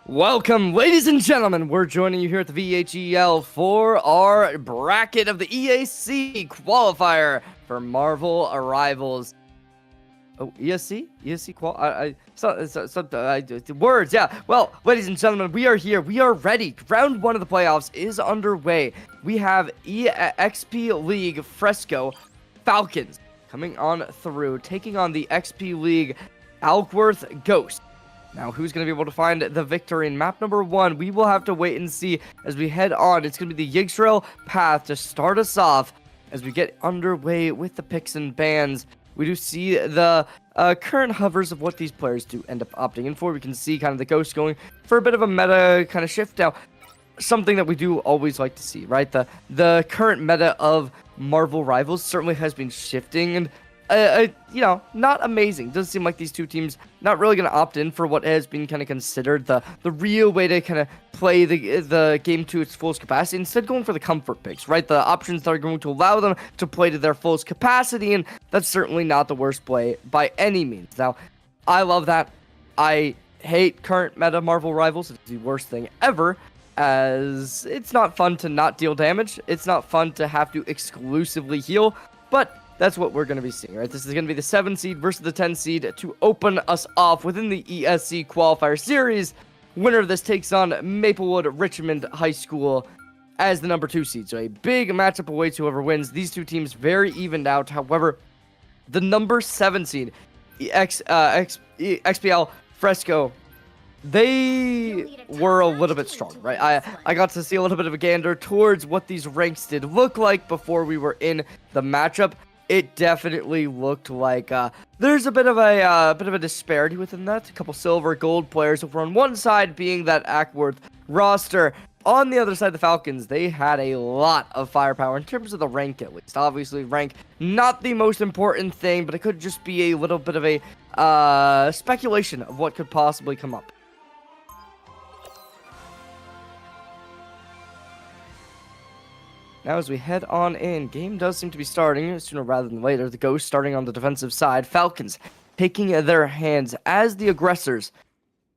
Welcome, ladies and gentlemen. We're joining you here at the VHEL for our bracket of the EAC qualifier for Marvel Arrivals. Oh, ESC? ESC words, yeah. Well, ladies and gentlemen, we are here. We are ready. Round 1 of the playoffs is underway. We have XP League Fresco Falcons coming on through, taking on the XP League Alkworth Ghost. Now, who's going to be able to find the victory in map number 1? We will have to wait and see as we head on. It's going to be the Yggdrasil path to start us off as we get underway with the picks and bans. We do see the current hovers of what these players do end up opting in for. We can see kind of the Ghost going for a bit of a meta kind of shift. Now, something that we do always like to see, right? The current meta of Marvel Rivals certainly has been shifting, and not amazing. Doesn't seem like these two teams not really going to opt in for what has been kind of considered the real way to kind of play the game to its fullest capacity. Instead, going for the comfort picks, right? The options that are going to allow them to play to their fullest capacity, and that's certainly not the worst play by any means. Now, I love that. I hate current meta Marvel Rivals. It's the worst thing ever, as it's not fun to not deal damage. It's not fun to have to exclusively heal, but that's what we're going to be seeing, right? This is going to be the 7 seed versus the 10 seed to open us off within the ESC Qualifier Series. Winner of this takes on Maplewood Richmond High School as the number 2 seed. So a big matchup awaits whoever wins. These two teams very evened out. However, the number 7 seed, XPL Fresco, they were a little bit strong, right? I got to see a little bit of a gander towards what these ranks did look like before we were in the matchup. It definitely looked like there's a bit of a disparity within that. A couple silver, gold players over on one side being that Ackworth roster. On the other side, the Falcons, they had a lot of firepower in terms of the rank, at least. Obviously, rank, not the most important thing, but it could just be a little bit of a speculation of what could possibly come up. Now, as we head on in, game does seem to be starting sooner rather than later. The Ghost starting on the defensive side. Falcons taking their hands as the aggressors.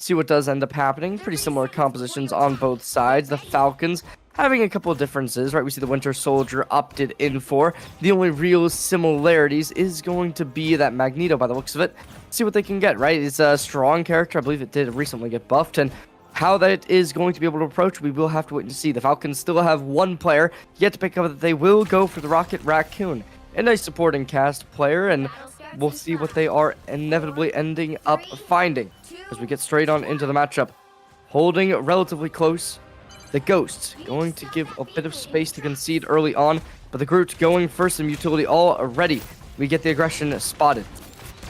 See what does end up happening. Pretty similar compositions on both sides. The Falcons having a couple of differences, right? We see the Winter Soldier opted in for. The only real similarities is going to be that Magneto by the looks of it. See what they can get, right? It's a strong character. I believe it did recently get buffed, and how that is going to be able to approach, we will have to wait and see. The Falcons still have one player yet to pick up that they will go for the Rocket Raccoon. A nice supporting cast player, and we'll see what they are inevitably ending up finding as we get straight on into the matchup. Holding relatively close, the Ghosts going to give a bit of space to concede early on, but the Groot going for some utility already. We get the aggression spotted.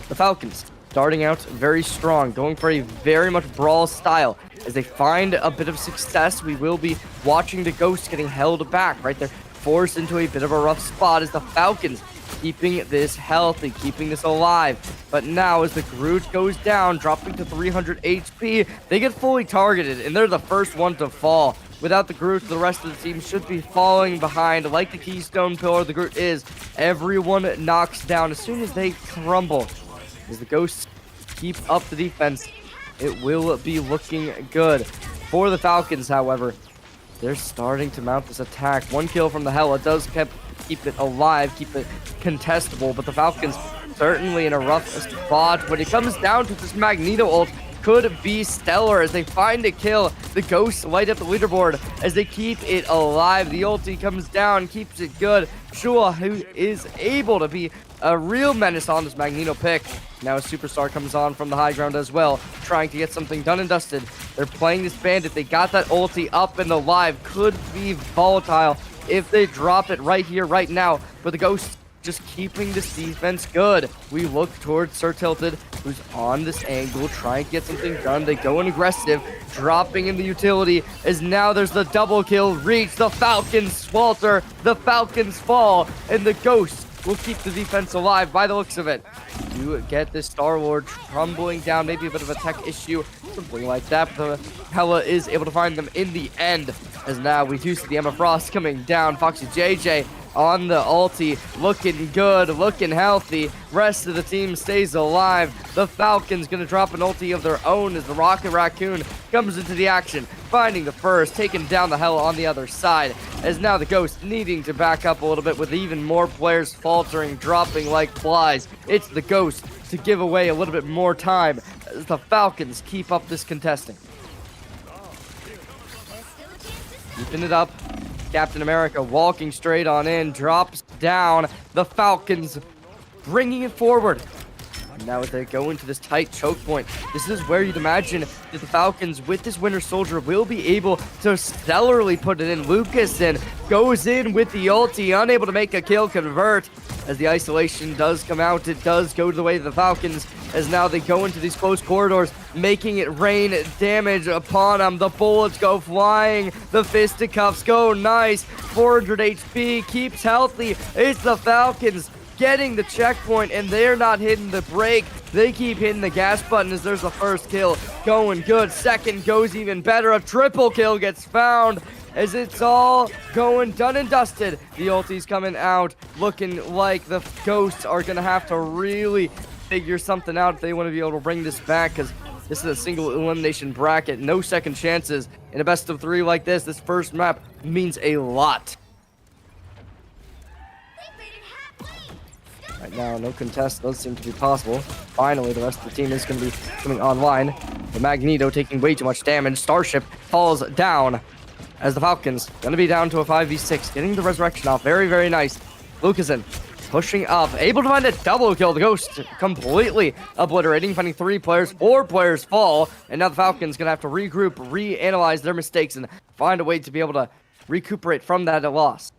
The Falcons starting out very strong, going for a very much brawl style. As they find a bit of success, we will be watching the Ghosts getting held back, right? They're forced into a bit of a rough spot as the Falcons keeping this healthy, keeping this alive. But now as the Groot goes down, dropping to 300 HP, they get fully targeted, and they're the first one to fall. Without the Groot, the rest of the team should be falling behind. Like the Keystone Pillar the Groot is, everyone knocks down as soon as they crumble. As the Ghosts keep up the defense, it will be looking good. For the Falcons, however, they're starting to mount this attack. One kill from the Hela does keep it alive, keep it contestable, but the Falcons certainly in a rough spot. When it comes down to this Magneto ult, could be stellar as they find a kill. The Ghosts light up the leaderboard as they keep it alive. The ulti comes down, keeps it good. Shua, who is able to be a real menace on this Magneto pick. Now a Superstar comes on from the high ground as well, trying to get something done and dusted. They're playing this Bandit. They got that ulti up and alive. Could be volatile if they drop it right here, right now. But the Ghosts just keeping this defense good. We look towards Sir Tilted, who's on this angle, trying to get something done. They go in aggressive, dropping in the utility, as now there's the double kill reach. The Falcons swelter, the Falcons fall, and the Ghosts will keep the defense alive by the looks of it. You get this Star-Lord crumbling down, maybe a bit of a tech issue, something like that, but the Hela is able to find them in the end, as now we do see the Emma Frost coming down. Foxy JJ on the ulti. Looking good, looking healthy. Rest of the team stays alive. The Falcons gonna drop an ulti of their own as the Rocket Raccoon comes into the action, finding the first, taking down the hell on the other side. As now the Ghost needing to back up a little bit with even more players faltering, dropping like flies. It's the Ghost to give away a little bit more time as the Falcons keep up this contesting. Keeping it up. Captain America walking straight on in, drops down. The Falcons bringing it forward. And now as they go into this tight choke point, this is where you'd imagine that the Falcons with this Winter Soldier will be able to stellarly put it in. Lucasson goes in with the ulti, unable to make a kill convert. As the isolation does come out, it does go to the way of the Falcons, as now they go into these close corridors, making it rain damage upon them. The bullets go flying, the fisticuffs go nice, 400 HP, keeps healthy. It's the Falcons getting the checkpoint, and they're not hitting the brake. They keep hitting the gas button as there's the first kill going good. Second goes even better. A triple kill gets found as it's all going done and dusted. The ulti's coming out, looking like the Ghosts are going to have to really figure something out if they want to be able to bring this back, because this is a single elimination bracket. No second chances. In a best of 3 like this first map means a lot. Right now, no contest does seem to be possible. Finally, the rest of the team is going to be coming online. The Magneto taking way too much damage. Starship falls down as the Falcons going to be down to a 5v6. Getting the resurrection off. Very, very nice. Lucasson pushing up. Able to find a double kill. The Ghost completely obliterating. Finding 3 players. 4 players fall. And now the Falcons going to have to regroup, reanalyze their mistakes, and find a way to be able to recuperate from that loss.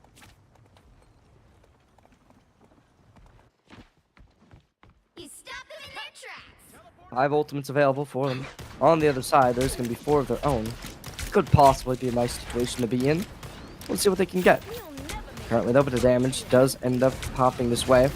Five ultimates available for them. On the other side, there's going to be 4 of their own. Could possibly be a nice situation to be in. Let's see what they can get. Currently, though, but the damage does end up popping this way.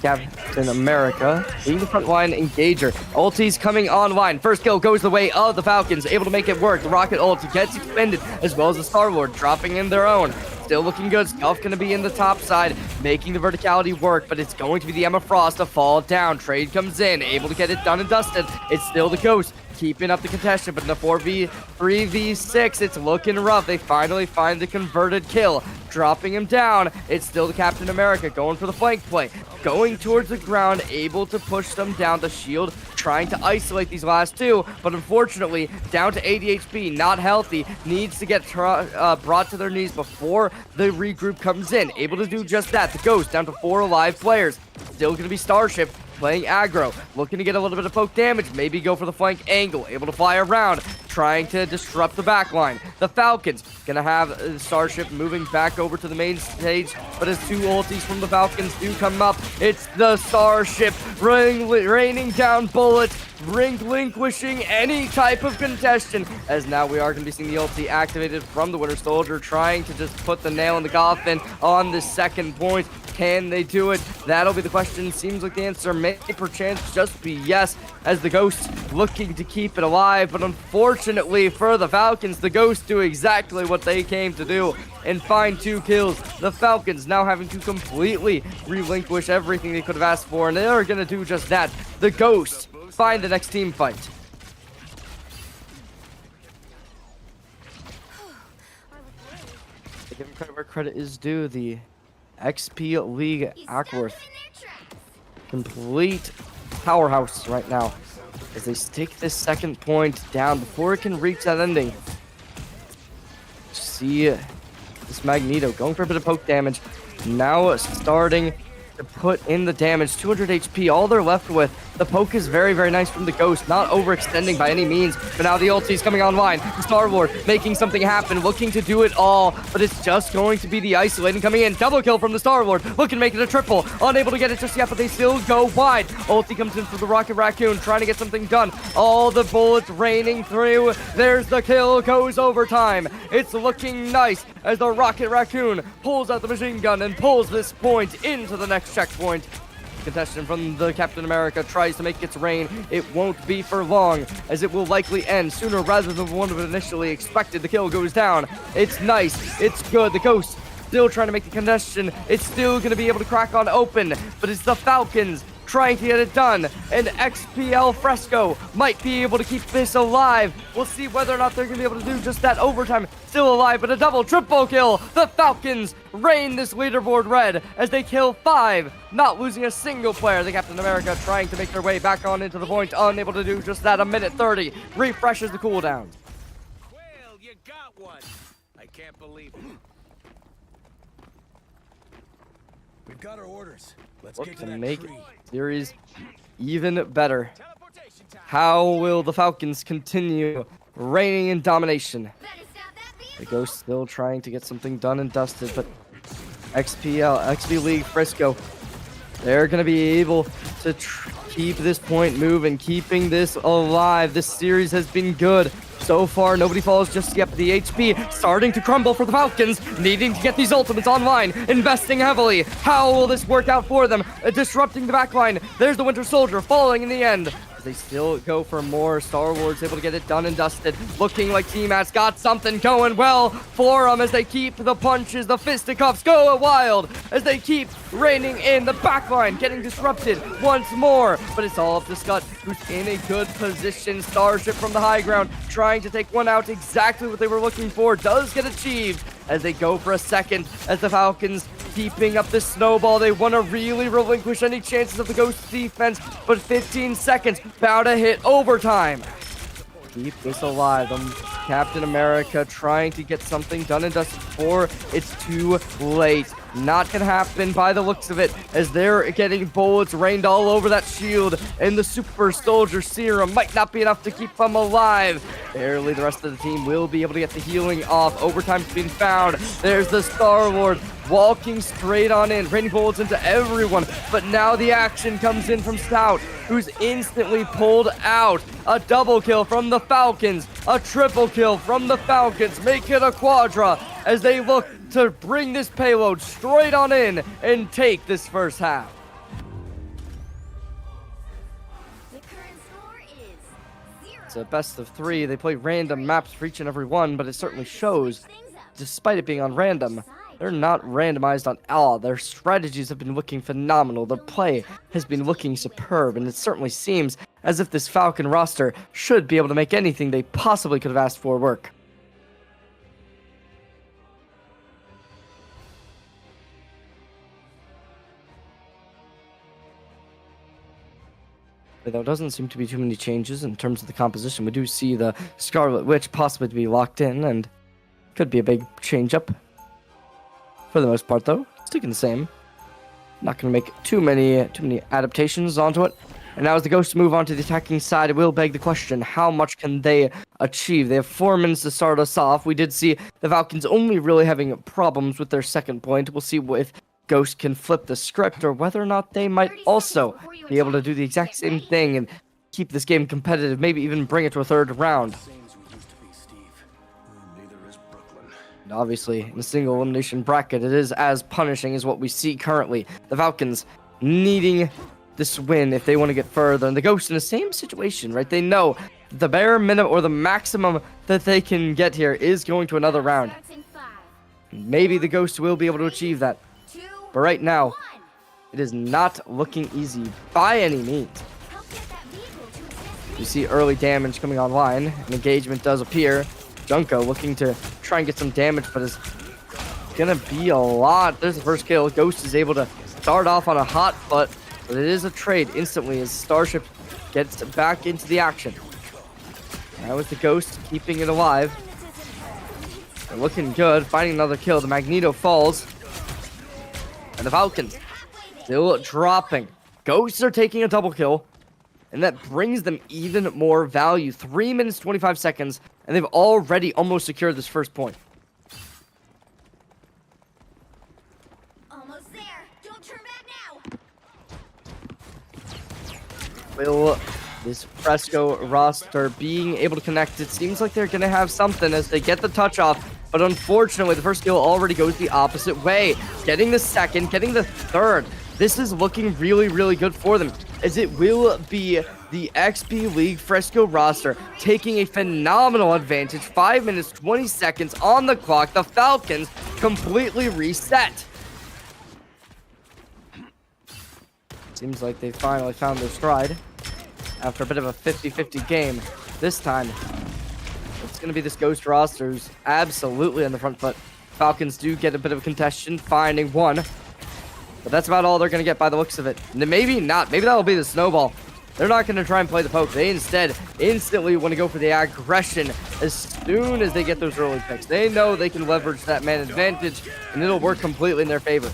Captain America being the front line engager. Ulti's coming online. First kill goes the way of the Falcons. Able to make it work. The rocket ulti gets expended, as well as the Star-Lord dropping in their own. Still looking good. Stealth going to be in the top side, making the verticality work, but it's going to be the Emma Frost to fall down. Trade comes in, able to get it done and dusted. It's still the Ghost keeping up the contestation, but in the 3v6, it's looking rough. They finally find the converted kill, dropping him down. It's still the Captain America going for the flank play, going towards the ground, able to push them down. The shield trying to isolate these last 2, but unfortunately down to 80 HP, not healthy, needs to get brought to their knees before the regroup comes in. Able to do just that. The Ghost down to 4 alive players. Still going to be Starship playing aggro, looking to get a little bit of poke damage, maybe go for the flank angle, able to fly around, trying to disrupt the backline. The Falcons gonna have Starship moving back over to the main stage, but as 2 ultis from the Falcons do come up, it's the Starship raining down bullets, relinquishing any type of contention, as now we are going to be seeing the ulti activated from the Winter Soldier, trying to just put the nail in the coffin on the second point. Can they do it? That'll be the question. Seems like the answer may perchance just be yes, as the Ghosts looking to keep it alive, but unfortunately for the Falcons, the Ghosts do exactly what they came to do and find 2 kills. The Falcons now having to completely relinquish everything they could have asked for, and they are going to do just that. The Ghosts find the next team fight. To give credit where credit is due, the XP League Ackworth, complete powerhouse right now as they stick this second point down before it can reach that ending. See this Magneto going for a bit of poke damage, now starting to put in the damage. 200 HP, all they're left with. The poke is very, very nice from the Ghost, not overextending by any means, but now the ulti's coming online. The Star-Lord making something happen, looking to do it all, but it's just going to be the isolating coming in. Double kill from the Star-Lord, looking to make it a triple. Unable to get it just yet, but they still go wide. Ulti comes in for the Rocket Raccoon, trying to get something done. All the bullets raining through. There's the kill, goes overtime. It's looking nice as the Rocket Raccoon pulls out the machine gun and pulls this point into the next checkpoint. Contestant from the Captain America tries to make its reign. It won't be for long, as it will likely end sooner rather than one of it initially expected. The kill goes down. It's nice. It's good. The Ghost still trying to make the congestion. It's still going to be able to crack on open, but it's the Falcons trying to get it done, and XPL Fresco might be able to keep this alive. We'll see whether or not they're going to be able to do just that. Overtime still alive, but a double, triple kill. The Falcons reign this leaderboard red as they kill 5, not losing a single player. The Captain America trying to make their way back on into the point, unable to do just that. A minute 30 refreshes the cooldown. Well, you got one. I can't believe it. We've got our orders. Let's Look get to to that make tree. series even better. How will the Falcons continue reigning in domination? The Ghost still trying to get something done and dusted, but XP League Frisco, they're going to be able to keep this point moving, keeping this alive. This series has been good. So far, nobody falls just yet. The HP starting to crumble for the Falcons, needing to get these ultimates online, investing heavily. How will this work out for them? Disrupting the backline. There's the Winter Soldier falling in the end. They still go for more. Star Wars able to get it done and dusted. Looking like T-Mat's got something going well for them as they keep the punches, the fisticuffs go wild as they keep reigning in the backline, getting disrupted once more. But it's all up to Scott, who's in a good position. Starship from the high ground, trying to take one out. Exactly what they were looking for. Does get achieved as they go for a second, as the Falcons keeping up this snowball. They want to really relinquish any chances of the Ghost defense, but 15 seconds, about to hit overtime. Keep this alive. Captain America trying to get something done and dusted before it's too late. Not gonna happen by the looks of it, as they're getting bullets rained all over that shield, and the super soldier serum might not be enough to keep them alive. Barely the rest of the team will be able to get the healing off. Overtime's been found. There's the Star-Lord walking straight on in, raining bullets into everyone, but now the action comes in from Stout, who's instantly pulled out. A double kill from the Falcons, a triple kill from the Falcons, make it a quadra as they look to bring this payload straight on in and take this first half. The current score is 0. It's a best of 3. They play random maps for each and every one, but it certainly shows, despite it being on random, they're not randomized on all. Their strategies have been looking phenomenal. Their play has been looking superb, and it certainly seems as if this Falcon roster should be able to make anything they possibly could have asked for work. There doesn't seem to be too many changes in terms of the composition. We do see the Scarlet Witch possibly to be locked in, and could be a big change-up. For the most part, though, sticking the same. Not going to make too many adaptations onto it. And now as the Ghosts move on to the attacking side, it will beg the question, how much can they achieve? They have 4 minutes to start us off. We did see the Falcons only really having problems with their second point. We'll see if Ghost can flip the script, or whether or not they might also be able to do the exact same thing and keep this game competitive, maybe even bring it to a third round. And obviously, in the single elimination bracket, it is as punishing as what we see currently. The Falcons needing this win if they want to get further, and the Ghosts in the same situation, right? They know the bare minimum or the maximum that they can get here is going to another round. Maybe the Ghosts will be able to achieve that. But right now, it is not looking easy by any means. You see early damage coming online. An engagement does appear. Junko looking to try and get some damage, but it's gonna be a lot. There's the first kill. Ghost is able to start off on a hot foot, but it is a trade instantly as Starship gets back into the action. Now with the Ghost keeping it alive. They're looking good, finding another kill. The Magneto falls. And the Falcons still dropping. Ghosts are taking a double kill, and that brings them even more value. 3 minutes, 25 seconds, and they've already almost secured this first point. Almost there. Don't turn back now. Will this Fresco roster being able to connect? It seems like they're going to have something as they get the touch off. But unfortunately, the first kill already goes the opposite way. Getting the second, getting the third. This is looking really, really good for them, as it will be the XP League Fresco roster taking a phenomenal advantage. 5 minutes, 20 seconds on the clock. The Falcons completely reset. Seems like they finally found their stride after a bit of a 50-50 game. This time, it's going to be this Ghost roster who's absolutely on the front foot. Falcons do get a bit of a contestation, finding one. But that's about all they're going to get by the looks of it. Maybe not. Maybe that'll be the snowball. They're not going to try and play the poke. They instead instantly want to go for the aggression as soon as they get those early picks. They know they can leverage that man advantage, and it'll work completely in their favor.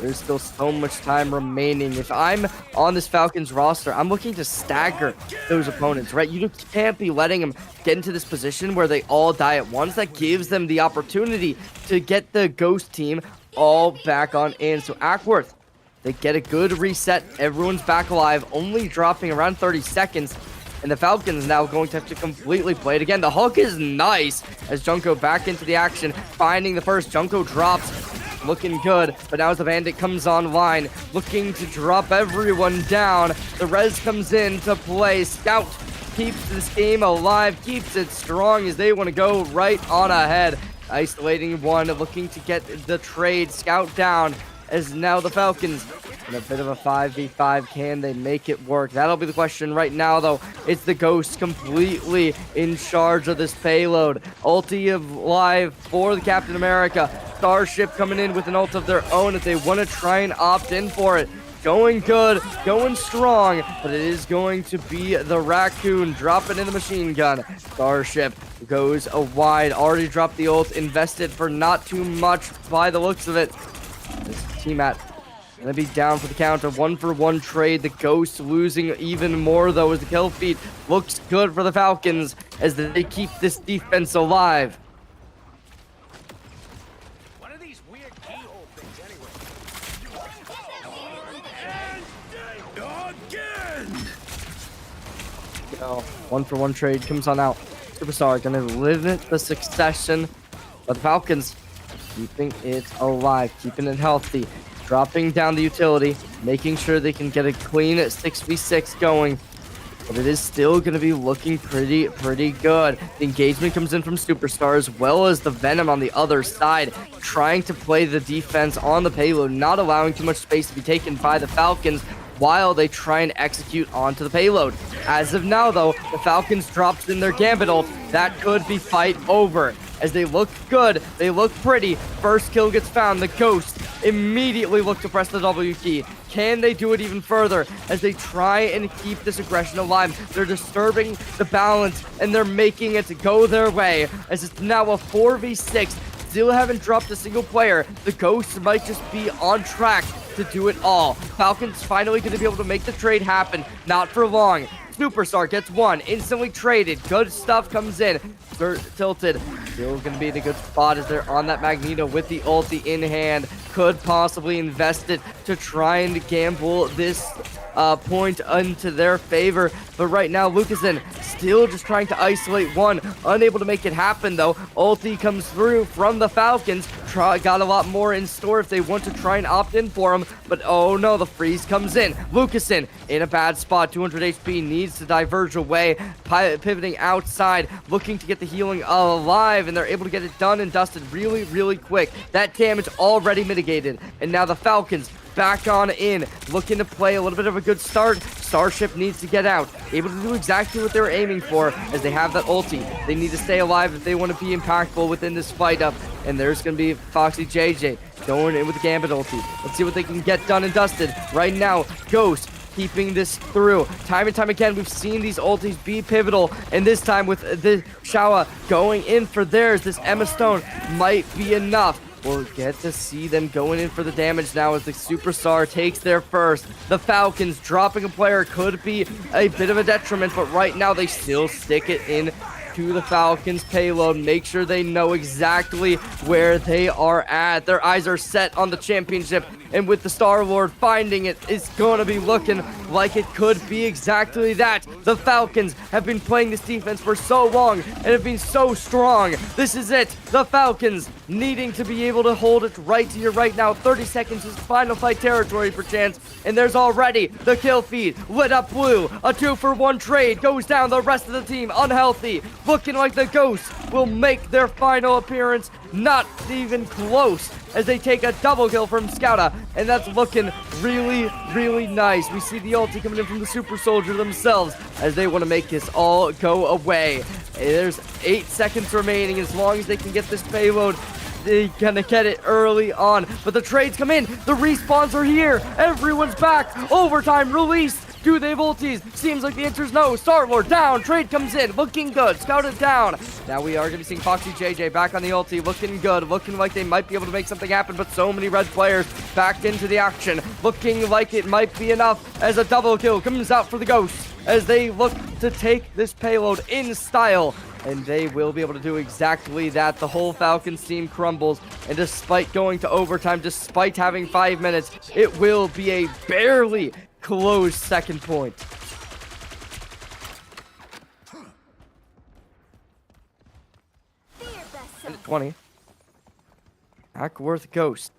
There's still so much time remaining. If I'm on this Falcons roster, I'm looking to stagger those opponents, right? You can't be letting them get into this position where they all die at once. That gives them the opportunity to get the Ghost team all back on in. So Ackworth, they get a good reset. Everyone's back alive, only dropping around 30 seconds. And the Falcons now going to have to completely play it again. The hook is nice as Junko back into the action, finding the first. Junko drops. Looking good, but now as the Bandit comes online, looking to drop everyone down. The res comes in to play. Scout keeps this game alive, keeps it strong as they want to go right on ahead. Isolating one, looking to get the trade. Scout down as now the Falcons in a bit of a 5v5. Can they make it work? That'll be the question right now, though. It's the Ghosts completely in charge of this payload. Ulti of live for the Captain America. Starship coming in with an ult of their own if they want to try and opt in for it. Going good, going strong, but it is going to be the Raccoon dropping in the machine gun. Starship goes wide, already dropped the ult, invested for not too much by the looks of it. This T-Mat gonna be down for the count of 1-for-1 trade. The Ghost losing even more though as the kill feed looks good for the Falcons as they keep this defense alive. Now, 1-for-1 trade comes on out. Superstar gonna limit the succession, but the Falcons keeping it alive, keeping it healthy, dropping down the utility, making sure they can get a clean 6v6 going. But it is still going to be looking pretty good. The engagement comes in from Superstar as well as the Venom on the other side, trying to play the defense on the payload, not allowing too much space to be taken by the Falcons while they try and execute onto the payload. As of now, though, the Falcons dropped in their Gambit ult. That could be fight over. As they look good, they look pretty. First kill gets found. The Ghost immediately look to press the W key. Can they do it even further as they try and keep this aggression alive? They're disturbing the balance and they're making it go their way as it's now a 4v6. Still haven't dropped a single player. The Ghosts might just be on track to do it all. Falcons finally going to be able to make the trade happen. Not for long. Superstar gets one, instantly traded. Good stuff comes in. Tilted. Still going to be in a good spot as they're on that Magneto with the ulti in hand. Could possibly invest it to try and gamble this point into their favor. But right now, Lucasen still just trying to isolate one. Unable to make it happen, though. Ulti comes through from the Falcons. Got a lot more in store if they want to try and opt in for him. But oh no, the freeze comes in. Lucasen in a bad spot. 200 HP, needs to diverge away. Pivoting outside, looking to get the healing alive. And they're able to get it done and dusted really quick. That damage already mitigated. And now the Falcons back on in, looking to play a little bit of a good start. Starship needs to get out, able to do exactly what they were aiming for as they have that ulti. They need to stay alive if they want to be impactful within this fight up. And there's going to be Foxy JJ going in with the Gambit ulti. Let's see what they can get done and dusted. Right now, Ghost keeping this through. Time and time again, we've seen these ultis be pivotal. And this time with the Shawa going in for theirs, this Emma Stone might be enough. We'll get to see them going in for the damage now as the Superstar takes their first. The Falcons dropping a player could be a bit of a detriment, but right now they still stick it in to the Falcons payload. Make sure they know exactly where they are at. Their eyes are set on the championship, and with the Star-Lord finding it, it's going to be looking like it could be exactly that. The Falcons have been playing this defense for so long and have been so strong. This is it. The Falcons needing to be able to hold it right here, right now. 30 seconds is final fight territory for chance, and there's already the kill feed. Lit up blue. A 2-for-1 trade goes down. The rest of the team unhealthy. Looking like the Ghosts will make their final appearance. Not even close, as they take a double kill from Scouta, and that's looking really, really nice. We see the ulti coming in from the Super Soldier themselves, as they want to make this all go away. There's 8 seconds remaining. As long as they can get this payload, they're gonna get it early on. But the trades come in. The respawns are here. Everyone's back. Overtime released. Do they have ultis? Seems like the answer is no. Star-Lord down. Trade comes in. Looking good. Scouted down. Now we are going to be seeing Foxy JJ back on the ulti. Looking good. Looking like they might be able to make something happen. But so many red players backed into the action. Looking like it might be enough as a double kill comes out for the Ghosts, as they look to take this payload in style. And they will be able to do exactly that. The whole Falcons team crumbles. And despite going to overtime, despite having 5 minutes, it will be a barely close second point. And 20. Hackworth Ghost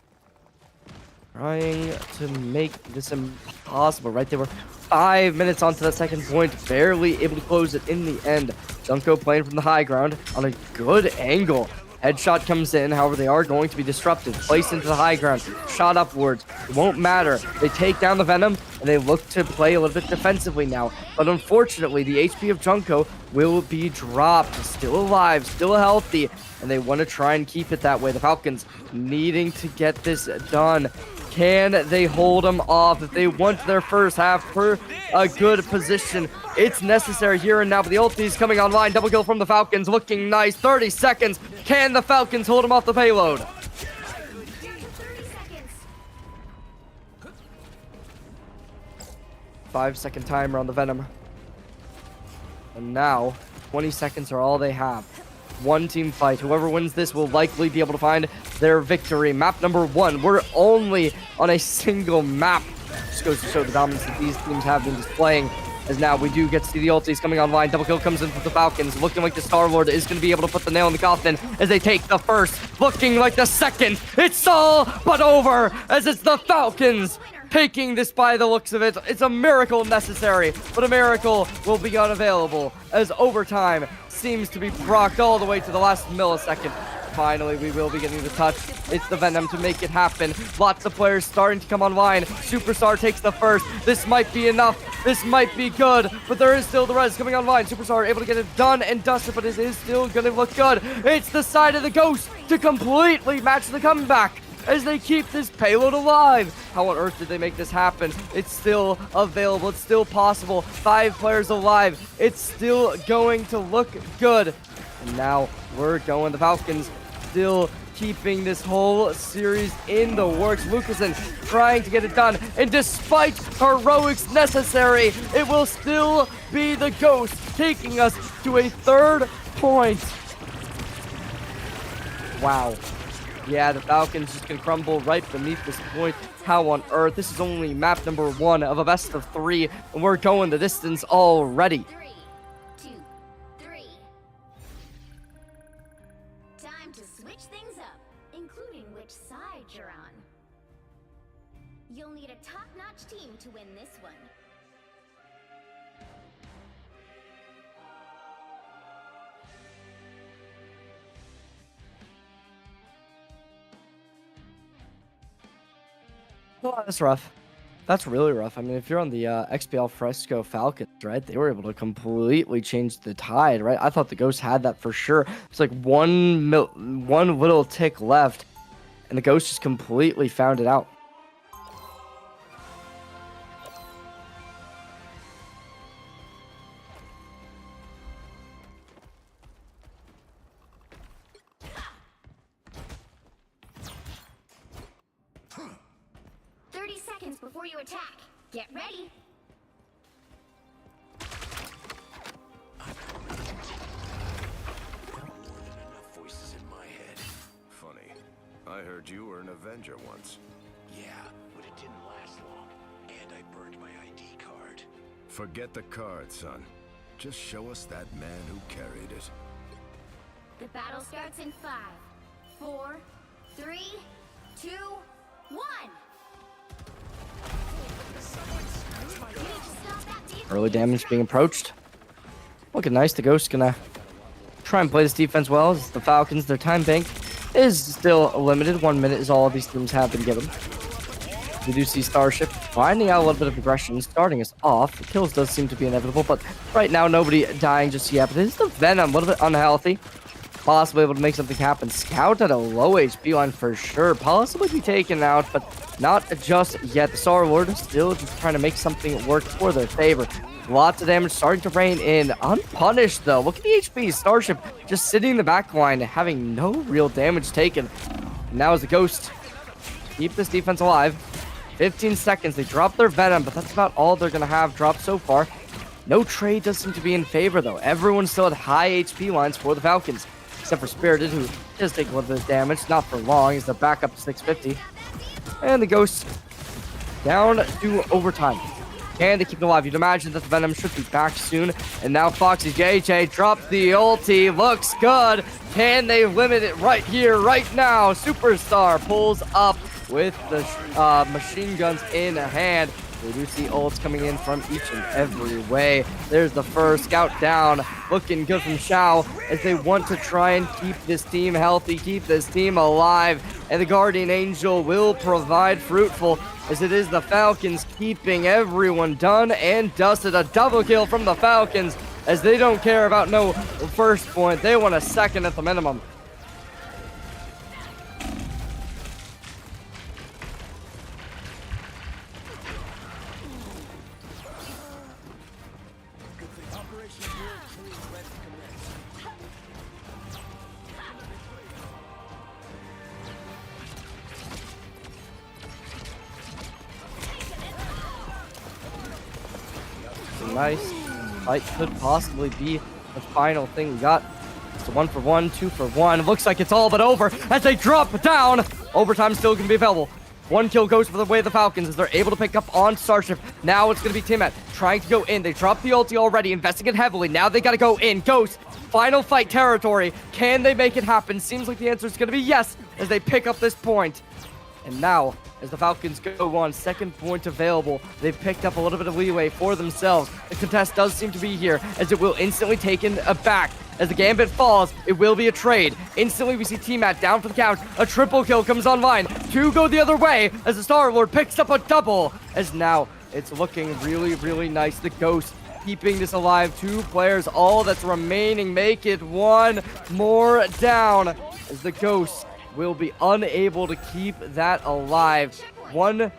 trying to make this impossible, right? They were 5 minutes onto that second point, barely able to close it in the end. Junko playing from the high ground on a good angle. Headshot comes in, however, they are going to be disrupted. Placed into the high ground, shot upwards. It won't matter. They take down the Venom, and they look to play a little bit defensively now. But unfortunately, the HP of Junko will be dropped. Still alive, still healthy, and they want to try and keep it that way. The Falcons needing to get this done. Can they hold them off? If they want their first half for a good position, it's necessary here and now. But the ulti is coming online. Double kill from the Falcons. Looking nice. 30 seconds. Can the Falcons hold them off the payload? 5-second timer on the Venom. And now, 20 seconds are all they have. One team fight. Whoever wins this will likely be able to find their victory. Map number 1. We're only on a single map. Just goes to show the dominance that these teams have been displaying. As now we do get to see the ultis coming online. Double kill comes in for the Falcons. Looking like the Star-Lord is going to be able to put the nail in the coffin as they take the first. Looking like the second. It's all but over, as it's the Falcons taking this by the looks of it. It's a miracle necessary, but a miracle will be unavailable as overtime seems to be procced all the way to the last millisecond. Finally, we will be getting the touch. It's the Venom to make it happen. Lots of players starting to come online. Superstar takes the first. This might be enough. This might be good, but there is still the res coming online. Superstar able to get it done and dusted, but it is still going to look good. It's the side of the Ghost to completely match the comeback as they keep this payload alive. How on earth did they make this happen? It's still available. It's still possible. 5 players alive. It's still going to look good. And now we're going. The Falcons still keeping this whole series in the works. Lucasen trying to get it done. And despite heroics necessary, it will still be the Ghost taking us to a 3rd point. Wow. Yeah, the Falcons just can crumble right beneath this point. How on earth? This is only map number 1 of a best of 3, and we're going the distance already. 3, 2, 3. Time to switch things up, including which side you're on. You'll need a top-notch team to win this one. Oh, that's rough. That's really rough. I mean, if you're on the XPL Fresco Falcons, right, they were able to completely change the tide, right? I thought the Ghosts had that for sure. It's like one little tick left, and the Ghosts just completely found it out. Before you attack, get ready. Enough voices in my head. Funny. I heard you were an Avenger once. Yeah, but it didn't last long. And I burned my ID card. Forget the card, son. Just show us that man who carried it. The battle starts in 5, 4, 3, 2, 1. Early damage being approached. Looking nice. The Ghost's gonna try and play this defense well. As the Falcons, their time bank is still limited. 1 minute is all these teams have been given. We do see Starship finding out a little bit of aggression, starting us off. The kills does seem to be inevitable, but right now nobody dying just yet. But it is the Venom, a little bit unhealthy. Possibly able to make something happen. Scout at a low HP line for sure. Possibly be taken out, but not just yet. The Star Lord still just trying to make something work for their favor. Lots of damage starting to rain in. Unpunished, though. Look at the HP. Starship just sitting in the back line, having no real damage taken. And now as the Ghost keep this defense alive. 15 seconds. They drop their Venom, but that's about all they're going to have dropped so far. No trade does seem to be in favor, though. Everyone's still at high HP lines for the Falcons, except for Spirited, who does take a little bit of damage. Not for long, as they're back up to 650. And the Ghost down to overtime. Can they keep it alive? You'd imagine that the Venom should be back soon. And now Foxy JJ drops the ulti. Looks good. Can they limit it right here, right now? Superstar pulls up with the machine guns in hand. We do see ults coming in from each and every way. There's the first scout down. Looking good from Shao as they want to try and keep this team healthy, keep this team alive. And the Guardian Angel will provide fruitful, as it is the Falcons keeping everyone done and dusted. A double kill from the Falcons, as they don't care about no first point. They want a second at the minimum. Nice fight could possibly be the final thing we got. It's a 1 for 1, 2 for 1. Looks like it's all but over as they drop down. Overtime still going to be available. 1 kill goes for the way of the Falcons as they're able to pick up on Starship. Now it's going to be Tiamat trying to go in. They dropped the ulti already, investing it heavily. Now they got to go in. Ghost, final fight territory. Can they make it happen? Seems like the answer is going to be yes as they pick up this point. And now, as the Falcons go on, second point available, they've picked up a little bit of leeway for themselves. The contest does seem to be here, as it will instantly taken back. As the Gambit falls, it will be a trade. Instantly, we see Tiamat down for the count. A triple kill comes online. 2 go the other way, as the Star-Lord picks up a double. As now, it's looking really, really nice. The Ghost keeping this alive. 2 players, all that's remaining. Make it 1 more down, as the Ghost will be unable to keep that alive. One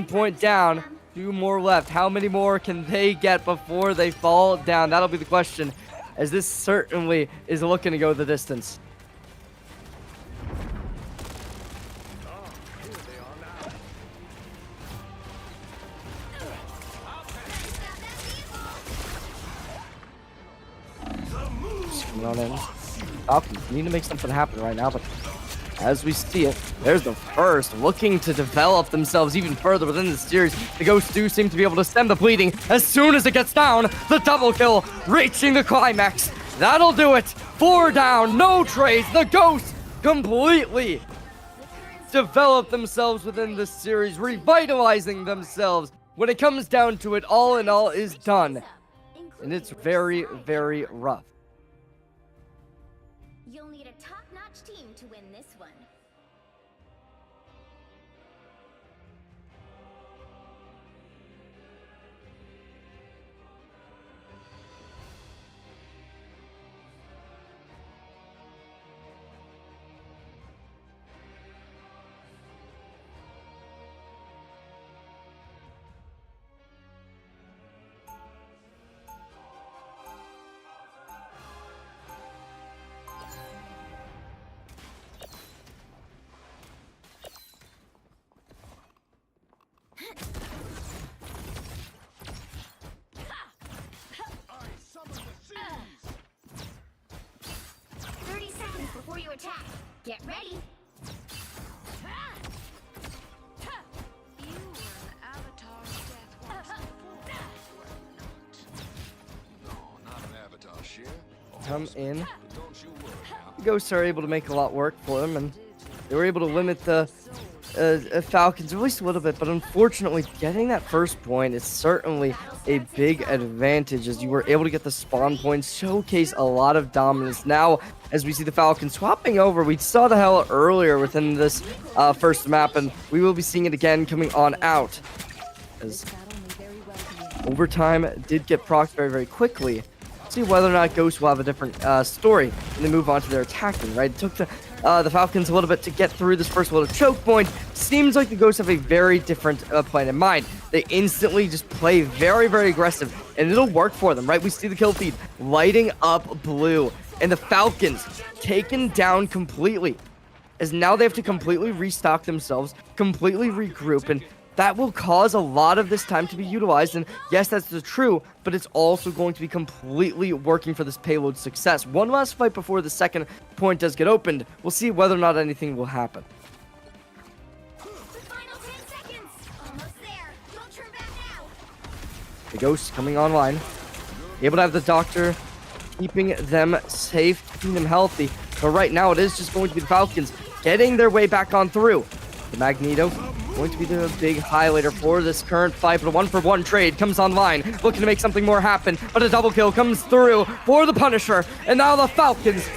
point down, 2 more left. How many more can they get before they fall down? That'll be the question, as this certainly is looking to go the distance. Just coming on in. Falcons need to make something happen right now, but as we see it, there's the first looking to develop themselves even further within the series. The Ghosts do seem to be able to stem the bleeding as soon as it gets down. The double kill reaching the climax. That'll do it. 4 down, no trades. The Ghosts completely develop themselves within this series, revitalizing themselves. When it comes down to it, all in all is done. And it's very, very rough. You'll need a top-notch team to win this one. Before you attack, get ready. You were an avatar's death once before, were No, not an avatar share. Come in. But don't you worry now. The Ghosts are able to make a lot work for them, and they were able to limit the Falcons, at least a little bit, but unfortunately, getting that first point is certainly a big advantage as you were able to get the spawn points, showcase a lot of dominance. Now, as we see the Falcons swapping over, we saw the hell earlier within this first map, and we will be seeing it again coming on out. As overtime did get procced very, very quickly. See whether or not Ghost will have a different story and they move on to their attacking, right? It took the Falcons a little bit to get through this first little choke point. Seems like the Ghosts have a very different plan in mind. They instantly just play very, very aggressive, and it'll work for them, right? We see the kill feed lighting up blue, and the Falcons taken down completely, as now they have to completely restock themselves, completely regroup, and that will cause a lot of this time to be utilized. And yes, that's true, but it's also going to be completely working for this payload success. One last fight before the second point does get opened. We'll see whether or not anything will happen. The final 10 seconds. Almost there. Don't turn back now. The Ghost coming online, able to have the Doctor keeping them safe, keeping them healthy. But right now, it is just going to be the Falcons getting their way back on through. The Magneto going to be the big highlighter for this current fight, but a 1-for-1 trade comes online, looking to make something more happen, but a double kill comes through for the Punisher, and now the Falcons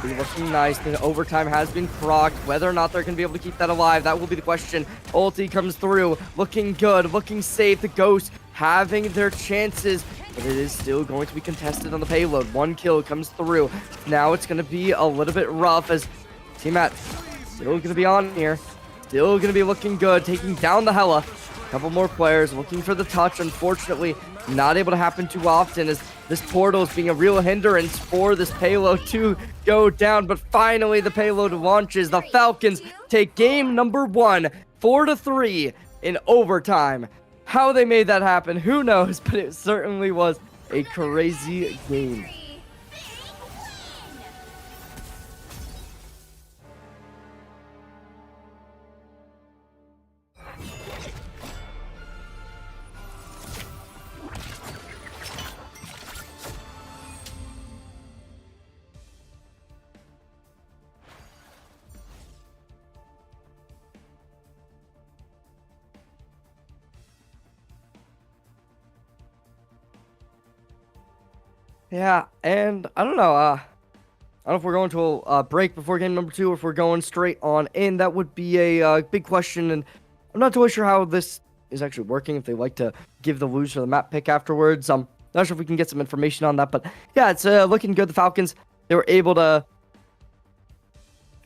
be looking nice. The overtime has been procced. Whether or not they're going to be able to keep that alive, that will be the question. Ulti comes through, looking good, looking safe. The Ghosts having their chances, but it is still going to be contested on the payload. One kill comes through. Now it's going to be a little bit rough as Team Matt still going to be on here. Still going to be looking good, taking down the Hela. A couple more players looking for the touch. Unfortunately, not able to happen too often as this portal is being a real hindrance for this payload to go down. But finally, the payload launches. The Falcons take game number 1, 4-3 in overtime. How they made that happen, who knows? But it certainly was a crazy game. Yeah, and I don't know, I don't know if we're going to a break before game number 2 or if we're going straight on in. That would be a big question, and I'm not totally sure how this is actually working, if they like to give the loser the map pick afterwards. I'm not sure if we can get some information on that, but yeah, it's looking good. The Falcons, they were able to...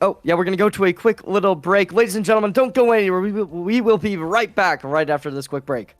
Oh, yeah, we're going to go to a quick little break. Ladies and gentlemen, don't go anywhere. We will be right back right after this quick break.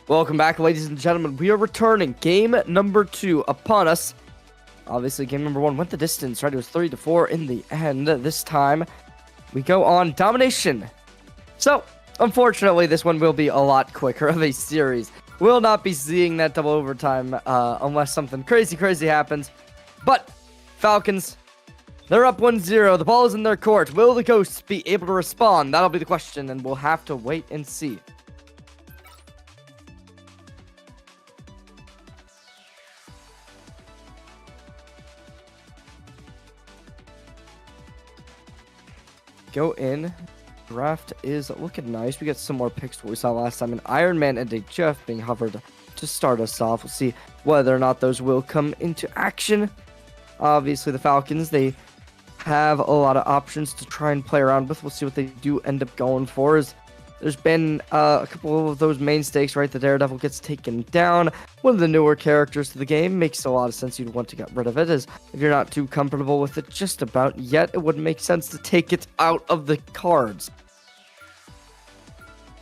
Welcome back, ladies and gentlemen. We are returning. Game number 2 upon us. Obviously, game number 1 went the distance, right? It was 3-4 in the end. This time, we go on domination. So, unfortunately, this one will be a lot quicker of a series. We'll not be seeing that double overtime unless something crazy happens. But, Falcons, they're up 1-0. The ball is in their court. Will the Ghosts be able to respond? That'll be the question, and we'll have to wait and see. Go in. Draft is looking nice. We got some more picks what we saw last time. An Iron Man and a Jeff being hovered to start us off. We'll see whether or not those will come into action. Obviously, the Falcons, they have a lot of options to try and play around with. We'll see what they do end up going for. There's been a couple of those mainstays, right? The Daredevil gets taken down. One of the newer characters to the game. Makes a lot of sense you'd want to get rid of it, as if you're not too comfortable with it just about yet, it wouldn't make sense to take it out of the cards.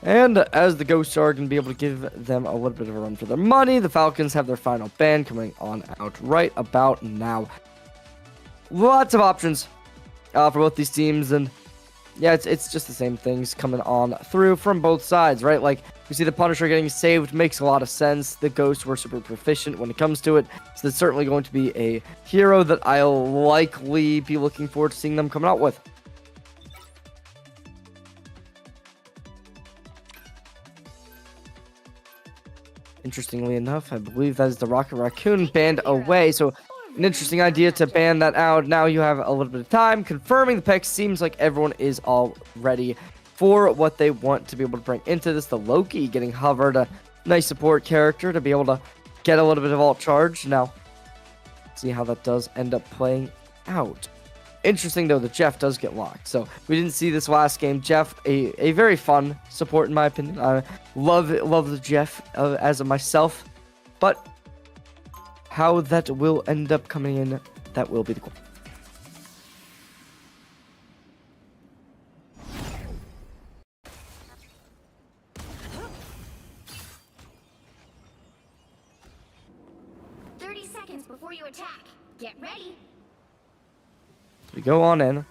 And as the Ghosts are going to be able to give them a little bit of a run for their money, the Falcons have their final ban coming on out right about now. Lots of options for both these teams, and yeah, it's just the same things coming on through from both sides, right? Like, we see the Punisher getting saved, makes a lot of sense. The Ghosts were super proficient when it comes to it, so it's certainly going to be a hero that I'll likely be looking forward to seeing them coming out with. Interestingly enough, I believe that is the Rocket Raccoon banned away, so an interesting idea to ban that out. Now you have a little bit of time. Confirming the picks, seems like everyone is all ready for what they want to be able to bring into this. The Loki getting hovered, a nice support character to be able to get a little bit of alt charge. Now, see how that does end up playing out. Interesting, though, that Jeff does get locked. So we didn't see this last game. Jeff, a very fun support, in my opinion. I love the Jeff as of myself. But how that will end up coming in, that will be the goal. Seconds before you attack. Get ready. We go on in.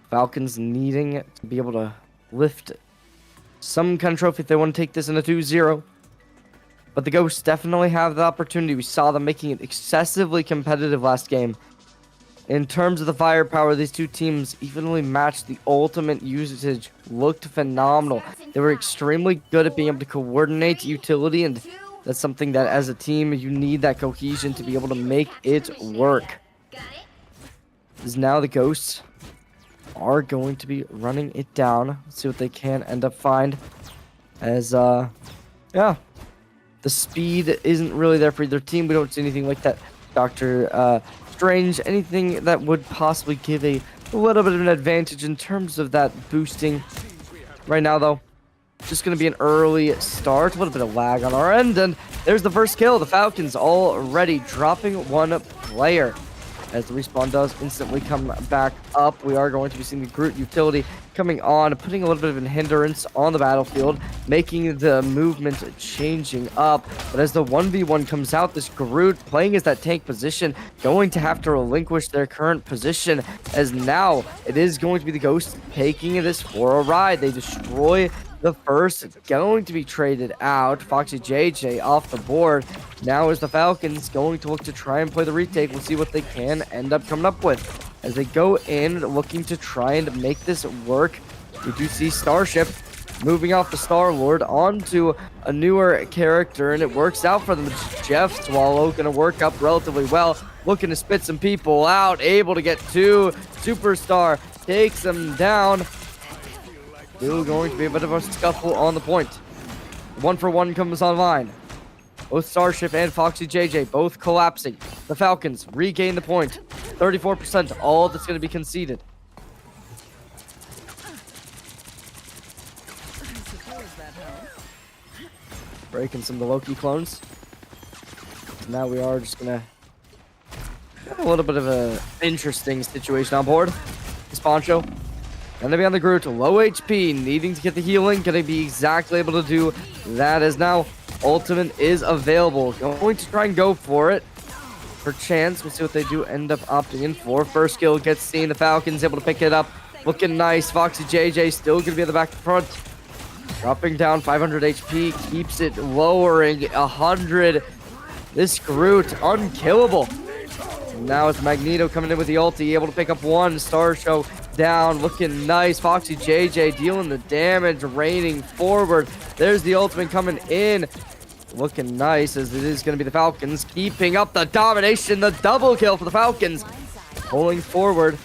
Falcons needing to be able to lift some kind of trophy if they want to take this in a 2-0. But the Ghosts definitely have the opportunity. We saw them making it excessively competitive last game. In terms of the firepower, these two teams evenly matched. The ultimate usage looked phenomenal. They were extremely good at being able to coordinate utility, and that's something that as a team, you need that cohesion to be able to make it work. As now the Ghosts are going to be running it down. Let's see what they can end up find. As, yeah. The speed isn't really there for either team. We don't see anything like that. Dr. Strange, anything that would possibly give a little bit of an advantage in terms of that boosting. Right now, though, just going to be an early start. A little bit of lag on our end. And there's the first kill. The Falcons already dropping one player. As the respawn does instantly come back up, we are going to be seeing the Groot utility coming on, putting a little bit of a hindrance on the battlefield, making the movement changing up. But as the 1v1 comes out, this Groot playing as that tank position, going to have to relinquish their current position, as now it is going to be the Ghosts taking this for a ride. They destroy the first, going to be traded out. Foxy JJ off the board. Now is the Falcons going to look to try and play the retake. We'll see what they can end up coming up with as they go in looking to try and make this work. We do see Starship moving off the Star-Lord onto a newer character, and it works out for them. Jeff Swallow going to work up relatively well, looking to spit some people out, able to get two. Superstar takes them down. Still going to be a bit of a scuffle on the point. 1-for-1 comes online. Both Starship and Foxy JJ both collapsing. The Falcons regain the point. 34%, all that's going to be conceded. Breaking some of the Loki clones. So now we are just going to have a little bit of an interesting situation on board. This Poncho. Gonna be on the Groot, low HP, needing to get the healing, gonna be exactly able to do that is now ultimate is available. Going to try and go for it. For chance, we'll see what they do end up opting in for. First kill gets seen. The Falcons able to pick it up. Looking nice. Foxy JJ still going to be at the back front. Dropping down 500 HP. Keeps it lowering 100. This Groot, unkillable. And now it's Magneto coming in with the ulti. Able to pick up one. Star Show down. Looking nice. Foxy JJ dealing the damage. Raining forward. There's the ultimate coming in. Looking nice as it is going to be the Falcons keeping up the domination. The double kill for the Falcons. Pulling forward.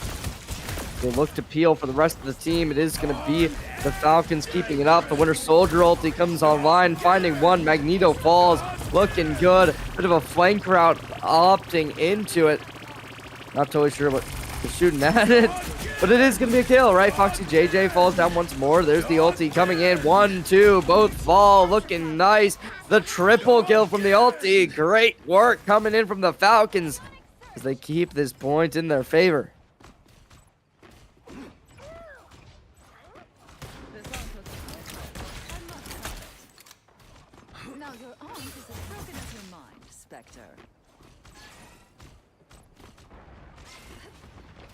They look to peel for the rest of the team. It is going to be the Falcons keeping it up. The Winter Soldier ulti comes online. Finding one. Magneto falls. Looking good. Bit of a flank route opting into it. Not totally sure what they're shooting at it. But it is going to be a kill, right? Foxy JJ falls down once more. There's the ulti coming in. 1, 2, both fall. Looking nice. The triple kill from the ulti. Great work coming in from the Falcons as they keep this point in their favor. Now your arm is as broken as your mind, Spectre.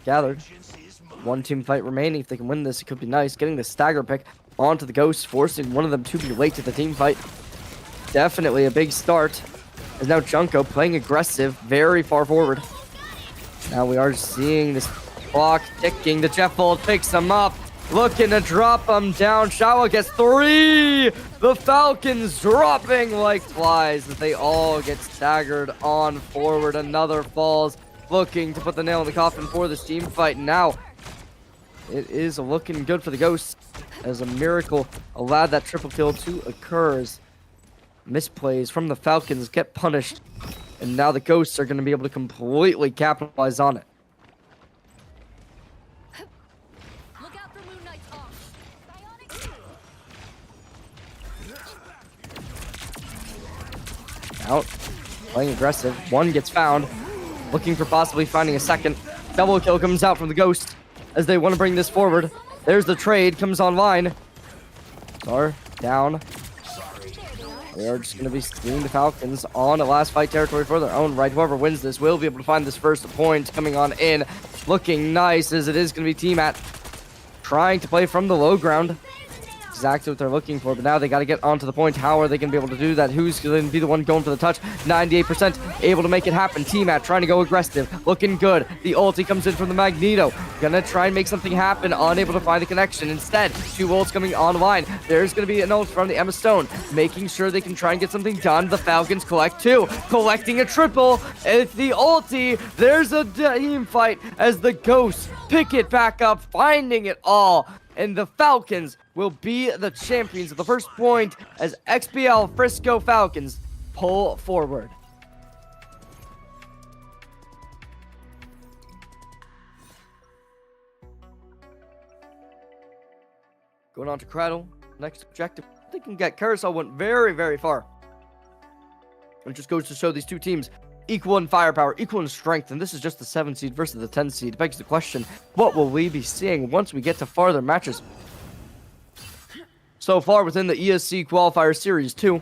Gathered. One team fight remaining. If they can win this, it could be nice. Getting the stagger pick onto the Ghosts, forcing one of them to be late to the team fight. Definitely a big start. As now Junko playing aggressive, very far forward. Now we are seeing this clock ticking. The Jeff Bolt picks him up. Looking to drop him down. Shawa gets 3. The Falcons dropping like flies as they all get staggered on forward. Another falls. Looking to put the nail in the coffin for this team fight. Now it is looking good for the Ghosts as a miracle allowed that triple kill to occur. Misplays from the Falcons get punished, and now the Ghosts are going to be able to completely capitalize on it. Look out for Moon Knight's off. Out, playing aggressive. One gets found, looking for possibly finding a second. Double kill comes out from the Ghost as they want to bring this forward. There's the trade, comes online. Star down. We are just going to be seeing the Falcons on a last fight territory for their own right. Whoever wins this will be able to find this first point coming on in. Looking nice as it is going to be Team At trying to play from the low ground. Exactly what they're looking for, but now they got to get onto the point. How are they going to be able to do that? Who's going to be the one going for the touch? 98% able to make it happen. T-Mat trying to go aggressive, looking good. The ulti comes in from the Magneto. Gonna try and make something happen, unable to find the connection. Instead, 2 ults coming online. There's going to be an ult from the Emma Stone, making sure they can try and get something done. The Falcons collect 2, collecting a triple. It's the ulti. There's a team fight as the Ghosts pick it back up, finding it all. And the Falcons will be the champions of the first point as XBL Frisco Falcons pull forward. Going on to Cradle. Next objective. They can get Carousel went very, very far. It just goes to show these two teams equal in firepower, equal in strength, and this is just the 7 seed versus the 10 seed. Begs the question, what will we be seeing once we get to farther matches? So far within the ESC Qualifier Series 2,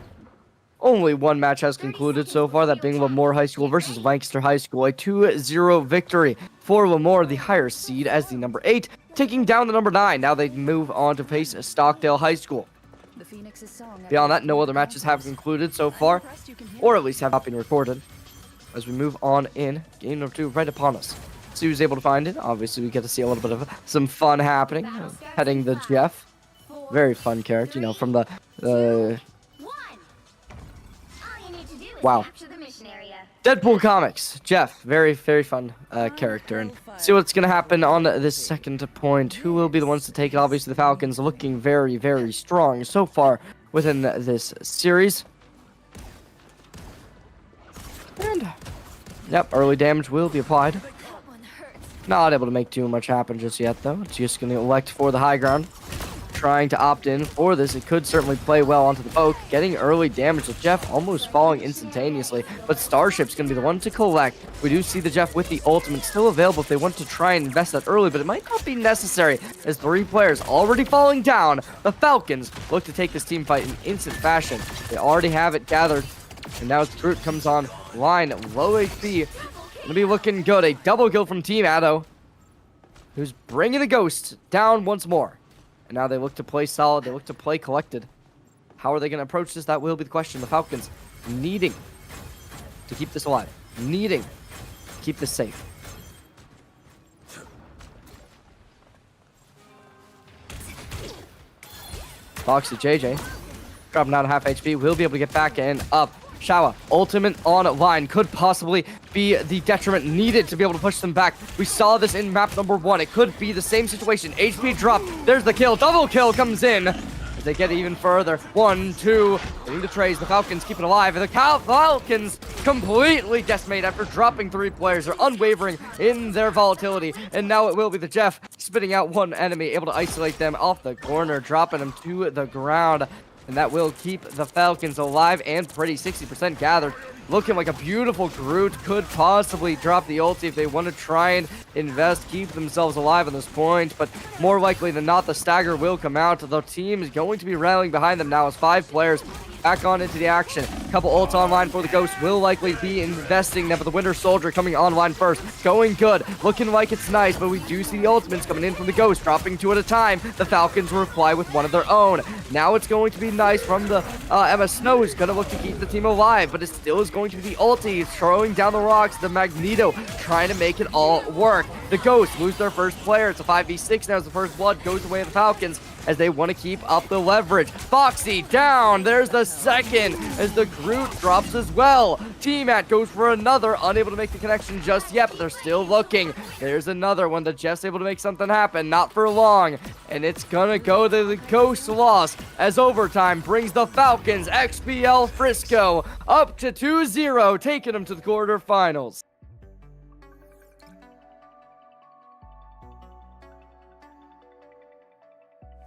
only one match has concluded so far, that being Lemoore High School versus Lancaster High School, a 2-0 victory for Lemoore, the higher seed, as the number 8, taking down the number 9. Now they move on to face Stockdale High School. Beyond that, no other matches have concluded so far, or at least have not been recorded. As we move on in, game number 2 right upon us. See who's able to find it. Obviously, we get to see a little bit of some fun happening. Heading the Jeff. Very fun character, you know, from the... Wow. Deadpool comics. Jeff, very, very fun character. And see what's going to happen on this second point. Who will be the ones to take it? Obviously, the Falcons looking very, very strong so far within this series. And, yep, early damage will be applied. Not able to make too much happen just yet, though. It's just going to elect for the high ground. trying to opt in for this. It could certainly play well onto the poke, getting early damage with Jeff almost falling instantaneously, but Starship's going to be the one to collect. We do see the Jeff with the ultimate still available if they want to try and invest that early, but it might not be necessary as 3 players already falling down. The Falcons look to take this team fight in instant fashion. They already have it gathered, and now as Brute comes on line, low HP, gonna be looking good. A double kill from Team Addo, who's bringing the Ghost down once more. And now they look to play solid. They look to play collected. How are they going to approach this? That will be the question. The Falcons needing to keep this alive. Needing to keep this safe. Foxy JJ dropping down half HP. Will be able to get back and up. Shawa, ultimate online, could possibly be the detriment needed to be able to push them back. We saw this in map number 1. It could be the same situation. HP drop. There's the kill. Double kill comes in as they get even further. 1, 2, hitting the trays. The Falcons keep it alive. And the Falcons completely decimate after dropping 3 players. They're unwavering in their volatility. And now it will be the Jeff spitting out 1 enemy, able to isolate them off the corner, dropping them to the ground. And that will keep the Falcons alive and pretty. 60% gathered. Looking like a beautiful Groot. Could possibly drop the ulti if they want to try and invest, keep themselves alive on this point. But more likely than not, the stagger will come out. The team is going to be rallying behind them now as 5 players back on into the action. Couple ults online for the Ghost. Will likely be investing them, but the Winter Soldier coming online first. Going good. Looking like it's nice, but we do see the ultimates coming in from the Ghost, dropping 2 at a time. The Falcons will reply with 1 of their own. Now it's going to be nice from the Emma Snow, who's going to look to keep the team alive, but it still is going to be the ulti, throwing down the rocks. The Magneto trying to make it all work. The Ghosts lose their first player. It's a 5v6 now as the first blood goes away to the Falcons, as they want to keep up the leverage. Foxy down. There's the second as the Groot drops as well. T-Mat goes for another, unable to make the connection just yet, but they're still looking. There's another one. The Jeff's able to make something happen, not for long. And it's gonna go to the Ghost loss as overtime brings the Falcons XPL Frisco up to 2-0, taking them to the quarterfinals.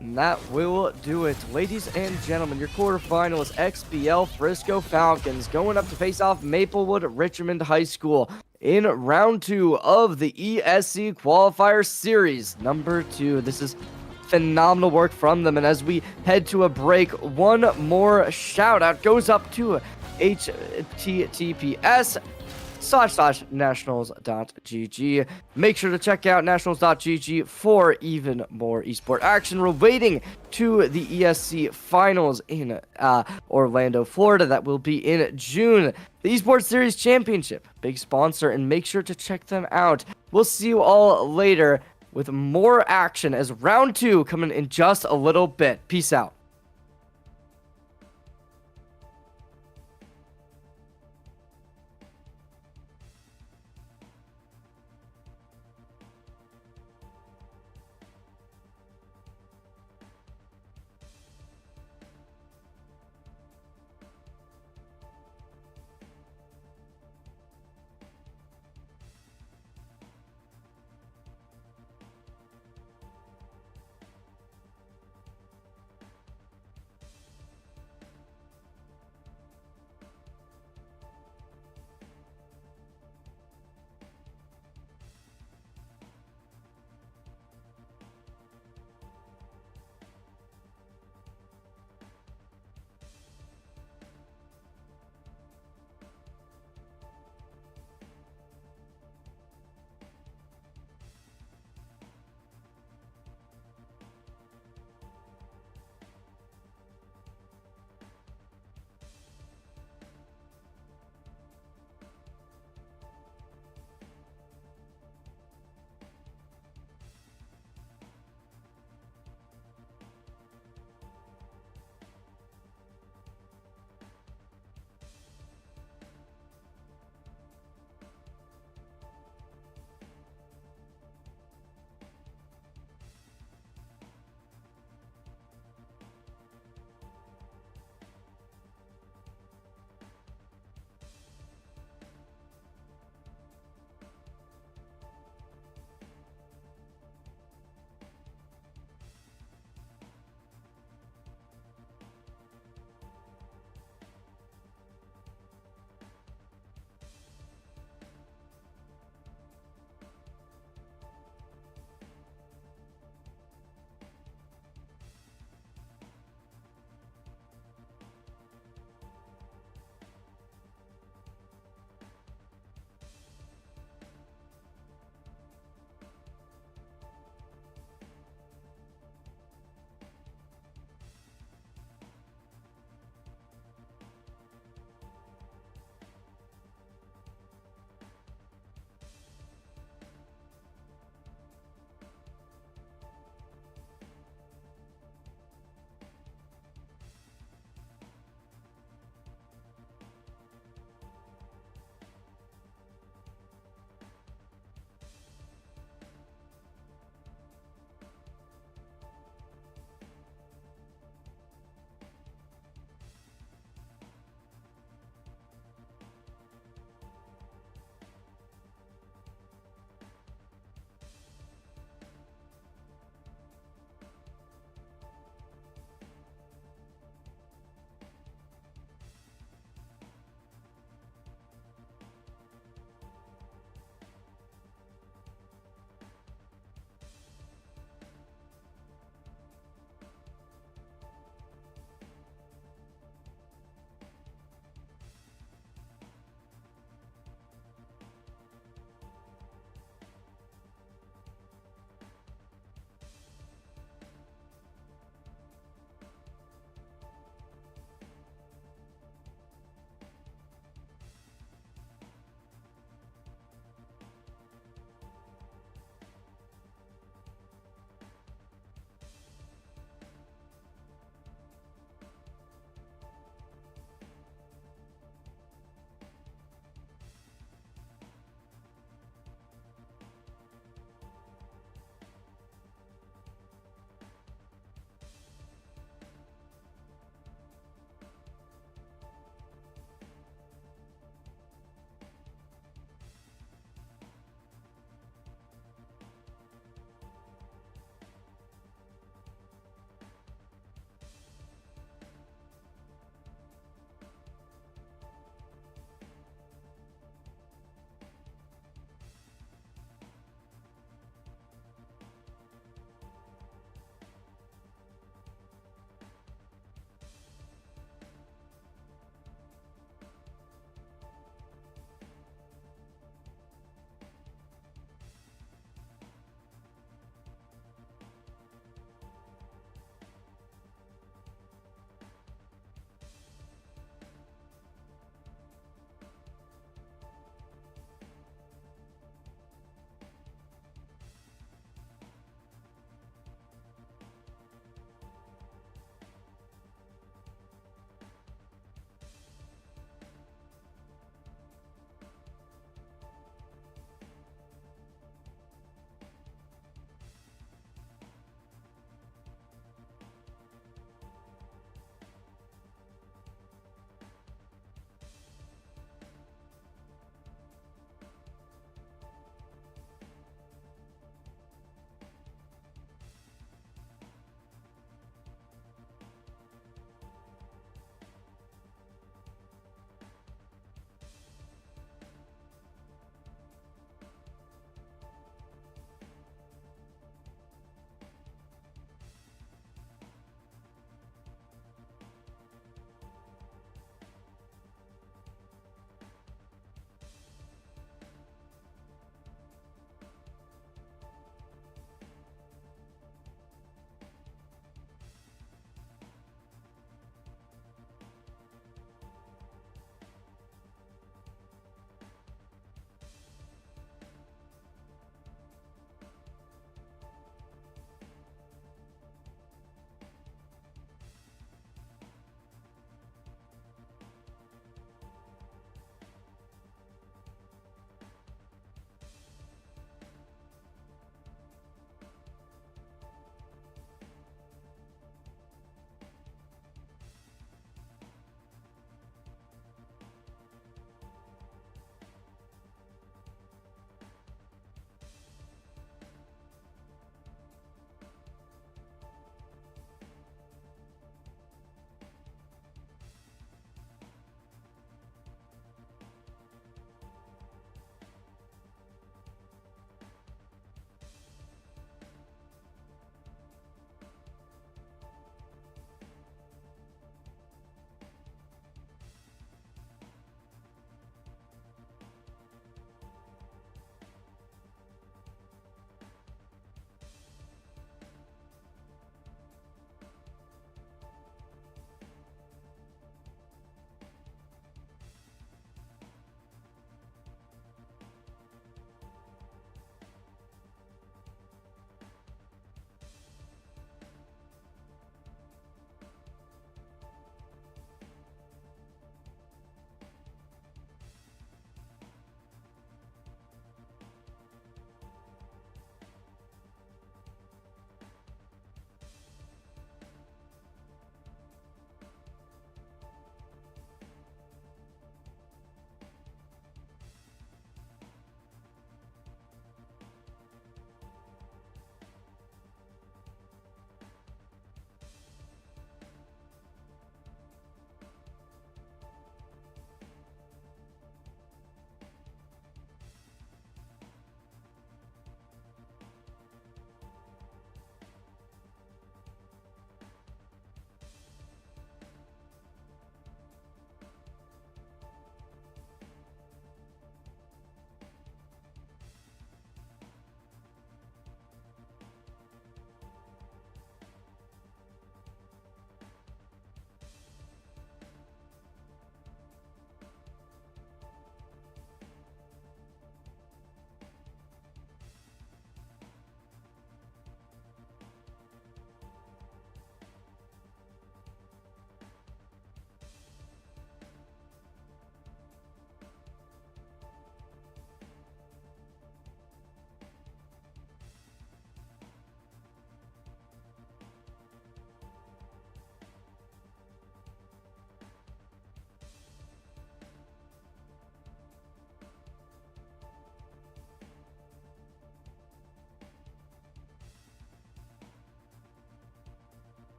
And that will do it. Ladies and gentlemen, your quarterfinalists, XBL Frisco Falcons, going up to face off Maplewood Richmond High School in round 2 of the ESC Qualifier Series number 2. This is phenomenal work from them. And as we head to a break, one more shout out goes up to https://nationals.gg. Make sure to check out nationals.gg for even more esport action. We're waiting to the ESC finals in Orlando, Florida. That will be in June. The Esports Series Championship, big sponsor, and make sure to check them out. We'll see you all later with more action as round 2 coming in just a little bit. Peace out.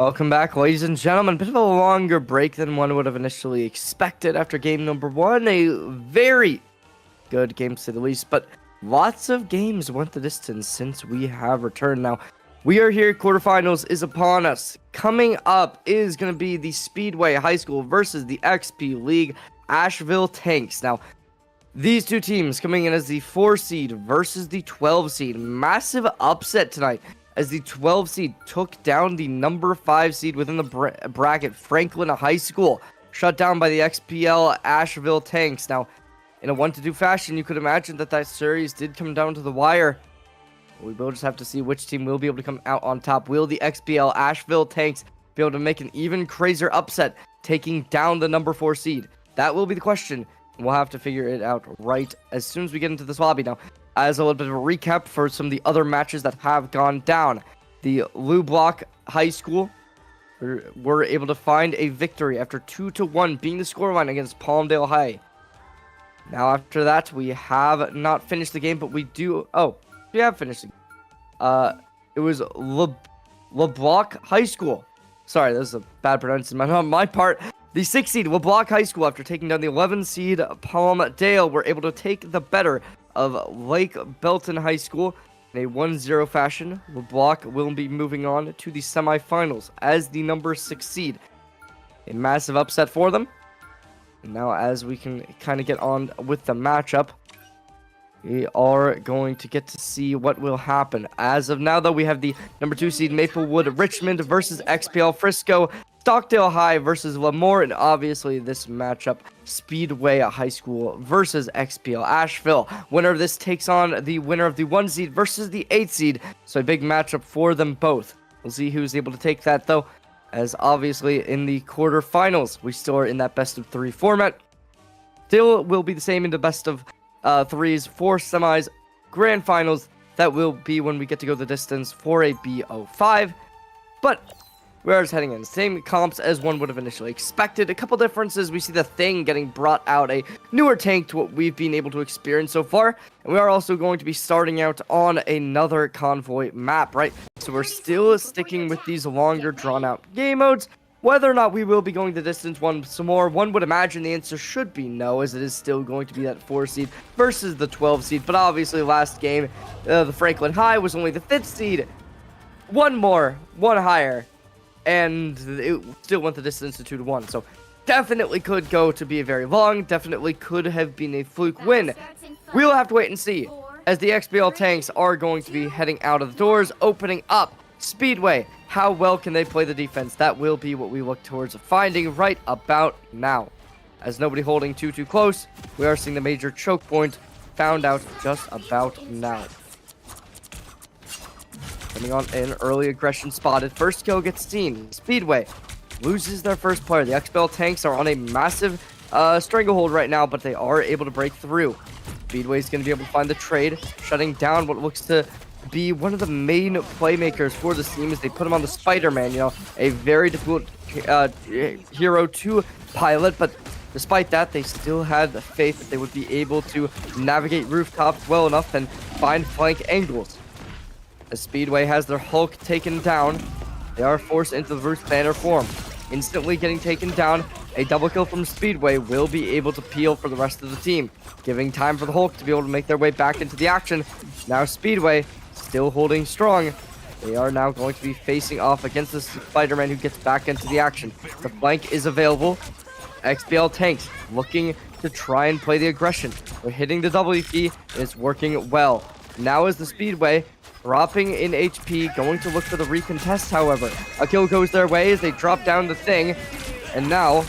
Welcome back, ladies and gentlemen. Bit of a longer break than one would have initially expected after game number 1. A very good game, to say the least, but lots of games went the distance since we have returned. Now, we are here. Quarterfinals is upon us. Coming up is going to be the Speedway High School versus the XP League Asheville Tanks. Now, these two teams coming in as the 4 seed versus the 12 seed. Massive upset tonight, as the 12 seed took down the number 5 seed within the bracket, Franklin High School, shut down by the XPL Asheville Tanks. Now, in a 1-2 fashion, you could imagine that series did come down to the wire. We will just have to see which team will be able to come out on top. Will the XPL Asheville Tanks be able to make an even crazier upset, taking down the number 4 seed? That will be the question. We'll have to figure it out right as soon as we get into this lobby. Now, as a little bit of a recap for some of the other matches that have gone down, the Lou Block High School were able to find a victory after 2-1 being the scoreline against Palmdale High. Now, after that, we have not finished the game, but we do... Oh, we have finished it. It was LeBlanc High School. Sorry, this is a bad pronunciation on my part. The 6 seed LeBlanc High School, after taking down the 11 seed Palmdale, were able to take the better of Lake Belton High School in a 1-0 fashion. LeBlanc will be moving on to the semifinals as the number 6 seed. A massive upset for them. And now, as we can kind of get on with the matchup, we are going to get to see what will happen. As of now, though, we have the number 2 seed Maplewood Richmond versus XPL Frisco, Stockdale High versus Lemoore, and obviously this matchup, Speedway High School versus XPL Asheville. Winner of this takes on the winner of the 1 seed versus the 8 seed, so a big matchup for them both. We'll see who's able to take that, though, as obviously in the quarterfinals, we still are in that best of 3 format. Still will be the same in the best of 3s, 4 semis, grand finals. That will be when we get to go the distance for a BO5, but we are just heading in. Same comps as one would have initially expected. A couple differences. We see the Thing getting brought out, a newer tank to what we've been able to experience so far. And we are also going to be starting out on another convoy map, right? So we're still sticking with these longer drawn out game modes. Whether or not we will be going the distance some more, one would imagine the answer should be no, as it is still going to be that 4 seed versus the 12 seed. But obviously last game, the Franklin High was only the 5th seed. One higher. And it still went the distance to 2-1. So definitely could go to be a very long, definitely could have been a fluke win. We'll have to wait and see, as the XBL Tanks are going to be heading out of the doors, opening up Speedway. How well can they play the defense? That will be what we look towards finding right about now. As nobody holding too close, we are seeing the major choke point found out just about now. Coming on in, early aggression spotted. First kill gets seen. Speedway loses their first player. The XPL Tanks are on a massive stranglehold right now, but they are able to break through. Speedway is going to be able to find the trade, shutting down what looks to be one of the main playmakers for this team as they put him on the Spider-Man. You know, a very difficult hero to pilot, but despite that, they still had the faith that they would be able to navigate rooftops well enough and find flank angles. As Speedway has their Hulk taken down, they are forced into the roof banner form. Instantly getting taken down, a double kill from Speedway will be able to peel for the rest of the team, giving time for the Hulk to be able to make their way back into the action. Now Speedway still holding strong. They are now going to be facing off against the Spider-Man who gets back into the action. The flank is available. XBL Tanks looking to try and play the aggression. They're hitting the W key, and it's working well. Now is the Speedway dropping in HP, going to look for the recontest, however. A kill goes their way as they drop down the Thing, and now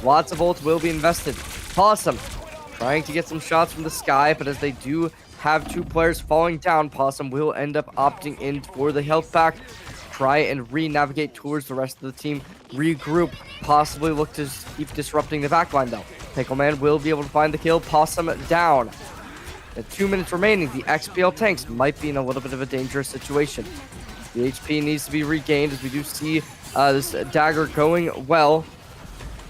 lots of ults will be invested. Possum trying to get some shots from the sky, but as they do have 2 players falling down, Possum will end up opting in for the health pack. Try and re-navigate towards the rest of the team, regroup, possibly look to keep disrupting the backline though. Pickleman will be able to find the kill. Possum down. At 2 minutes remaining, the XPL Tanks might be in a little bit of a dangerous situation. The HP needs to be regained, as we do see this dagger going well.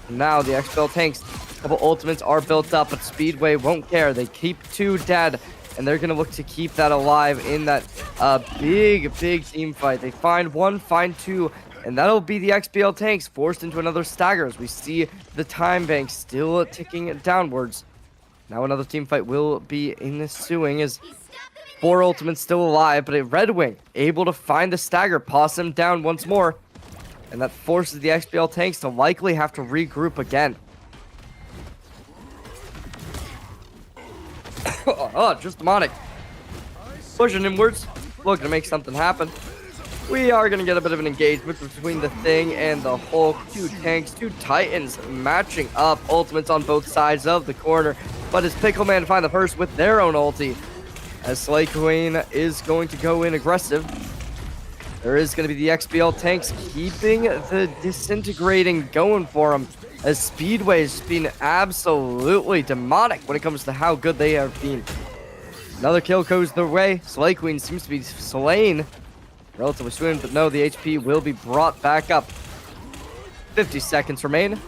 Now the XPL Tanks, a couple ultimates are built up, but Speedway won't care. They keep 2 dead, and they're going to look to keep that alive in that big team fight. They find 1, find 2, And that'll be the XBL tanks forced into another stagger as we see the time bank still ticking downwards. Now another team fight will be ensuing as 4 ultimates still alive, but a Red Wing able to find the stagger, pass him down once more. And that forces the XBL tanks to likely have to regroup again. Oh, just demonic. Pushing inwards, looking to make something happen. We are going to get a bit of an engagement between the Thing and the Hulk. 2 tanks, 2 titans matching up. Ultimates on both sides of the corner. But as Pickleman find the first with their own ulti, as Slay Queen is going to go in aggressive. There is going to be the XBL tanks keeping the disintegrating going for them. As Speedway has been absolutely demonic when it comes to how good they have been. Another kill goes their way. Slay Queen seems to be slain relatively soon, but no, the HP will be brought back up. 50 seconds remain.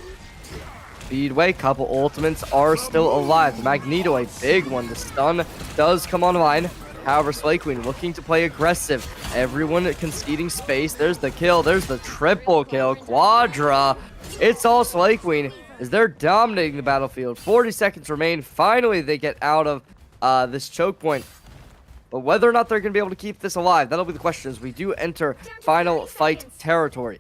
Speedway, couple ultimates are still alive. The Magneto, a big one. The stun does come online. However, Slay Queen looking to play aggressive. Everyone conceding space. There's the kill. There's the triple kill. Quadra. It's all Slay Queen as they're dominating the battlefield. 40 seconds remain. Finally, they get out of this choke point. But whether or not they're going to be able to keep this alive, that'll be the question as we do enter final fight territory.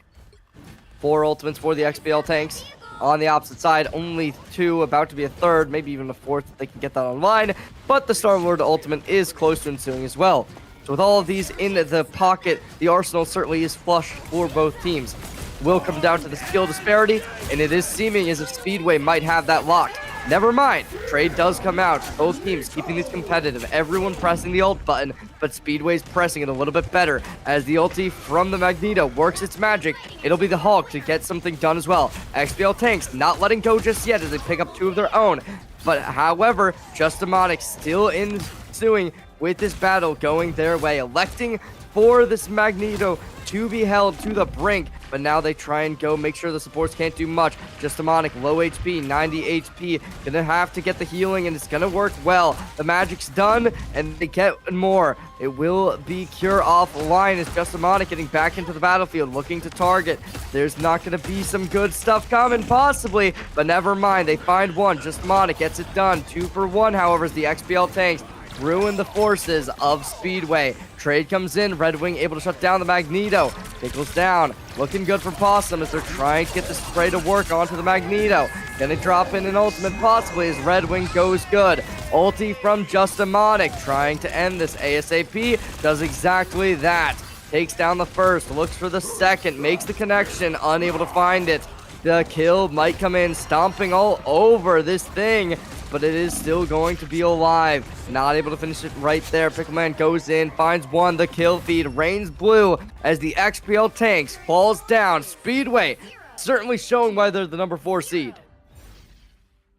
4 ultimates for the XBL tanks. On the opposite side, only 2, about to be a third, maybe even a 4th if they can get that online. But the Star-Lord ultimate is close to ensuing as well. So with all of these in the pocket, the arsenal certainly is flush for both teams. Will come down to the skill disparity, and it is seeming as if Speedway might have that locked. Never mind, trade does come out. Both teams keeping this competitive. Everyone pressing the ult button, but Speedway's pressing it a little bit better. As the ulti from the Magneto works its magic, it'll be the Hulk to get something done as well. XBL tanks not letting go just yet as they pick up 2 of their own. But however, Just Demonic still ensuing with this battle going their way, electing for this Magneto to be held to the brink, but now they try and go make sure the supports can't do much. Just Demonic, low HP, 90 HP, gonna have to get the healing, and it's gonna work well. The magic's done, and they get more. It will be Cure offline as Just Demonic getting back into the battlefield, looking to target. There's not gonna be some good stuff coming, possibly, but never mind. They find one. Just Demonic gets it done. 2 for 1, however, as the XBL tanks ruin the forces of Speedway. Trade comes in. Red Wing able to shut down the Magneto. Pickles down. Looking good for Possum as they're trying to get the spray to work onto the Magneto. Gonna drop in an ultimate possibly as Red Wing goes good. Ulti from Just Demonic trying to end this ASAP. Does exactly that. Takes down the first. Looks for the second. Makes the connection. Unable to find it. The kill might come in. Stomping all over this thing. But it is still going to be alive. Not able to finish it right there. Pickleman goes in, finds one. The kill feed rains blue as the XPL tanks falls down. Speedway certainly showing why they're the number 4 seed.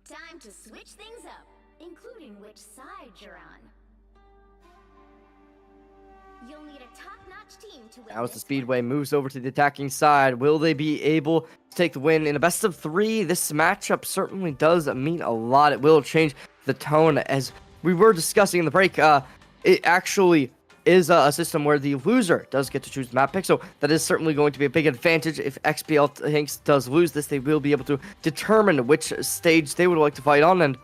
Time to switch things up, including which side you're on. You'll need a top-notch team to win. Now as the Speedway moves over to the attacking side, will they be able to take the win in a best of 3? This matchup certainly does mean a lot. It will change the tone as we were discussing in the break. It actually is a system where the loser does get to choose the map pick, so that is certainly going to be a big advantage. If XPL Tanks does lose this, they will be able to determine which stage they would like to fight on and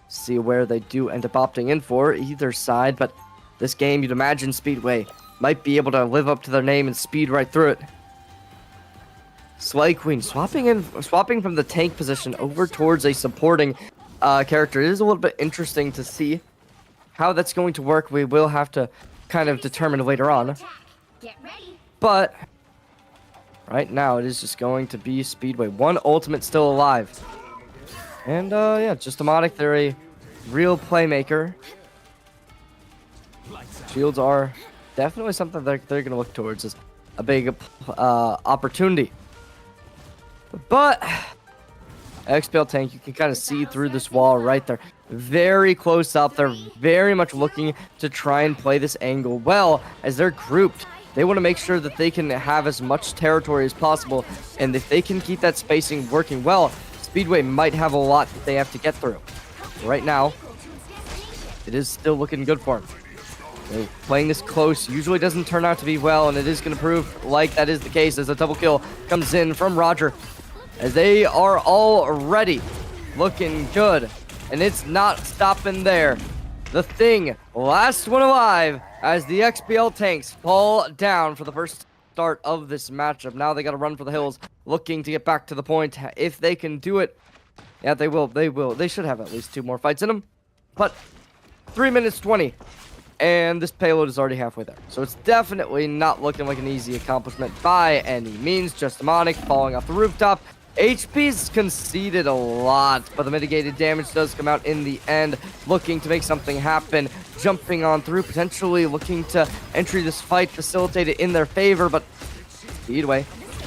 see where they do end up opting in for either side. But this game, you'd imagine Speedway might be able to live up to their name and speed right through it. Slay Queen swapping from the tank position over towards a supporting character. It is a little bit interesting to see how that's going to work. We will have to kind of determine later on. Get ready. But right now, it is just going to be Speedway. 1 ultimate still alive. And yeah, Just Demonic, they're a real playmaker. Shields are definitely something they're going to look towards as a big opportunity. But XPL tank, you can kind of see through this wall right there. Very close up. They're very much looking to try and play this angle well as they're grouped. They want to make sure that they can have as much territory as possible. And if they can keep that spacing working well, Speedway might have a lot that they have to get through. Right now, it is still looking good for them. Playing this close usually doesn't turn out to be well, and it is going to prove like that is the case as a double kill comes in from Roger, as they are already looking good, and it's not stopping there. The Thing, last one alive, as the XBL tanks fall down for the first start of this matchup. Now they got to run for the hills, looking to get back to the point. If they can do it, yeah, they will. They should have at least 2 more fights in them. But 3 minutes 20, and this payload is already halfway there. So it's definitely not looking like an easy accomplishment by any means. Just Demonic falling off the rooftop. HP's conceded a lot, but the mitigated damage does come out in the end, looking to make something happen, jumping on through, potentially looking to enter this fight, facilitate it in their favor, but Speedway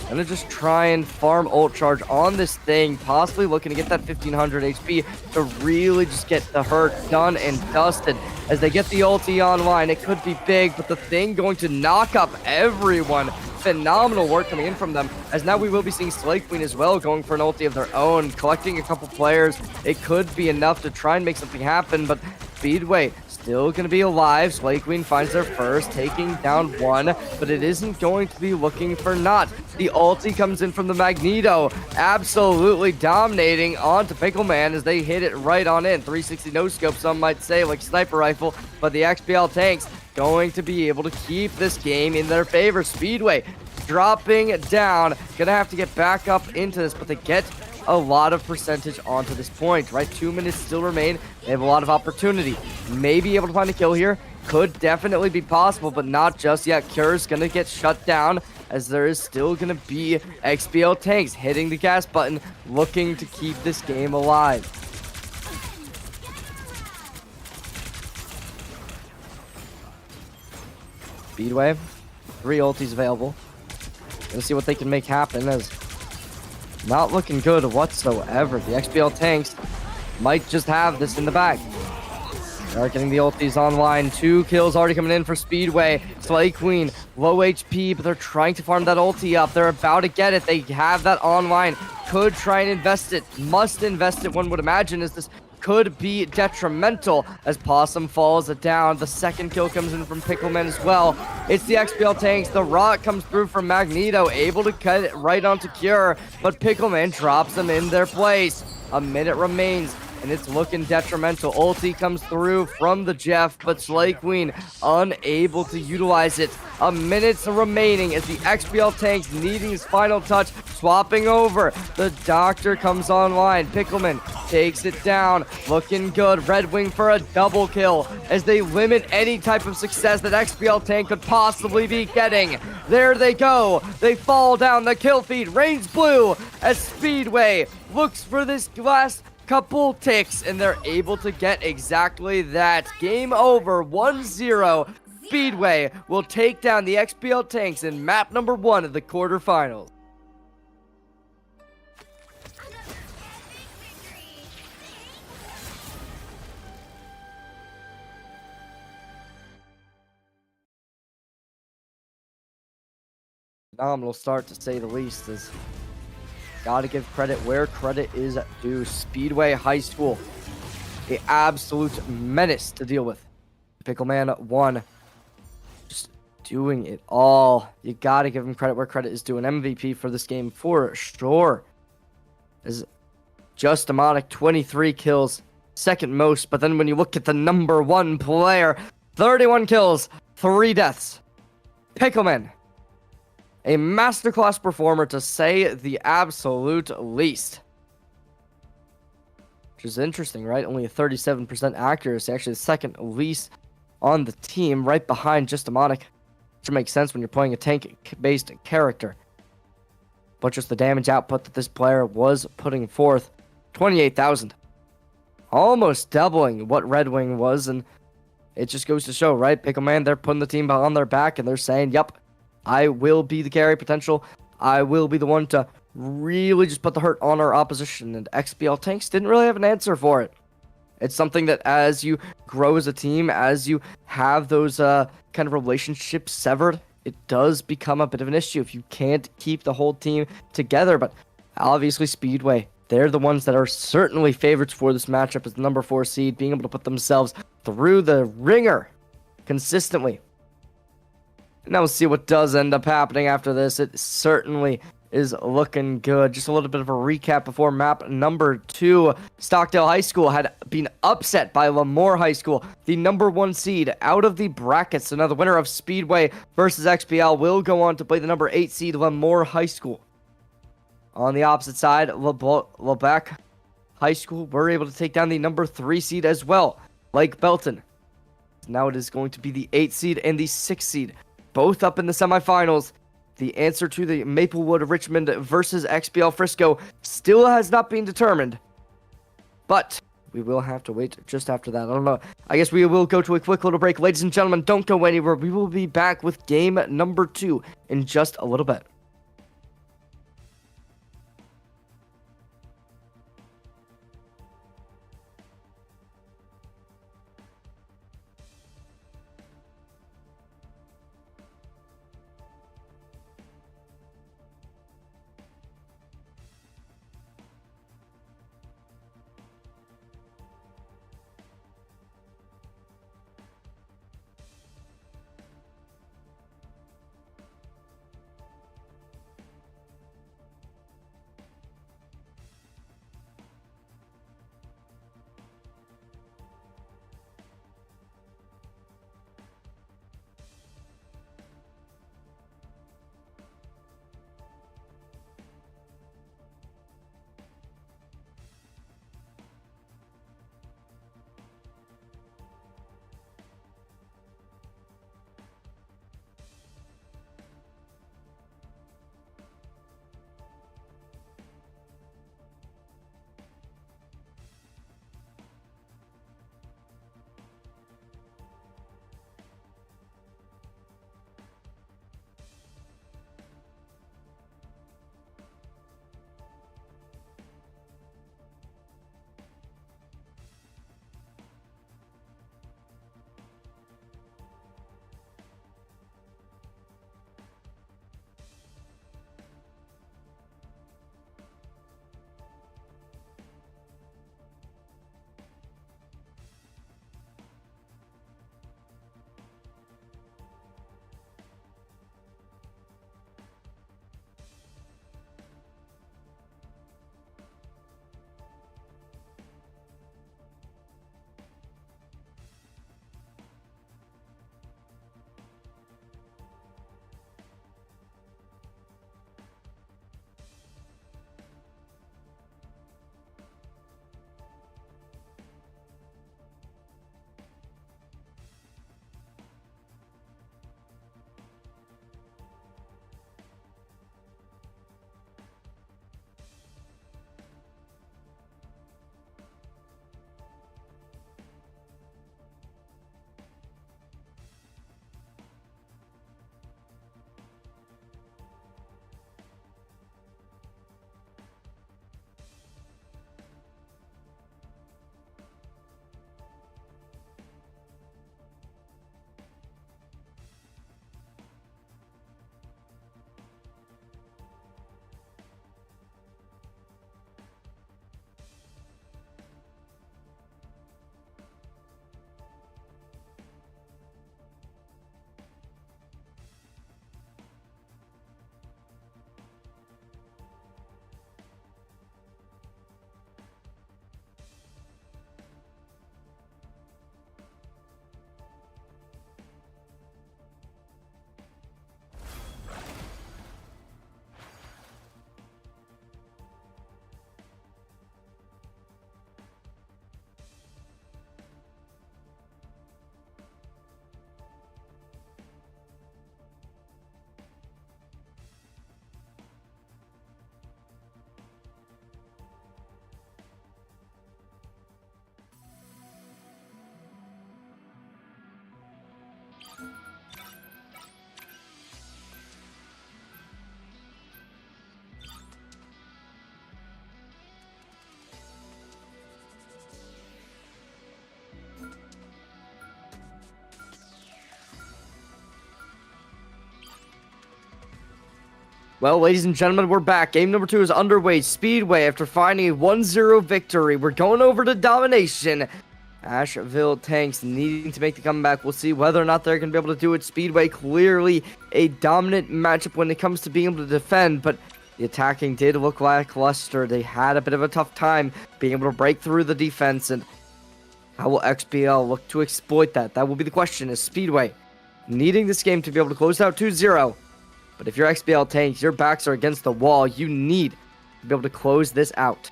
gonna just try and farm ult charge on this Thing, possibly looking to get that 1500 HP to really just get the hurt done and dusted. As they get the ulti online, it could be big, but the Thing going to knock up everyone. Phenomenal work coming in from them, as now we will be seeing Slay Queen as well going for an ulti of their own, collecting a couple players. It could be enough to try and make something happen, but Speedway still going to be alive. Slay Queen finds their first, taking down one, but it isn't going to be looking for naught. The ulti comes in from the Magneto, absolutely dominating onto Pickleman as they hit it right on in. 360 no scope, some might say, like sniper rifle, but the XBL tanks going to be able to keep this game in their favor. Speedway dropping down, gonna have to get back up into this, but they get a lot of percentage onto this point, right? 2 minutes still remain. They have a lot of opportunity. Maybe able to find a kill here. Could definitely be possible, but not just yet. Cure's gonna get shut down, as there is still gonna be XBL tanks hitting the gas button, looking to keep this game alive. Speedway, 3 ultis available. Let's see what they can make happen, as not looking good whatsoever. The XBL tanks might just have this in the bag. They are getting the ultis online. 2 kills already coming in for Speedway. Slay Queen, low HP, but they're trying to farm that ulti up. They're about to get it. They have that online. Could try and invest it. Must invest it, one would imagine, as this could be detrimental as Possum falls down. The second kill comes in from Pickleman as well. It's the XBL tanks. The rock comes through from Magneto, able to cut it right onto Cure, but Pickleman drops them in their place. A minute remains, and it's looking detrimental. Ulti comes through from the Jeff, but Slay Queen unable to utilize it. A minute's remaining as the XBL tanks needing his final touch, swapping over. The Doctor comes online. Pickleman takes it down, looking good. Red Wing for a double kill as they limit any type of success that XBL tank could possibly be getting. There they go. They fall down. The kill feed rains blue as Speedway looks for this last couple ticks, and they're able to get exactly that. Game over, 1-0. Speedway will take down the XBL tanks in map number 1 of the quarterfinals. Phenomenal start, to say the least, as gotta give credit where credit is due. Speedway High School, an absolute menace to deal with. Pickleman won, just doing it all. You gotta give him credit where credit is due. An MVP for this game for sure. Is just Demonic, 23 kills, second most. But then when you look at the number 1 player, 31 kills, 3 deaths. Pickleman, a masterclass performer, to say the absolute least. Which is interesting, right? Only a 37% accuracy, actually the second least on the team, right behind just Demonic. Which makes sense when you're playing a tank-based character. But just the damage output that this player was putting forth, 28,000. Almost doubling what Red Wing was, and it just goes to show, right? Pickleman, they're putting the team on their back, and they're saying, yep, I will be the carry potential. I will be the one to really just put the hurt on our opposition. And XBL tanks didn't really have an answer for it. It's something that as you grow as a team, as you have those kind of relationships severed, it does become a bit of an issue if you can't keep the whole team together. But obviously Speedway, they're the ones that are certainly favorites for this matchup as the number 4 seed, being able to put themselves through the ringer consistently. Now we'll see what does end up happening after this. It certainly is looking good. Just a little bit of a recap before map number 2. Stockdale High School had been upset by Lemoore High School, the number 1 seed, out of the brackets. So now the winner of Speedway versus XPL will go on to play the number 8 seed, Lemoore High School. On the opposite side, Lebec High School were able to take down the number 3 seed as well, Lake Belton. Now it is going to be the 8 seed and the 6 seed, both up in the semifinals. The answer to the Maplewood Richmond versus XPL Frisco still has not been determined, but we will have to wait just after that. I don't know. I guess we will go to a quick little break. Ladies and gentlemen, don't go anywhere. We will be back with game number 2 in just a little bit. Well, ladies and gentlemen, we're back. Game number 2 is underway. Speedway, after finding a 1-0 victory, we're going over to Domination. Asheville Tanks needing to make the comeback. We'll see whether or not they're going to be able to do it. Speedway clearly a dominant matchup when it comes to being able to defend, but the attacking did look lackluster. They had a bit of a tough time being able to break through the defense, and how will XBL look to exploit that? That will be the question, is Speedway needing this game to be able to close out 2-0. But if you're XBL Tanks, your backs are against the wall. You need to be able to close this out.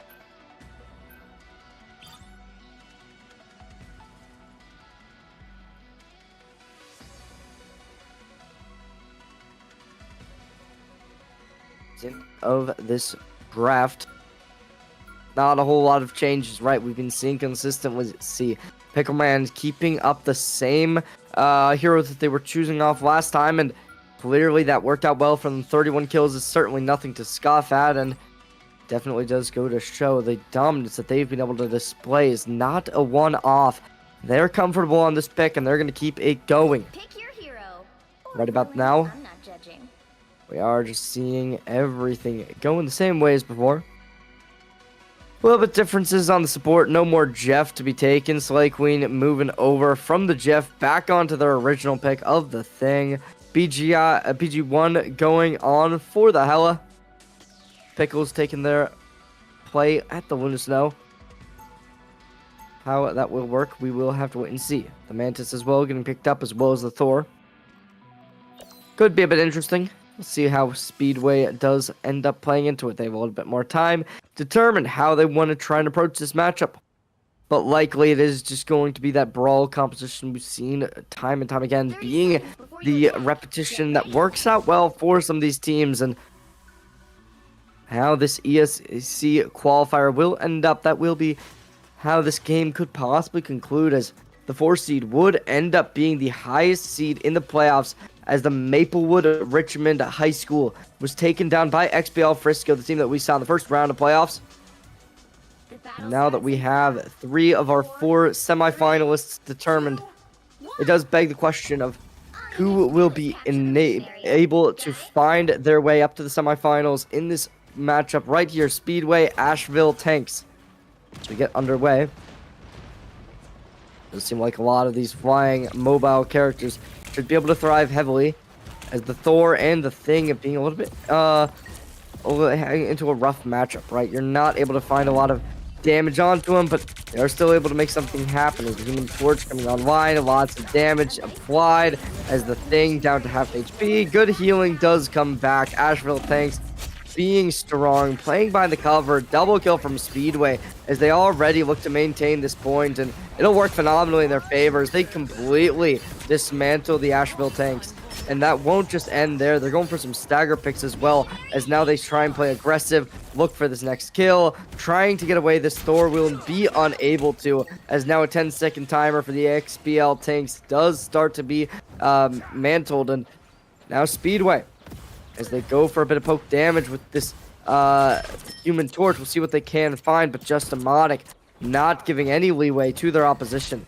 Of this draft, not a whole lot of changes, right? We've been seeing consistently Pickleman keeping up the same heroes that they were choosing off last time, and clearly that worked out well for them. 31 kills is certainly nothing to scoff at, and definitely does go to show the dominance that they've been able to display is not a one-off. They're comfortable on this pick, and they're going to keep it going. Pick your hero. Right about now, I'm not judging. we are just seeing everything going the same way as before. A little bit differences on the support. No more Jeff to be taken. Slay Queen moving over from the Jeff back onto their original pick of the Thing. BG1 going on for the Hella. Pickles taking their play at the Luna Snow. How that will work, we will have to wait and see. The Mantis as well getting picked up, as well as the Thor. Could be a bit interesting. We'll see how Speedway does end up playing into it. They have a little bit more time to determine how they want to try and approach this matchup. But likely it is just going to be that brawl composition we've seen time and time again, being the repetition that works out well for some of these teams. And how this ESC qualifier will end up, that will be how this game could possibly conclude, as the 4 seed would end up being the highest seed in the playoffs, as the Maplewood Richmond High School was taken down by XBL Frisco, the team that we saw in the first round of playoffs. Now that we have 3 of our 4 semifinalists determined, it does beg the question of who will be able to find their way up to the semifinals in this matchup right here. Speedway, Asheville Tanks. As we get underway, it does seem like a lot of these flying mobile characters should be able to thrive heavily, as the Thor and the Thing of being a little bit into a rough matchup, right? You're not able to find a lot of damage onto them, but they're still able to make something happen as the Human Torch coming online. Lots of damage applied as the Thing down to half HP. Good healing does come back. Asheville Tanks being strong, playing by the cover. Double kill from Speedway as they already look to maintain this point, and it'll work phenomenally in their favor as they completely dismantle the Asheville Tanks. And that won't just end there. They're going for some stagger picks as well, as now they try and play aggressive, look for this next kill, trying to get away. This Thor will be unable to, as now a 10-second timer for the XBL Tanks does start to be mantled. And now Speedway, as they go for a bit of poke damage with this Human Torch. We'll see what they can find, but just Demonic not giving any leeway to their opposition.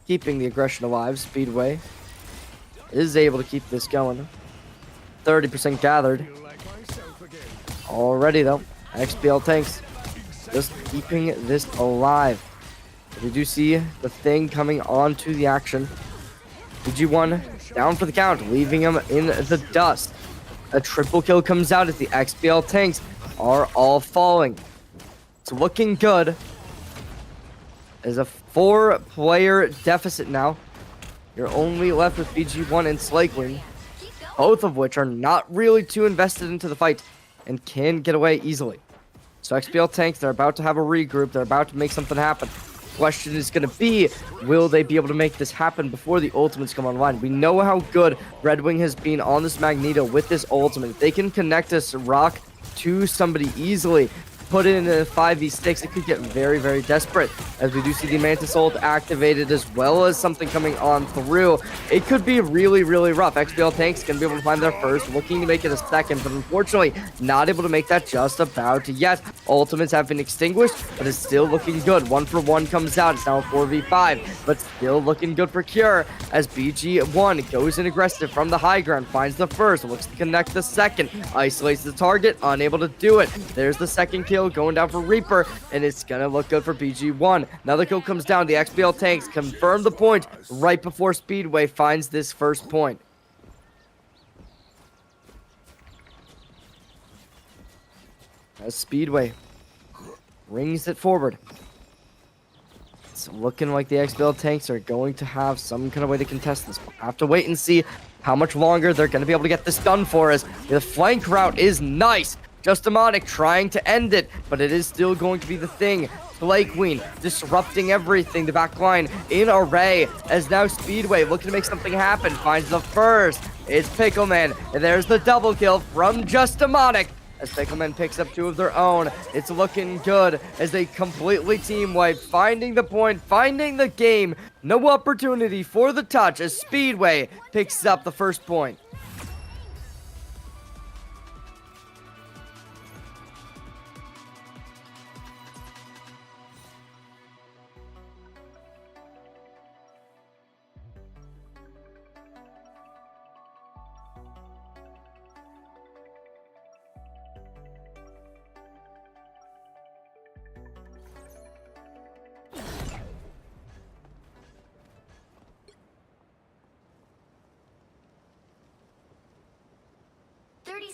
Keeping the aggression alive, Speedway is able to keep this going. 30% gathered. Already though, XBL Tanks just keeping this alive. We do see the Thing coming onto the action. BG1 down for the count, leaving him in the dust. A triple kill comes out as the XBL Tanks are all falling. It's looking good. There's a 4-player deficit now. You're only left with BG1 and Slay Queen, both of which are not really too invested into the fight and can get away easily. So XBL Tanks, they're about to have a regroup. They're about to make something happen. Question is going to be, will they be able to make this happen before the ultimates come online? We know how good Red Wing has been on this Magneto with this ultimate. If they can connect this rock to somebody easily, put it in a 5v6, it could get very, very desperate. as we do see the Mantis ult activated as well as something coming on through. It could be really, really rough. XBL Tanks going to be able to find their first, looking to make it a second, but unfortunately not able to make that just about yet. Ultimates have been extinguished, but it's still looking good. 1 for 1 comes out. It's now a 4v5, but still looking good for Cure as BG1 goes in aggressive from the high ground, finds the first, looks to connect the second, isolates the target, unable to do it. There's the second kill going down for Reaper, and it's gonna look good for BG1. Another kill comes down. The XBL Tanks confirm the point right before Speedway finds this first point. As Speedway brings it forward. It's looking like the XBL Tanks are going to have some kind of way to contest this. We'll have to wait and see how much longer they're going to be able to get this done for us. The flank route is nice. Just Demonic trying to end it, but it is still going to be the thing. Play Queen disrupting everything. The back line in array as now Speedway looking to make something happen. Finds the first. It's Pickleman, and there's the double kill from Just Demonic. As Pickleman picks up 2 of their own. It's looking good as they completely team wipe, finding the point, finding the game. No opportunity for the touch as Speedway picks up the first point.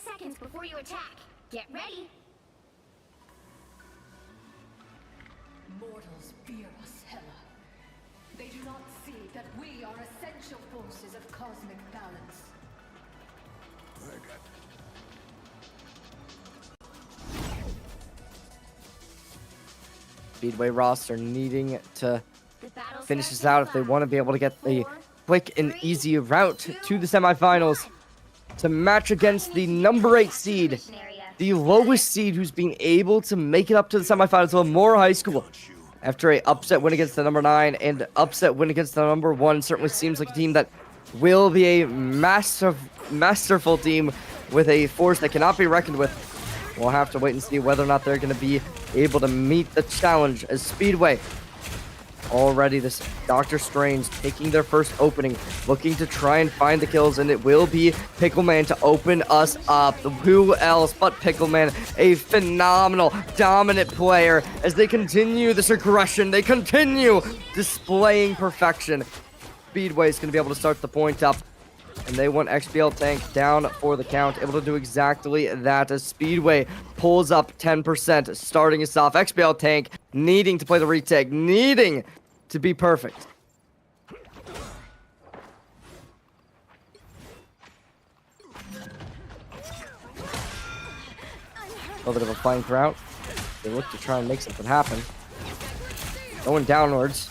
Seconds before you attack. Get ready. Mortals fear us, Hela. They do not see that we are essential forces of cosmic balance. Speedway roster needing to finish this out if they want to be able to get the quick and easy route to the semifinals to match against the number 8 seed, the lowest seed who's being able to make it up to the semifinals of Moore High School. After a upset win against the number 9 and upset win against the number 1, certainly seems like a team that will be a masterful team with a force that cannot be reckoned with. We'll have to wait and see whether or not they're going to be able to meet the challenge as Speedway. Already this Dr. Strange taking their first opening, looking to try and find the kills, and it will be Pickleman to open us up. Who else but Pickleman, a phenomenal, dominant player as they continue this aggression. They continue displaying perfection. Speedway is going to be able to start the point up, and they want XBL Tank down for the count, able to do exactly that as Speedway pulls up 10%, starting us off. XBL Tank needing to play the retake, needing to be perfect. A little bit of a flank route. They look to try and make something happen. Going downwards,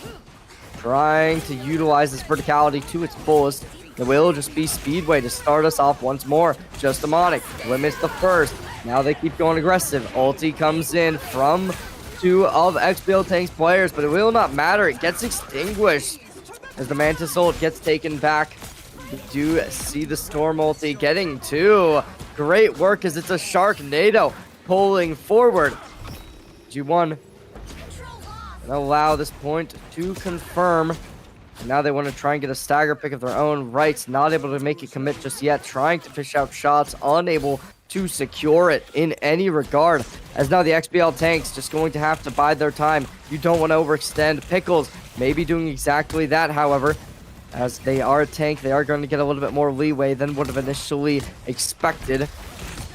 trying to utilize this verticality to its fullest. It will just be Speedway to start us off once more. Just Demonic limits the first. Now they keep going aggressive. Ulti comes in from 2 of XBL Tank's players, but it will not matter. It gets extinguished as the Mantis ult gets taken back. We do see the Storm ulti getting 2. Great work as it's a Sharknado pulling forward. G1 and allow this point to confirm. Now they want to try and get a stagger pick of their own rights. Not able to make it commit just yet. Trying to fish out shots. Unable to secure it in any regard. As now the XBL Tanks just going to have to bide their time. You don't want to overextend. Pickles maybe doing exactly that, however. As they are a tank, they are going to get a little bit more leeway than would have initially expected.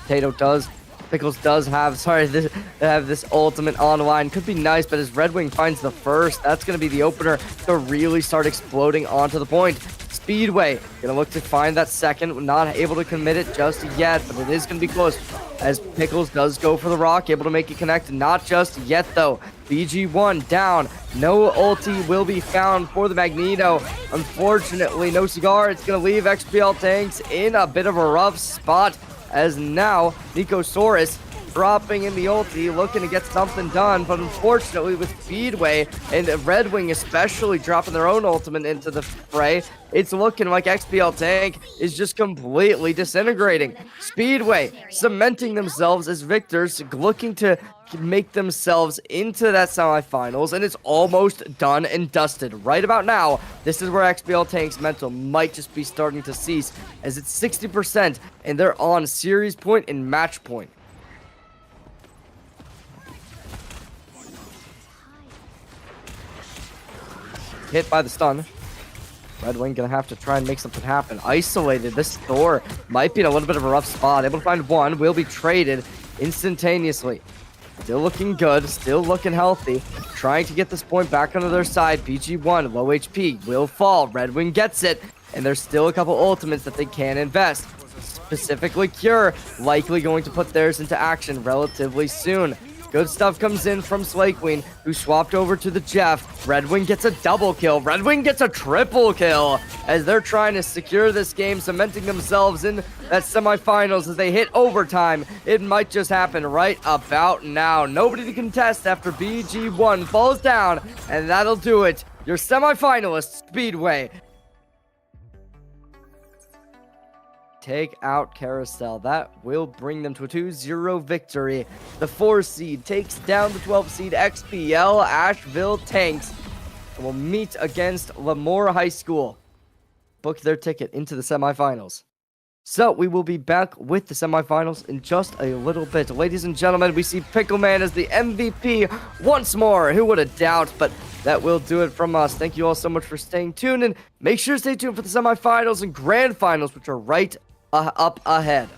Pickles does have, have this ultimate online. Could be nice, but as Red Wing finds the first, that's going to be the opener to really start exploding onto the point. Speedway gonna look to find that second, not able to commit it just yet, but it is gonna be close as Pickles does go for the rock, able to make it connect, not just yet though. BG1 down, no ulti will be found for the Magneto. Unfortunately, no cigar. It's gonna leave XPL Tanks in a bit of a rough spot as now Nicosaurus dropping in the ulti, looking to get something done, but unfortunately with Speedway and Red Wing especially dropping their own ultimate into the fray, it's looking like XPL Tank is just completely disintegrating. Speedway cementing themselves as victors, looking to make themselves into that semifinals, and it's almost done and dusted. Right about now, this is where XPL Tank's mental might just be starting to cease, as it's 60% and they're on series point and match point. Hit by the stun. Red Wing gonna have to try and make something happen. Isolated. This Thor might be in a little bit of a rough spot. Able to find one. Will be traded instantaneously. Still looking good. Still looking healthy. Trying to get this point back onto their side. BG1, low HP. Will fall. Red Wing gets it. And there's still a couple ultimates that they can invest. Specifically Cure. Likely going to put theirs into action relatively soon. Good stuff comes in from Slay Queen, who swapped over to the Jeff. Red Wing gets a double kill. Red Wing gets a triple kill as they're trying to secure this game, cementing themselves in that semifinals as they hit overtime. It might just happen right about now. Nobody to contest after BG1 falls down, and that'll do it. Your semifinalists, Speedway. Take out Carousel. That will bring them to a 2-0 victory. The 4 seed takes down the 12 seed XPL Asheville Tanks and will meet against Lemoore High School. Book their ticket into the semifinals. So we will be back with the semifinals in just a little bit. Ladies and gentlemen, we see Pickleman as the MVP once more. Who would have doubt? But that will do it from us. Thank you all so much for staying tuned, and make sure to stay tuned for the semifinals and grand finals, which are right up ahead.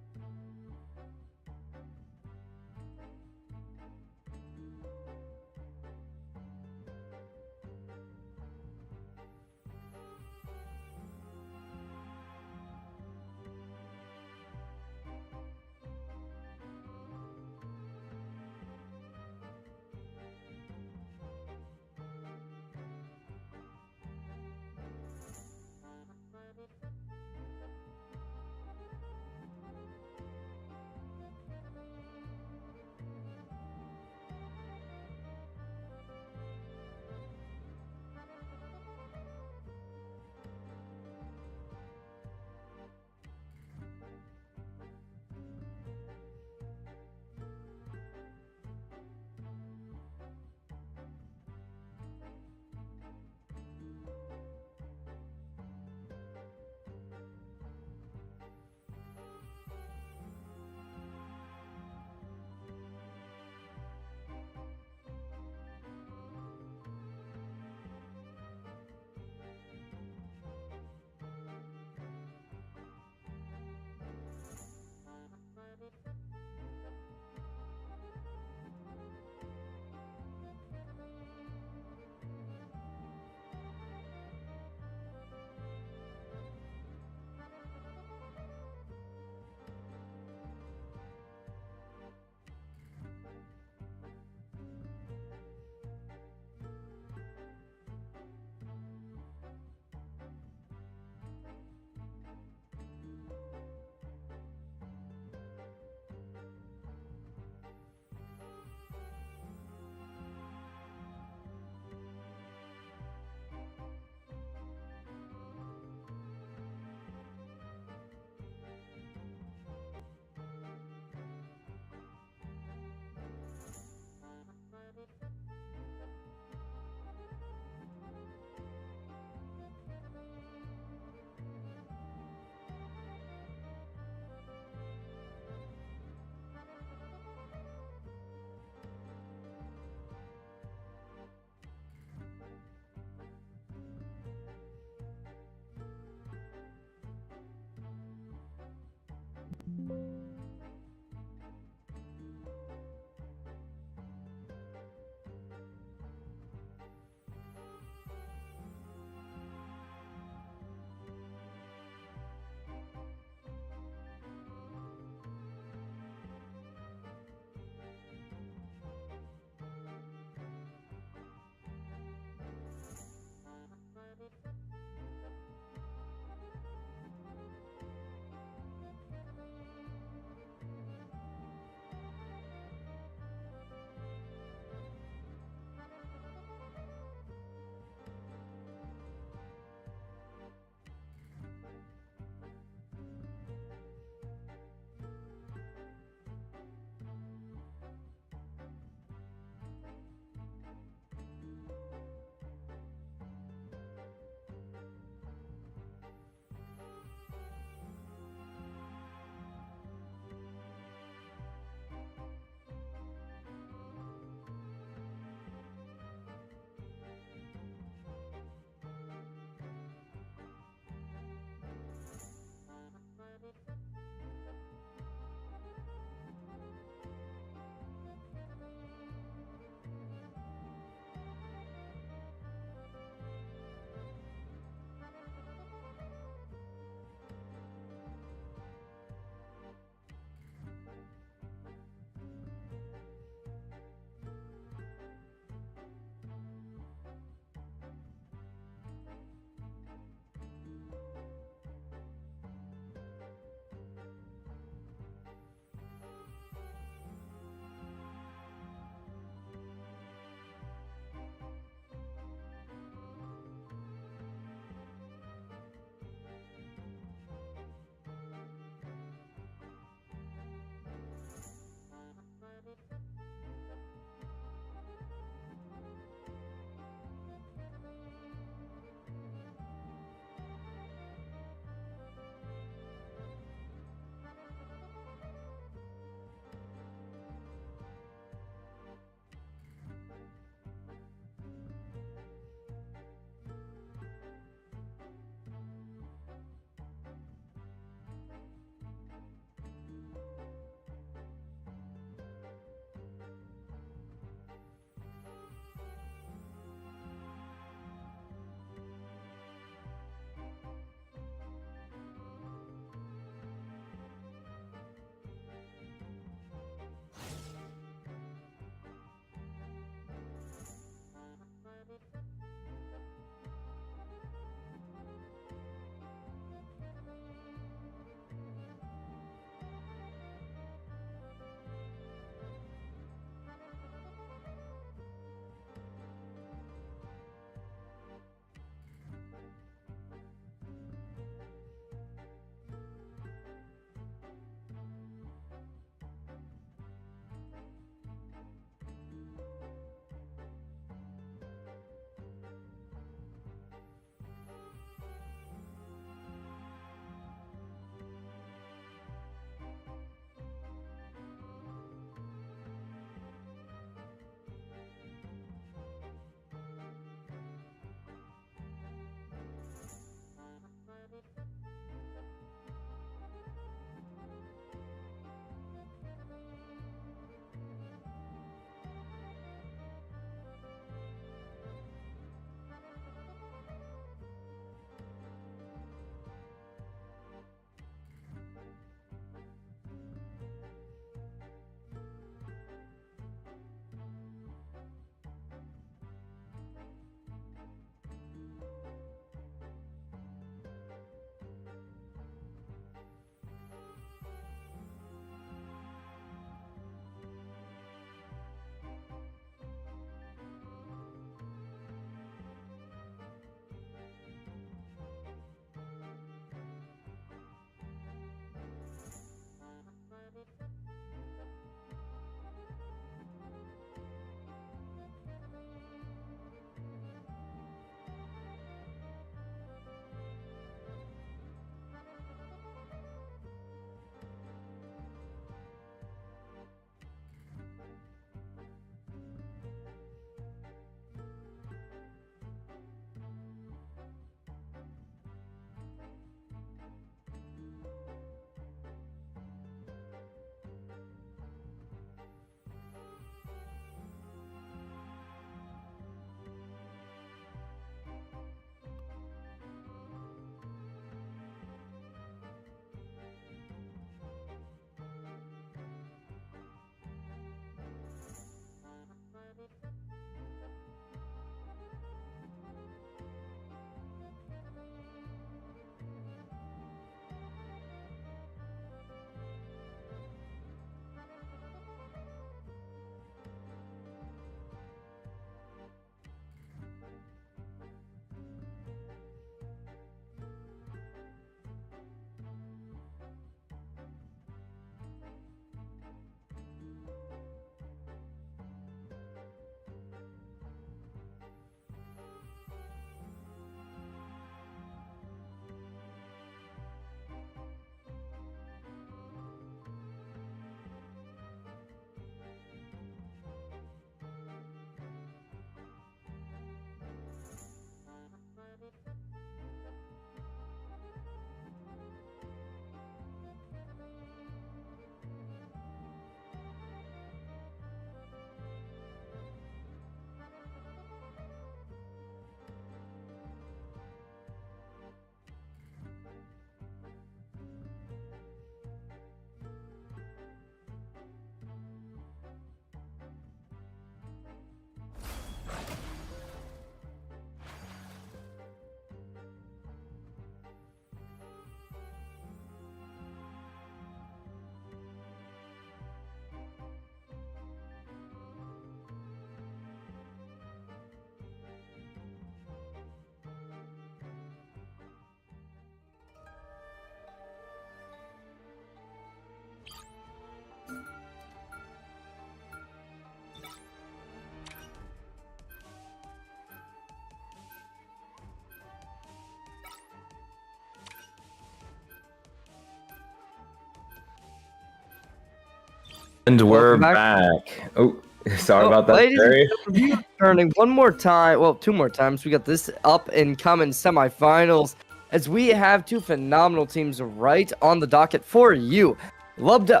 And we're Welcome back. Oh, sorry about that, Ladies and Jerry. gentlemen, returning one more time, well, two more times. We got this up and coming semifinals as we have two phenomenal teams right on the docket for you. Labak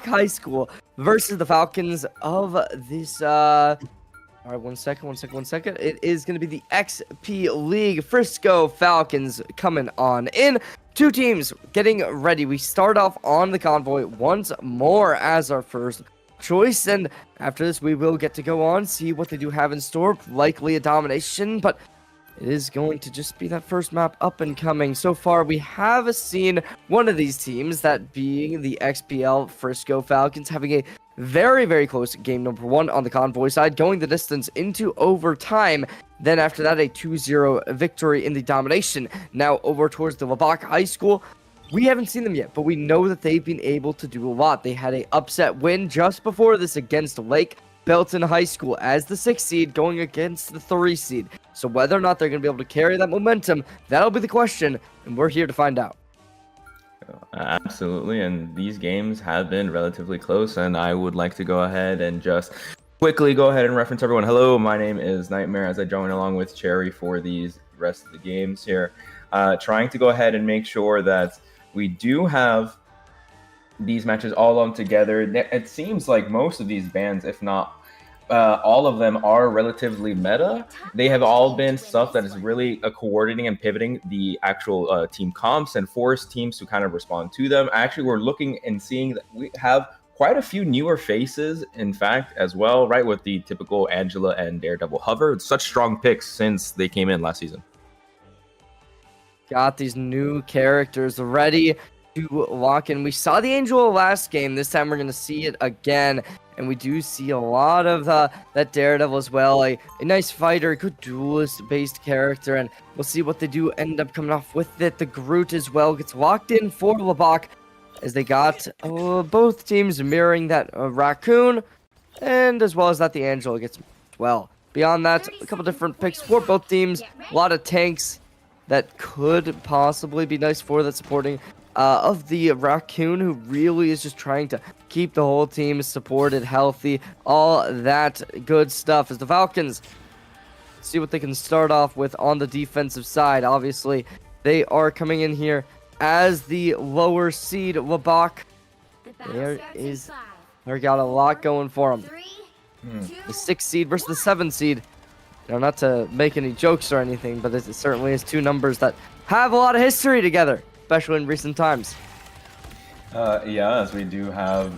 High School versus the Falcons of this. All right, one second. It is going to be the XP League Frisco Falcons coming on in. Two teams getting ready. We start off on the convoy once more as our first choice, and after this we will get to go on, see what they do have in store. Likely a domination, but it is going to just be that first map up and coming. So far, we have seen one of these teams, that being the XPL Frisco Falcons, having a very, very close game number one on the convoy side, going the distance into overtime. Then after that, a 2-0 victory in the domination. Now over towards the Labak High School. We haven't seen them yet, but we know that they've been able to do a lot. They had a upset win just before this against Lake Belton High School as the 6th seed going against the 3 seed. So whether or not they're going to be able to carry that momentum, that'll be the question, and we're here to find out. Absolutely, and these games have been relatively close, and I would like to go ahead and just quickly go ahead and reference everyone. Hello, my name is Nightmare as I join along with Cherry for these rest of the games here. Trying to go ahead and make sure that we do have these matches all on together. It seems like most of these bands, if not all of them, are relatively meta. They have all been stuff that is really coordinating and pivoting the actual team comps and force teams to kind of respond to them. Actually, we're looking and seeing that we have quite a few newer faces, in fact, as well, right, with the typical Angela and Daredevil Hover. It's such strong picks since they came in last season. Got these new characters ready to lock in. We saw the Angel last game. This time we're going to see it again. And we do see a lot of that Daredevil as well. A nice fighter, good duelist-based character. And we'll see what they do end up coming off with it. The Groot as well gets locked in for Labak, as they got both teams mirroring that Raccoon. And as well as that, the Angel gets well. Beyond that, a couple different picks for both teams. A lot of tanks that could possibly be nice for that supporting of the Raccoon, who really is just trying to keep the whole team supported, healthy, all that good stuff. As the Falcons see what they can start off with on the defensive side. Obviously, they are coming in here as the lower seed Labak. They got a lot going for them. The 6th seed versus the 7th seed. You know, not to make any jokes or anything, but it certainly is two numbers that have a lot of history together, especially in recent times. Yeah, as we do have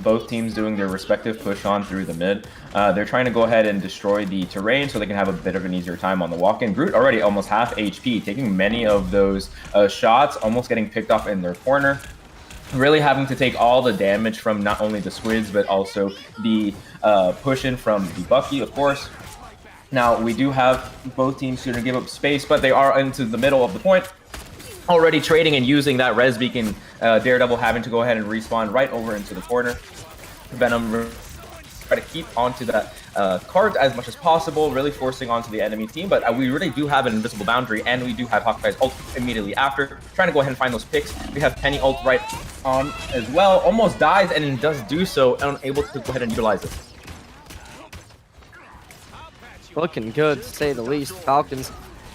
both teams doing their respective push on through the mid. They're trying to go ahead and destroy the terrain so they can have a bit of an easier time on the walk-in. Groot already almost half HP, taking many of those shots, almost getting picked off in their corner. Really having to take all the damage from not only the squids, but also the push-in from the Bucky, of course. Now, we do have both teams going to give up space, but they are into the middle of the point. Already trading and using that res beacon, Daredevil having to go ahead and respawn right over into the corner. Venom try to keep onto that card as much as possible, really forcing onto the enemy team. But we really do have an invisible boundary, and we do have Hawkeye's ult immediately after. Trying to go ahead and find those picks. We have Penny ult right on as well. Almost dies, and he does do so, unable to go ahead and utilize it. Looking good, to say the least. Falcons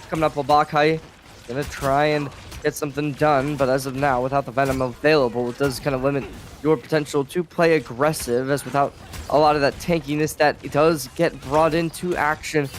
coming up Labak High. Gonna try and get something done, but as of now, without the Venom available, it does kind of limit your potential to play aggressive, as without a lot of that tankiness that it does get brought into action, it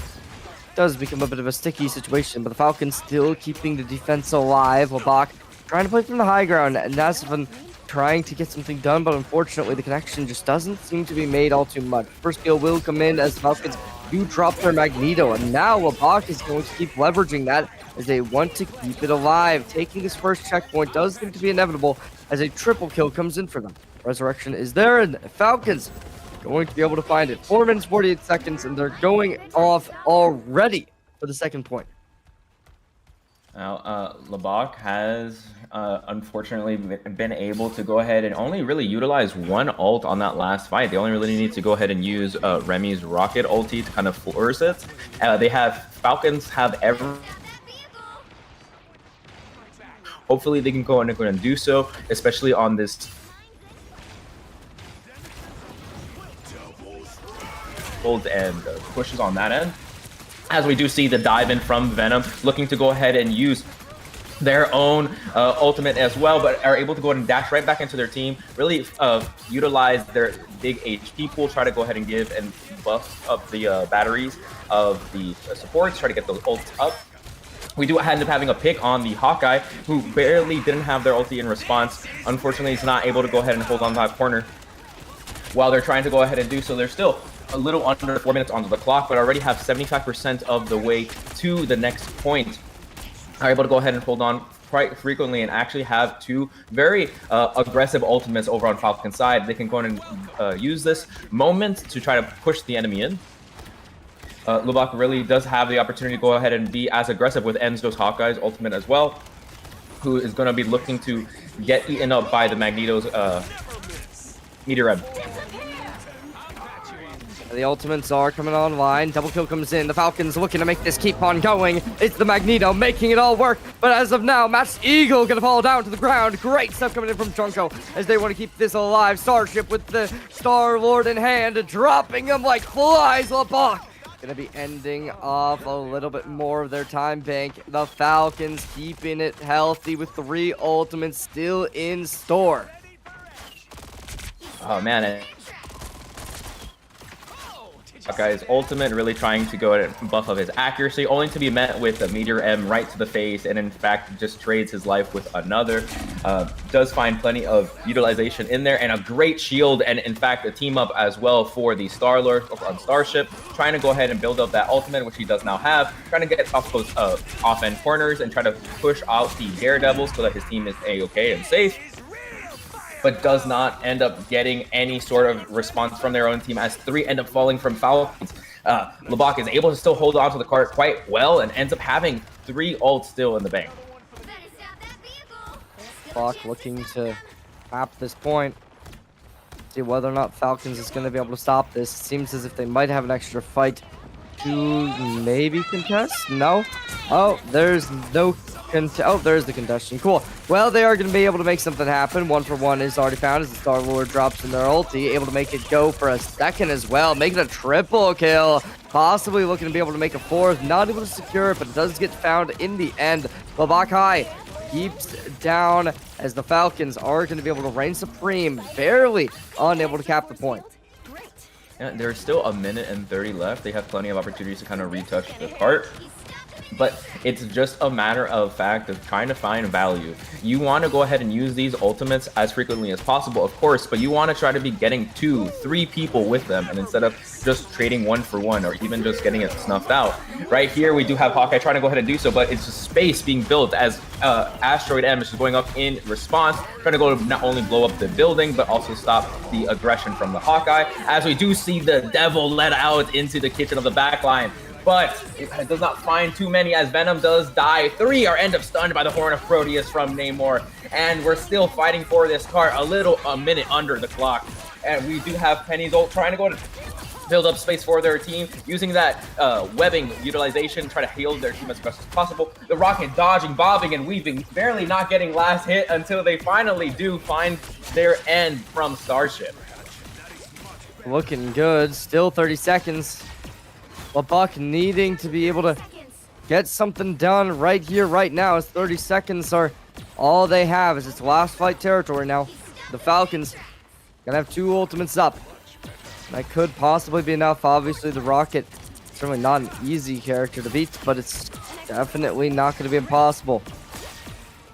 does become a bit of a sticky situation. But the Falcons still keeping the defense alive. Labak trying to play from the high ground, and Nasifan trying to get something done, but unfortunately the connection just doesn't seem to be made all too much. First kill will come in as the Falcons do drop their Magneto, and now Labak is going to keep leveraging that as they want to keep it alive. Taking this first checkpoint does seem to be inevitable as a triple kill comes in for them. Resurrection is there, and the Falcons going to be able to find it. 4 minutes, 48 seconds, and they're going off already for the second point. Now, Labak has unfortunately been able to go ahead and only really utilize one ult on that last fight. They only really need to go ahead and use Remy's rocket ulti to kind of force it. Falcons have every... Hopefully they can go and do so, especially on this holds and pushes on that end. As we do see the dive in from Venom, looking to go ahead and use their own ultimate as well, but are able to go ahead and dash right back into their team, really utilize their big HP pool, try to go ahead and give and buff up the batteries of the supports, try to get those ults up. We do end up having a pick on the Hawkeye, who barely didn't have their ulti in response. Unfortunately, he's not able to go ahead and hold on to that corner while they're trying to go ahead and do so. They're still a little under 4 minutes onto the clock, but already have 75% of the way to the next point. Are able to go ahead and hold on quite frequently and actually have two very aggressive ultimates over on Falcon's side. They can go ahead and use this moment to try to push the enemy in. Lubak really does have the opportunity to go ahead and be as aggressive with Enzo's Hawkeye's ultimate as well, who is going to be looking to get eaten up by the Magneto's Meteor Red. The ultimates are coming online. Double kill comes in. The Falcons looking to make this keep on going. It's the Magneto making it all work. But as of now, Matt's Eagle gonna fall down to the ground. Great stuff coming in from Junko as they want to keep this alive. Starship with the Star-Lord in hand, dropping him like flies. LeBlanc gonna be ending off a little bit more of their time bank. The Falcons keeping it healthy with 3 ultimates still in store. Oh man, Hawkeye's ultimate really trying to go ahead and buff up his accuracy, only to be met with a Meteor M right to the face, and in fact just trades his life with another. Does find plenty of utilization in there, and a great shield, and in fact a team up as well for the Star-Lord on Starship, trying to go ahead and build up that ultimate, which he does now have, trying to get off those off-end corners and try to push out the Daredevils so that his team is A-okay and safe, but does not end up getting any sort of response from their own team as 3 end up falling from Falcons. LeBlanc is able to still hold on to the cart quite well and ends up having 3 ults still in the bank. Clock looking to tap this point. See whether or not Falcons is going to be able to stop this. It seems as if they might have an extra fight to maybe contest. No. Oh, there's no there's the contestation. Cool. Well, they are going to be able to make something happen. 1-for-1 is already found as the Star-Lord drops in their ulti, able to make it go for a second as well, making a triple kill, possibly looking to be able to make a 4th, not able to secure it, but it does get found in the end. Labakai keeps down as the Falcons are going to be able to reign supreme, barely unable to cap the point. Yeah, there's still 1 minute and 30 left. They have plenty of opportunities to kind of retouch the cart. But it's just a matter of fact of trying to find value. You want to go ahead and use these ultimates as frequently as possible, of course, but you want to try to be getting 2, 3 people with them, and instead of just trading 1-for-1 or even just getting it snuffed out. Right here, we do have Hawkeye trying to go ahead and do so, but it's just space being built as Asteroid M is just going up in response, trying to go to not only blow up the building, but also stop the aggression from the Hawkeye, as we do see the Devil let out into the kitchen of the backline. But it does not find too many as Venom does die. 3 are end up stunned by the Horn of Proteus from Namor. And we're still fighting for this cart a minute under the clock. And we do have Penny's ult trying to go to build up space for their team, using that webbing utilization, try to heal their team as best as possible. The Rocket dodging, bobbing, and weaving, barely not getting last hit until they finally do find their end from Starship. Looking good. Still 30 seconds. LeBlanc needing to be able to get something done right here, right now, as 30 seconds are all they have as it's last fight territory now. The Falcons gonna have 2 ultimates up. That could possibly be enough. Obviously, the Rocket, certainly not an easy character to beat, but it's definitely not going to be impossible.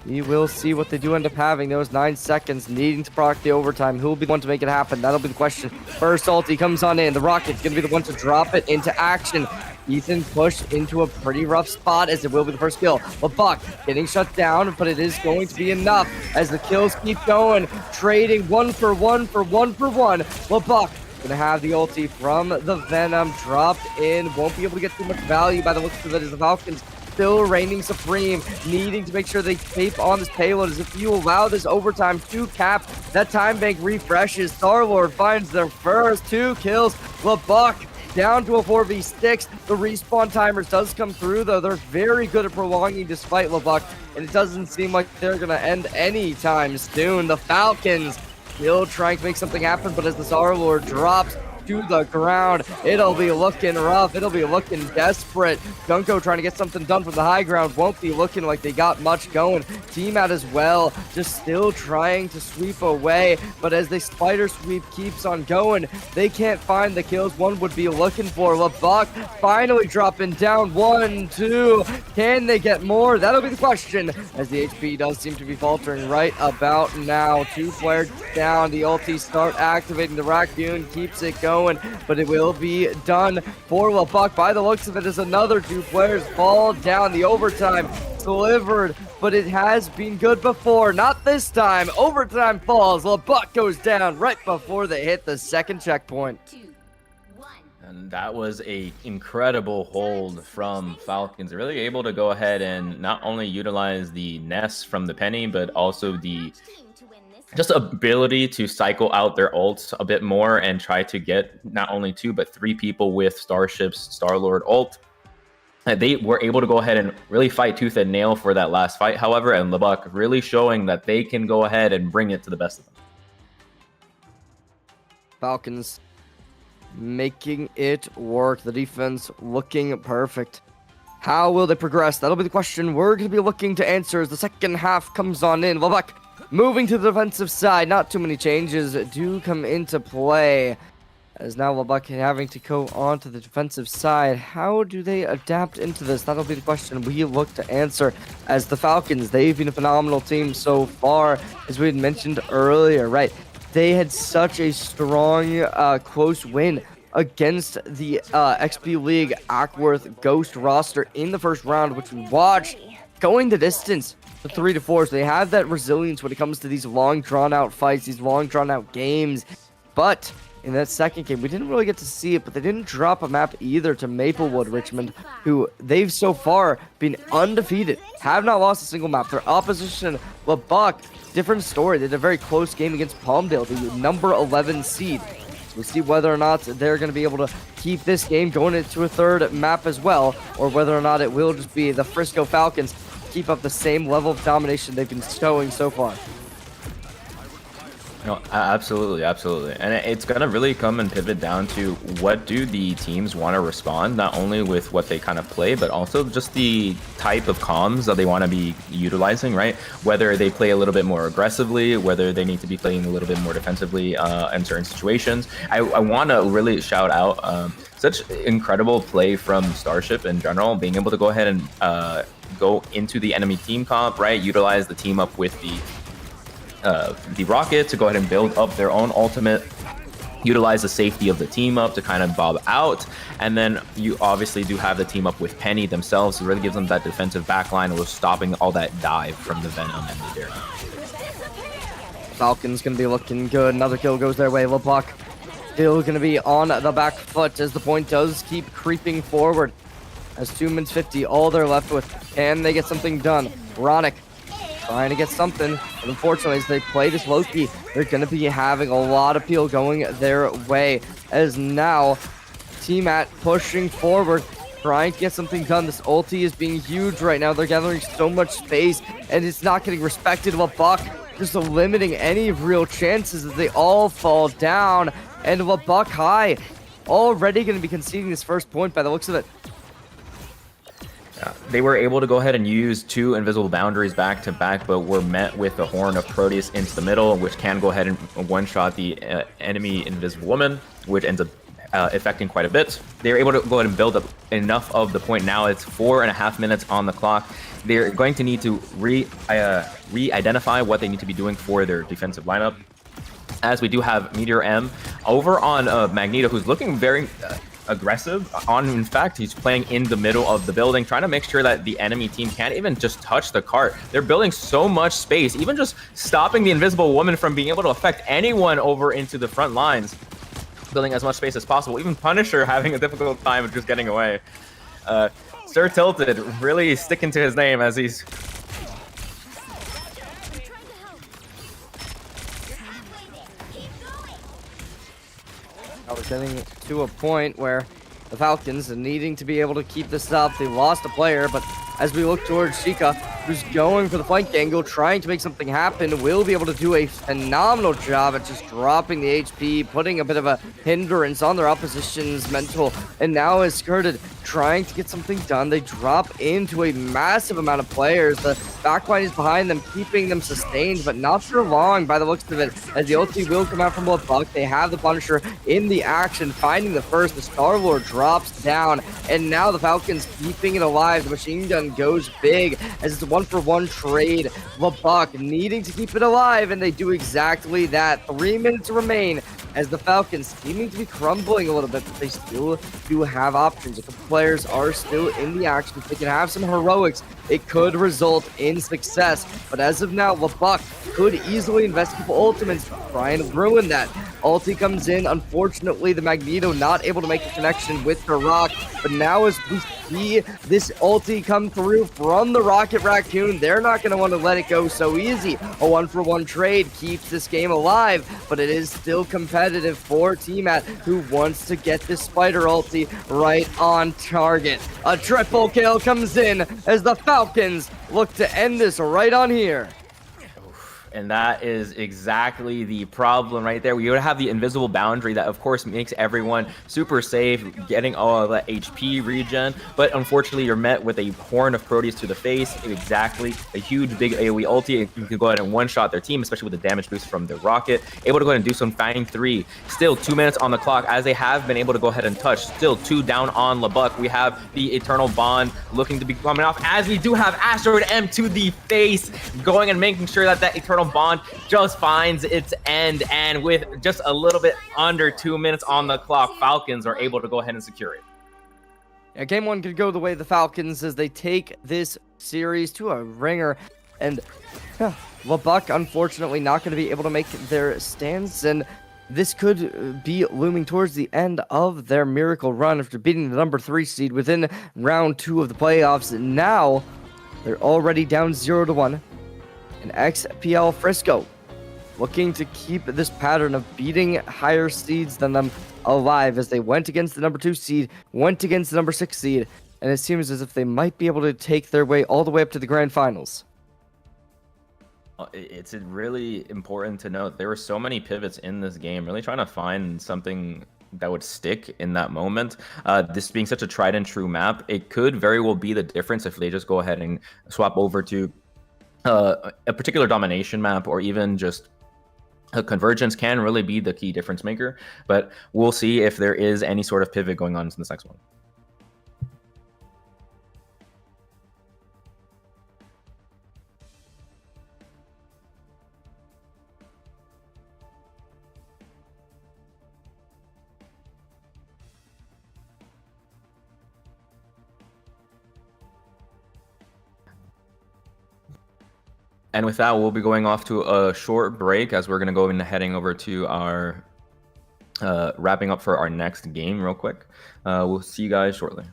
We will see what they do end up having. Those 9 seconds needing to proc the overtime. Who will be the one to make it happen? That'll be the question. First ulti comes on in. The Rocket's going to be the one to drop it into action. Ethan pushed into a pretty rough spot as it will be the first kill. LeBlanc getting shut down, but it is going to be enough as the kills keep going. Trading 1-for-1 for 1-for-1. LeBlanc going to have the ulti from the Venom dropped in. Won't be able to get too much value by the looks of it as the Falcons still reigning supreme, needing to make sure they tape on this payload, as if you allow this overtime to cap, that time bank refreshes. Star-Lord finds their first 2 kills. LeBlanc down to a 4v6. The respawn timers does come through, though. They're very good at prolonging despite LeBlanc, and it doesn't seem like they're going to end anytime soon. The Falcons still trying to make something happen, but as the Star-Lord drops, to the ground. It'll be looking rough. It'll be looking desperate. Junko trying to get something done from the high ground. Won't be looking like they got much going. Team out as well, just still trying to sweep away. But as the spider sweep keeps on going, they can't find the kills one would be looking for. LeBuck finally dropping down 1, 2. Can they get more? That'll be the question, as the HP does seem to be faltering right about now. 2 players down. The ulti start activating. The Raccoon keeps it going, but it will be done for LeBuck. By the looks of it, as another 2 players fall down. The overtime delivered, but it has been good before. Not this time. Overtime falls. LeBuck goes down right before they hit the second checkpoint. 2, 1. And that was a incredible hold from Falcons. Really able to go ahead and not only utilize the nest from the Penny, but also the just ability to cycle out their ults a bit more and try to get not only 2 but 3 people with Starship's Star-Lord ult. They were able to go ahead and really fight tooth and nail for that last fight, however, and LeBuck really showing that they can go ahead and bring it to the best of them. Falcons making it work. The defense looking perfect. How will they progress? That'll be the question we're going to be looking to answer as the second half comes on in. LeBuck moving to the defensive side. Not too many changes do come into play, as now LeBuck having to go on to the defensive side. How do they adapt into this? That'll be the question we look to answer, as the Falcons, they've been a phenomenal team so far, as we had mentioned earlier, right? They had such a strong, close win against the XP League Ackworth Ghost roster in the first round, which we watched going the distance to 3-4. So they have that resilience when it comes to these long, drawn-out fights, these long, drawn-out games. But in that second game, we didn't really get to see it, but they didn't drop a map either to Maplewood Richmond, who they've so far been undefeated, have not lost a single map. Their opposition, LeBuck, different story. They had a very close game against Palmdale, the number 11 seed. So we'll see whether or not they're going to be able to keep this game going into a third map as well, or whether or not it will just be the Frisco Falcons keep up the same level of domination they've been showing so far. No, absolutely, absolutely. And it's going to really come and pivot down to what do the teams want to respond, not only with what they kind of play, but also just the type of comms that they want to be utilizing, right? Whether they play a little bit more aggressively, whether they need to be playing a little bit more defensively in certain situations. I want to really shout out such incredible play from Starship in general, being able to go ahead and go into the enemy team comp, right? Utilize the team up with the Rocket to go ahead and build up their own ultimate, utilize the safety of the team up to kind of bob out, and then you obviously do have the team up with Penny themselves, so it really gives them that defensive backline with stopping all that dive from the Venom and the Daredevil. Falcons gonna be looking good. Another kill goes their way. LeBuck still gonna be on the back foot as the point does keep creeping forward. As 2 minutes 50, all they're left with. Can they get something done? Ronick trying to get something, but unfortunately, as they play this Loki, they're going to be having a lot of peel going their way, as now Team At pushing forward, trying to get something done. This ulti is being huge right now. They're gathering so much space, and it's not getting respected. LeBuck just limiting any real chances as they all fall down, and LeBuck High already going to be conceding this first point by the looks of it. They were able to go ahead and use 2 invisible boundaries back to back, but were met with the Horn of Proteus into the middle, which can go ahead and one-shot the enemy Invisible Woman, which ends up affecting quite a bit. They were able to go ahead and build up enough of the point. Now it's 4.5 minutes on the clock. They're going to need to re-identify what they need to be doing for their defensive lineup, as we do have Meteor M over on Magneto, who's looking very aggressive. In fact, he's playing in the middle of the building, trying to make sure that the enemy team can't even just touch the cart. They're building so much space, even just stopping the Invisible Woman from being able to affect anyone over into the front lines, building as much space as possible. Even Punisher having a difficult time of just getting away. Sir Tilted really sticking to his name as he's We're getting to a point where the Falcons are needing to be able to keep this up. They lost a player, but as we look towards Sheikah, who's going for the flank angle, trying to make something happen, will be able to do a phenomenal job at just dropping the HP, putting a bit of a hindrance on their opposition's mental, and now is skirted, trying to get something done. They drop into a massive amount of players. The backline is behind them, keeping them sustained, but not for long by the looks of it, as the ulti will come out from Buck. They have the Punisher in the action, finding the first. The Star-Lord drops down, and now the Falcons keeping it alive. The machine gun goes big, as it's a 1-for-1 trade. Buck needing to keep it alive, and they do exactly that. 3 minutes remain, as the Falcons seeming to be crumbling a little bit, but they still do have options. If the players are still in the action, if they can have some heroics, it could result in success. But as of now, Buck could easily invest a couple ultimates, try and ruin that. Ulti comes in. Unfortunately, the Magneto not able to make a connection with the Rock. But now as we see this ulti come through from the Rocket Raccoon, they're not going to want to let it go so easy. A 1-for-1 trade keeps this game alive, but it is still competitive for T-Mat, who wants to get this Spider ulti right on target. A triple kill comes in as the Falcons look to end this right on here. And that is exactly the problem right there. We would have the invisible boundary that, of course, makes everyone super safe, getting all of that HP regen. But unfortunately, you're met with a horn of Proteus to the face. Exactly. A huge, big AoE ulti. You can go ahead and one-shot their team, especially with the damage boost from the rocket. Able to go ahead and do some fighting 3. Still 2 minutes on the clock, as they have been able to go ahead and touch. Still 2 down on LeBuck. We have the Eternal Bond looking to be coming off, as we do have Asteroid M to the face, going and making sure that that Eternal Bond just finds its end, and with just a little bit under 2 minutes on the clock, Falcons are able to go ahead and secure it. Yeah, game 1 could go the way of the Falcons as they take this series to a ringer, and LeBuck unfortunately not going to be able to make their stands, and this could be looming towards the end of their miracle run after beating the number 3 seed within round 2 of the playoffs. And now they're already down 0-1. And XPL Frisco looking to keep this pattern of beating higher seeds than them alive, as they went against the number 2 seed, went against the number 6 seed, and it seems as if they might be able to take their way all the way up to the grand finals. It's really important to note there were so many pivots in this game, really trying to find something that would stick in that moment. This being such a tried and true map, it could very well be the difference if they just go ahead and swap over to a particular domination map, or even just a convergence can really be the key difference maker. But we'll see if there is any sort of pivot going on in this next one. And with that, we'll be going off to a short break, as we're going to go and heading over to our wrapping up for our next game real quick. We'll see you guys shortly.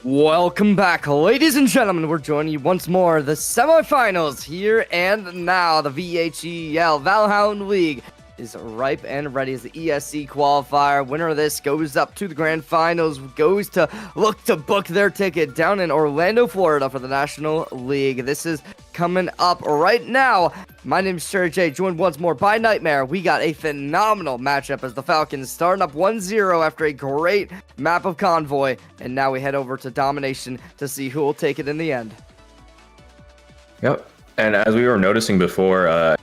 Welcome back, ladies and gentlemen. We're joining you once more. The semifinals here and now. The VHEL Valhallan League is ripe and ready as the ESC qualifier. Winner of this goes up to the grand finals, goes to look to book their ticket down in Orlando, Florida for the National League. This is coming up right now. My name is Sherry J, joined once more by Nightmare. We got a phenomenal matchup as the Falcons starting up 1-0 after a great map of Convoy. And now we head over to Domination to see who will take it in the end. Yep. And as we were noticing before,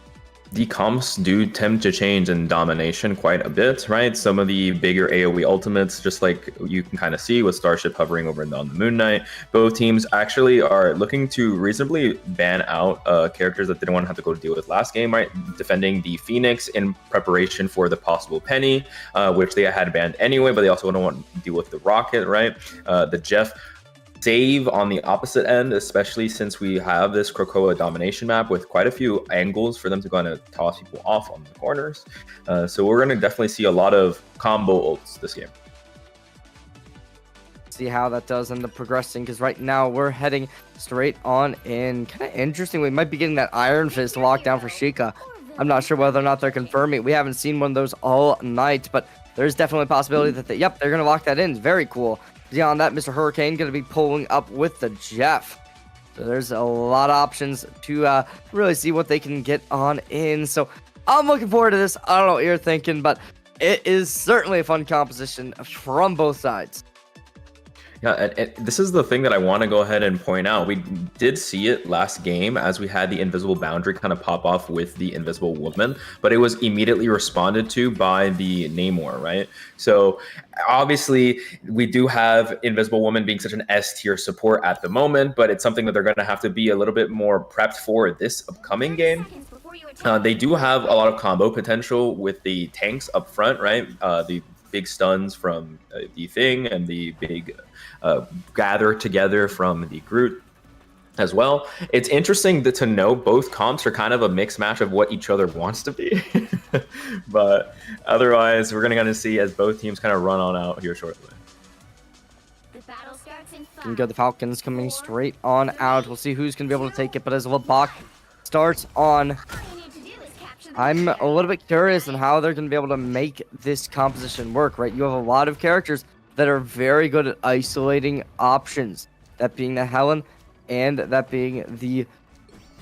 the comps do tend to change in Domination quite a bit, right? Some of the bigger AoE ultimates, just like you can kind of see with Starship hovering over on the Moon Knight, both teams actually are looking to reasonably ban out characters that they don't want to have to go deal with last game, right? Defending the Phoenix in preparation for the possible Penny, which they had banned anyway, but they also don't want to deal with the Rocket, right? The Jeff save on the opposite end, especially since we have this Krakoa domination map with quite a few angles for them to kind of toss people off on the corners. So we're going to definitely see a lot of combo ults this game. See how that does end up progressing, because right now we're heading straight on in. Kind of interesting. We might be getting that Iron Fist lockdown for Sheikah. I'm not sure whether or not they're confirming. We haven't seen one of those all night, but there's definitely a possibility that they're going to lock that in. Very cool. Beyond that, Mr. Hurricane going to be pulling up with the Jeff. So there's a lot of options to really see what they can get on in. So I'm looking forward to this. I don't know what you're thinking, but it is certainly a fun composition from both sides. Yeah, and this is the thing that I want to go ahead and point out. We did see it last game as we had the invisible boundary kind of pop off with the invisible woman, but it was immediately responded to by the Namor, right? So obviously we do have invisible woman being such an S tier support at the moment, but it's something that they're going to have to be a little bit more prepped for this upcoming game. They do have a lot of combo potential with the tanks up front, right? The big stuns from the Thing and the big gather together from the Groot as well. It's interesting to know both comps are kind of a mixed match of what each other wants to be. But otherwise, we're going to kind of see as both teams kind of run on out here shortly. The battle starts in 5. We got the Falcons coming straight on out. We'll see who's going to be able to take it, but as Lebak starts on, All you need to do is capture the I'm leader. a little bit curious on how they're going to be able to make this composition work, right? You have a lot of characters that are very good at isolating options, that being the Helen and that being the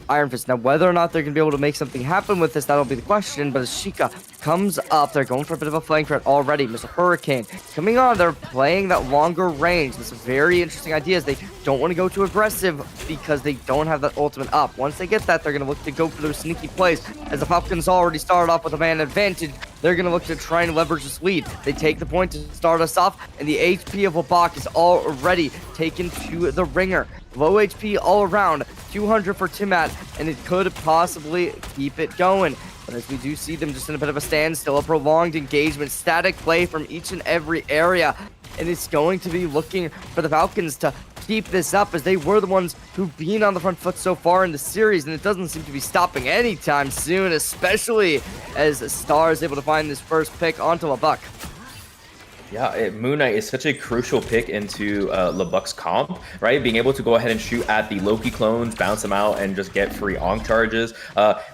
Iron Fist. Now, whether or not they're going to be able to make something happen with this, that'll be the question, but as Sheikah comes up, they're going for a bit of a flank threat already. Mr. Hurricane coming on, they're playing that longer range. This is a very interesting idea as they don't want to go too aggressive because they don't have that ultimate up. Once they get that, they're going to look to go for those sneaky plays. As the Falcons already started off with a man advantage, they're going to look to try and leverage this lead. They take the point to start us off, and the HP of Lebak is already taken to the ringer. Low HP all around, 200 for Timat, and it could possibly keep it going. But as we do see them just in a bit of a standstill, a prolonged engagement, static play from each and every area. And it's going to be looking for the Falcons to keep this up as they were the ones who've been on the front foot so far in the series, and it doesn't seem to be stopping anytime soon, especially as Star is able to find this first pick onto Lebak. Yeah, Moon Knight is such a crucial pick into Lebak's comp, right? Being able to go ahead and shoot at the Loki clones, bounce them out, and just get free Onk charges.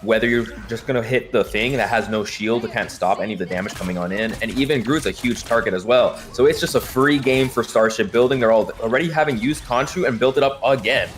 Whether you're just going to hit the Thing that has no shield, that can't stop any of the damage coming on in, and even Groot's a huge target as well. So it's just a free game for Starship building. They're already having used Khonshu and built it up again.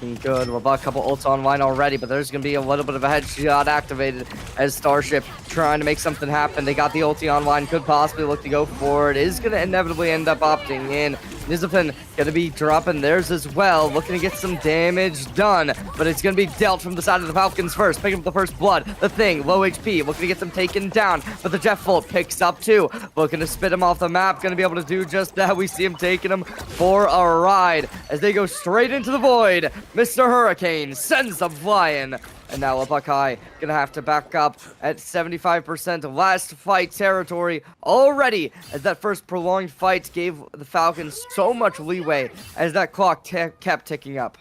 Looking good. We're about a couple ults online already, but there's going to be a little bit of a headshot activated as Starship trying to make something happen. They got the ulti online, could possibly look to go for it. Is going to inevitably end up opting in. Nizafin going to be dropping theirs as well, looking to get some damage done, but it's going to be dealt from the side of the Falcons first, picking up the first blood. The Thing, low HP, looking to get them taken down, but the Jeff Bolt picks up too, looking to spit him off the map, going to be able to do just that. We see him taking him for a ride as they go straight into the void. Mr. Hurricane sends them flying. And now Buckeye gonna have to back up at 75% last fight territory already, as that first prolonged fight gave the Falcons so much leeway as that clock kept ticking up.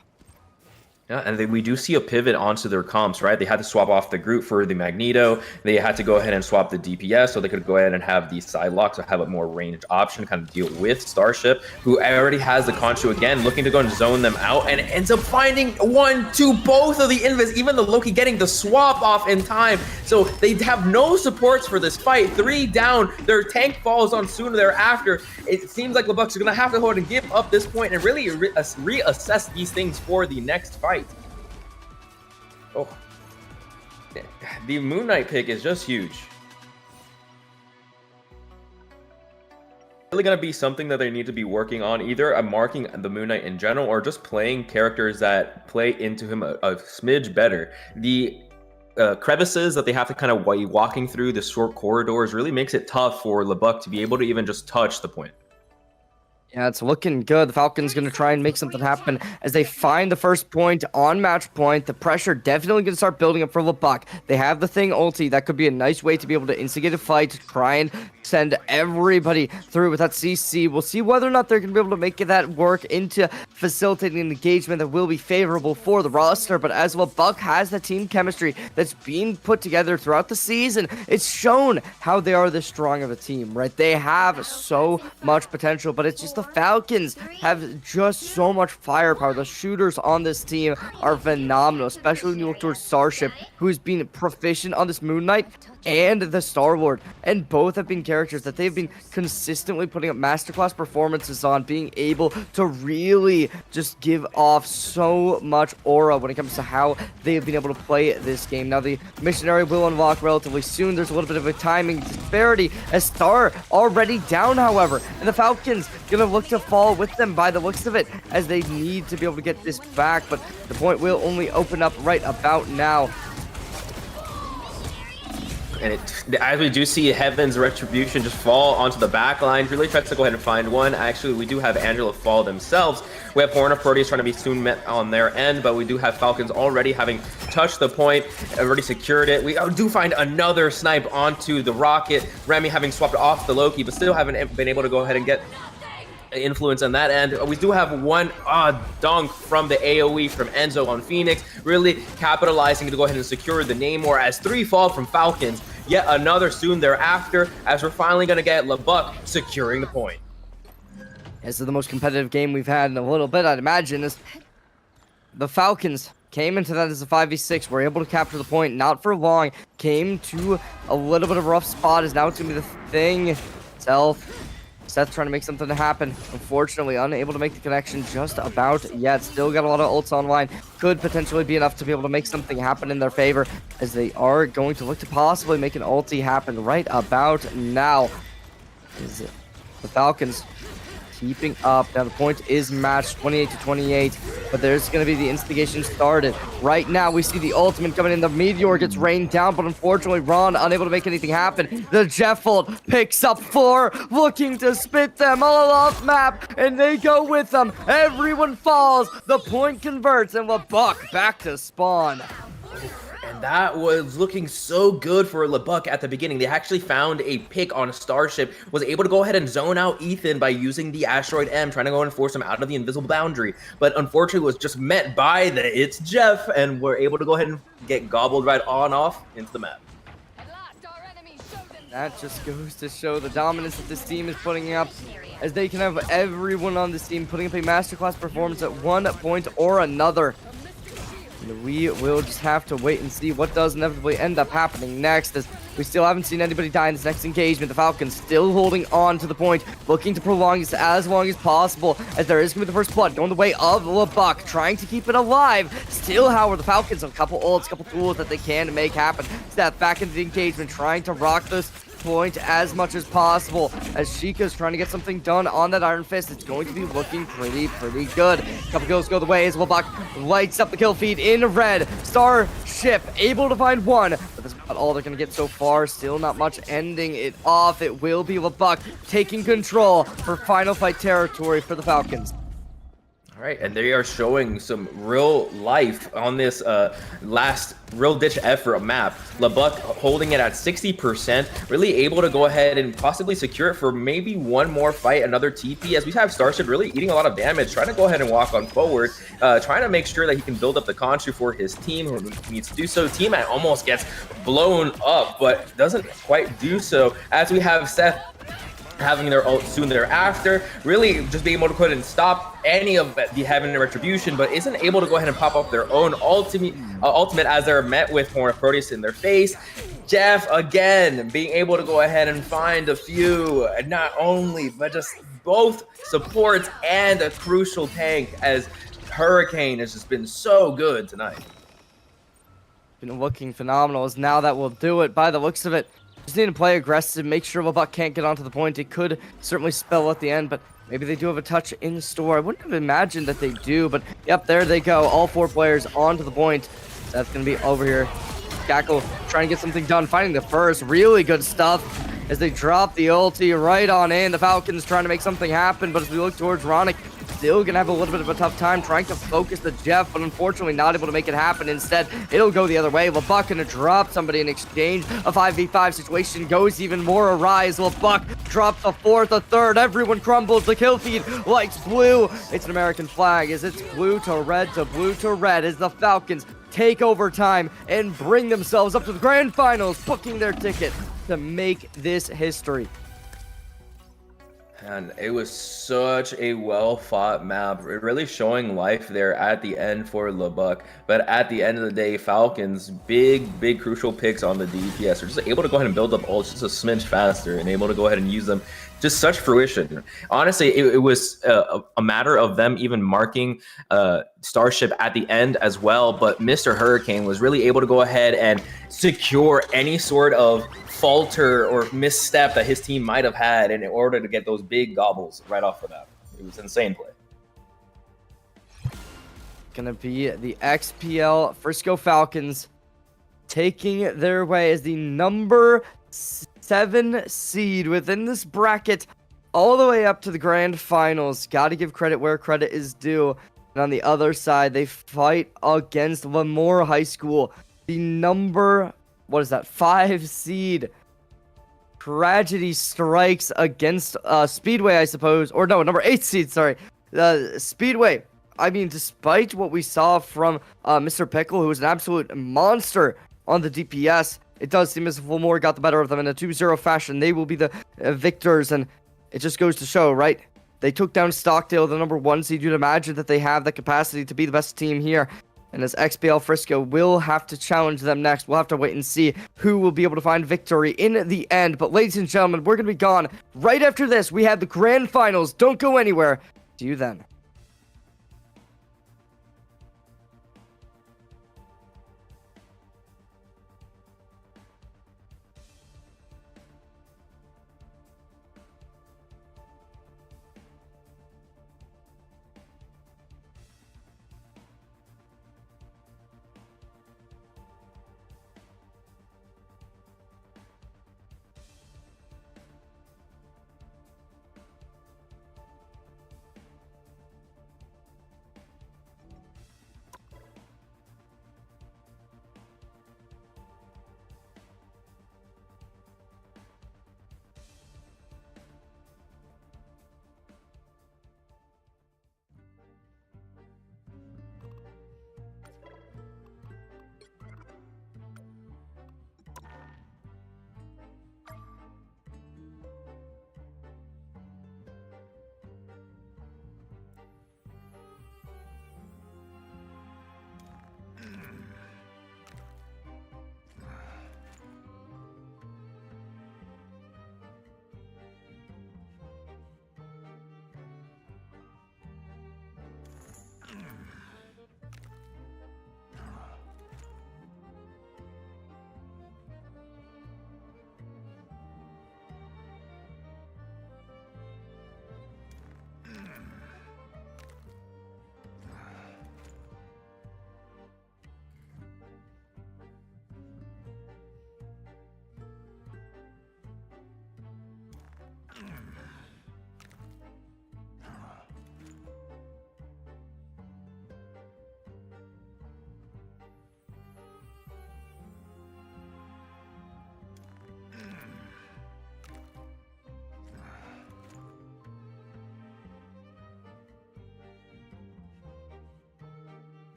Yeah, and we do see a pivot onto their comps, right? They had to swap off the Groot for the Magneto. They had to go ahead and swap the DPS so they could go ahead and have the side lock, so have a more ranged option to kind of deal with Starship, who already has the Khonshu again, looking to go and zone them out, and ends up finding 1-2 both of the invis, even the Loki getting the swap off in time. So they have no supports for this fight. 3 down, their tank falls on soon thereafter. It seems like LeBucks are going to have to go ahead and give up this point and really reassess these things for the next fight. Oh, the Moon Knight pick is just huge. Really gonna be something that they need to be working on, either marking the Moon Knight in general or just playing characters that play into him a smidge better. The crevices that they have to kind of be walking through, the short corridors, really makes it tough for LeBuck to be able to even just touch the point. Yeah, it's looking good. The Falcons going to try and make something happen as they find the first point on match point. The pressure definitely going to start building up for LeBuck. They have the Thing ulti. That could be a nice way to be able to instigate a fight, to try and send everybody through with that CC. We'll see whether or not they're going to be able to make that work into facilitating an engagement that will be favorable for the roster. But as LeBuck has the team chemistry that's being put together throughout the season, it's shown how they are this strong of a team, right? They have so much potential, but it's just the Falcons have just so much firepower. The shooters on this team are phenomenal, especially when you look towards Starship, who's been proficient on this Moon Knight, and the Star-Lord, and both have been characters that they've been consistently putting up masterclass performances on, being able to really just give off so much aura when it comes to how they have been able to play this game. Now, the Missionary will unlock relatively soon. There's a little bit of a timing disparity as Star already down, however, and the Falcons gonna look to fall with them by the looks of it, as they need to be able to get this back, but the point will only open up right about now. And as we do see Heaven's Retribution just fall onto the back line, really tries to go ahead and find one. Actually, we do have Angela fall themselves. We have Horn of Proteus trying to be soon met on their end, but we do have Falcons already having touched the point, already secured it. We do find another snipe onto the Rocket. Remy having swapped off the Loki, but still haven't been able to go ahead and get influence on that end. We do have one dunk from the AoE from Enzo on Phoenix, really capitalizing to go ahead and secure the Namor as 3 fall from Falcons. Yet another soon thereafter, as we're finally going to get LeBuck securing the point. This is the most competitive game we've had in a little bit, I'd imagine. As the Falcons came into that as a 5v6, were able to capture the point, not for long, came to a little bit of a rough spot, as now it's going to be the Thing itself. Seth trying to make something happen. Unfortunately, unable to make the connection just about yet. Still got a lot of ults online. Could potentially be enough to be able to make something happen in their favor, as they are going to look to possibly make an ulti happen right about now. Is it the Falcons keeping up? Now the point is matched 28-28, but there's going to be the instigation started. Right now we see the ultimate coming in. The Meteor gets rained down, but unfortunately Ron unable to make anything happen. The Jeffold picks up 4, looking to spit them all off map, and they go with them. Everyone falls, the point converts, and LeBuck back to spawn. And that was looking so good for LeBuck at the beginning. They actually found a pick on a Starship, was able to go ahead and zone out Ethan by using the Asteroid M, trying to go and force him out of the invisible boundary. But unfortunately was just met by the It's Jeff, and were able to go ahead and get gobbled right on off into the map. That just goes to show the dominance that this team is putting up, as they can have everyone on this team putting up a masterclass performance at one point or another. And we will just have to wait and see what does inevitably end up happening next, as we still haven't seen anybody die in this next engagement. The Falcons still holding on to the point, looking to prolong this as long as possible, as there is going to be the first blood going the way of LeBuck, trying to keep it alive. Still, however, the Falcons have a couple ults, a couple tools that they can make happen. Step back into the engagement, trying to rock this point as much as possible, as Sheikah's trying to get something done on that Iron Fist. It's going to be looking pretty good. A couple kills go the way as LeBuck lights up the kill feed in red. Starship able to find one, but that's about all they're going to get so far. Still not much ending it off. It will be LeBuck taking control for final fight territory for the Falcons. All right, and they are showing some real life on this last real ditch effort map. LeBuck holding it at 60%, really able to go ahead and possibly secure it for maybe one more fight, another TP, as we have Starship really eating a lot of damage, trying to go ahead and walk on forward, trying to make sure that he can build up the Khonshu for his team, who needs to do so. Teammate almost gets blown up, but doesn't quite do so, as we have Seth having their ult soon thereafter, really just being able to go ahead and stop any of the Heaven Retribution, but isn't able to go ahead and pop up their own ultimate as they're met with more Proteus in their face. Jeff, again, being able to go ahead and find a few, not only, but just both supports and a crucial tank, as Hurricane has just been so good tonight. Been looking phenomenal, as now that will do it by the looks of it. Just need to play aggressive, make sure LeBuck can't get onto the point. It could certainly spell at the end, but maybe they do have a touch in store. I wouldn't have imagined that they do, but yep, there they go. All 4 players onto the point. That's going to be over here. Gackle trying to get something done, finding the first. Really good stuff as they drop the ulti right on in. The Falcons trying to make something happen, but as we look towards Ronick, still gonna have a little bit of a tough time trying to focus the Jeff, but unfortunately not able to make it happen. Instead, it'll go the other way. LeBuck gonna drop somebody in exchange. A 5v5 situation goes even more awry as LeBuck drops a 4th, a 3rd. Everyone crumbles. The kill feed likes blue. It's an American flag as it's blue to red to blue to red as the Falcons take over time and bring themselves up to the grand finals, booking their ticket to make this history. And it was such a well-fought map, really showing life there at the end for LeBuck. But at the end of the day, Falcons, big crucial picks on the DPS are just able to go ahead and build up ults just a smidge faster and able to go ahead and use them just such fruition. Honestly, it was a matter of them even marking Starship at the end as well, but Mr. Hurricane was really able to go ahead and secure any sort of falter or misstep that his team might have had in order to get those big gobbles right off the bat. It was insane play. Gonna be the XPL Frisco Falcons taking their way as the number 7 seed within this bracket all the way up to the grand finals. Gotta give credit where credit is due. And on the other side, they fight against Lemoore High School, the number, 5 seed. Tragedy strikes against Speedway, I suppose. Or no, number 8 seed, sorry. Speedway. I mean, despite what we saw from Mr. Pickle, who was an absolute monster on the DPS, it does seem as if Lemoore got the better of them in a 2-0 fashion. They will be the victors, and it just goes to show, right? They took down Stockdale, the number 1 seed. You'd imagine that they have the capacity to be the best team here. And as XPL Frisco will have to challenge them next, we'll have to wait and see who will be able to find victory in the end. But ladies and gentlemen, we're going to be gone right after this. We have the grand finals. Don't go anywhere. See you then.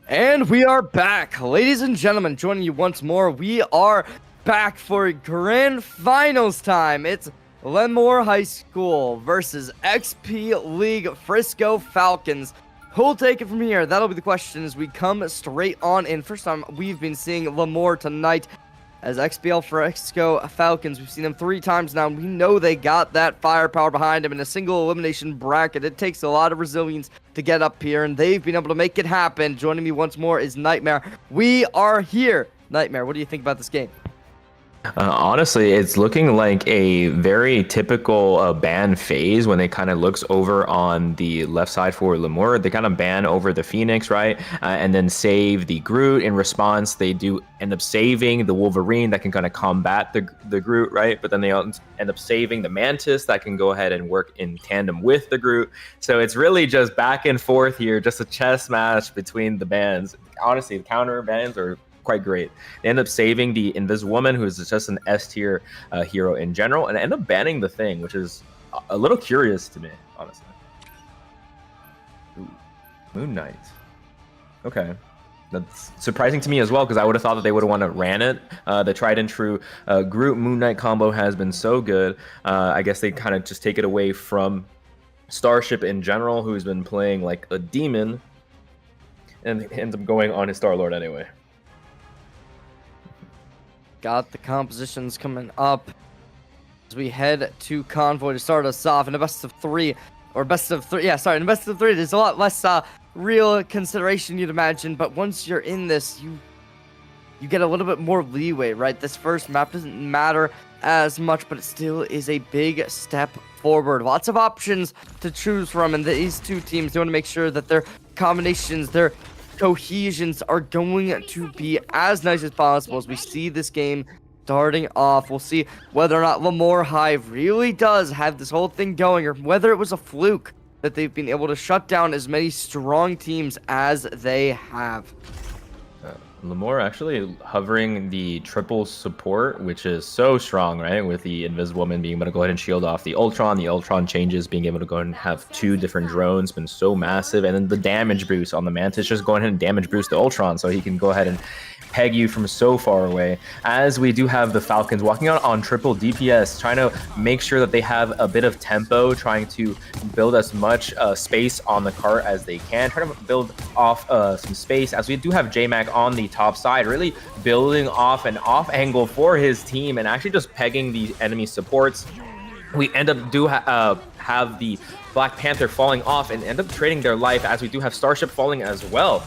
And we are back, ladies and gentlemen, joining you once more. We are back for grand finals time. It's Lemoore High School versus XP League Frisco Falcons. Who'll take it from here? That'll be the question as we come straight on in. First time we've been seeing Lemoore tonight as XPL Frisco Falcons. We've seen them 3 times now, and we know they got that firepower behind them in a single elimination bracket. It takes a lot of resilience to get up here, and they've been able to make it happen. Joining me once more is Nightmare. We are here. Nightmare, what do you think about this game? Honestly, it's looking like a very typical ban phase when they kind of looks over on the left side for Lemoore. They kind of ban over the Phoenix, right? And then save the Groot. In response, they do end up saving the Wolverine that can kind of combat the Groot, right? But then they end up saving the Mantis that can go ahead and work in tandem with the Groot. So it's really just back and forth here, just a chess match between the bans. Honestly, the counter bans are quite great. They end up saving the Invisible Woman, who is just an S tier hero in general, and end up banning the Thing, which is a little curious to me, honestly. Ooh, Moon Knight. Okay. That's surprising to me as well, because I would have thought that they would have wanted to ran it. The tried and true Groot Moon Knight combo has been so good. I guess they kind of just take it away from Starship in general, who's been playing like a demon, and ends up going on his Star-Lord anyway. Got the compositions coming up as we head to Convoy to start us off in a best of 3, or best of 3. Yeah, sorry, in a best of 3, there's a lot less real consideration you'd imagine, but once you're in this, you get a little bit more leeway, right? This first map doesn't matter as much, but it still is a big step forward. Lots of options to choose from, and these two teams, they want to make sure that their combinations, their cohesions are going to be as nice as possible as we see this game starting off. We'll see whether or not Lemoore High really does have this whole thing going, or whether it was a fluke that they've been able to shut down as many strong teams as they have. Lemoore actually hovering the triple support, which is so strong, right? With the Invisible Woman being able to go ahead and shield off the Ultron changes, being able to go and have 2 different drones, been so massive. And then the damage boost on the Mantis, just going ahead and damage boost the Ultron so he can go ahead and peg you from so far away. As we do have the Falcons walking out on triple DPS, trying to make sure that they have a bit of tempo, trying to build as much space on the cart as they can, trying to build off some space, as we do have J-Mac on the top side, really building off an off angle for his team and actually just pegging the enemy supports. We end up have the Black Panther falling off and end up trading their life, as we do have Starship falling as well.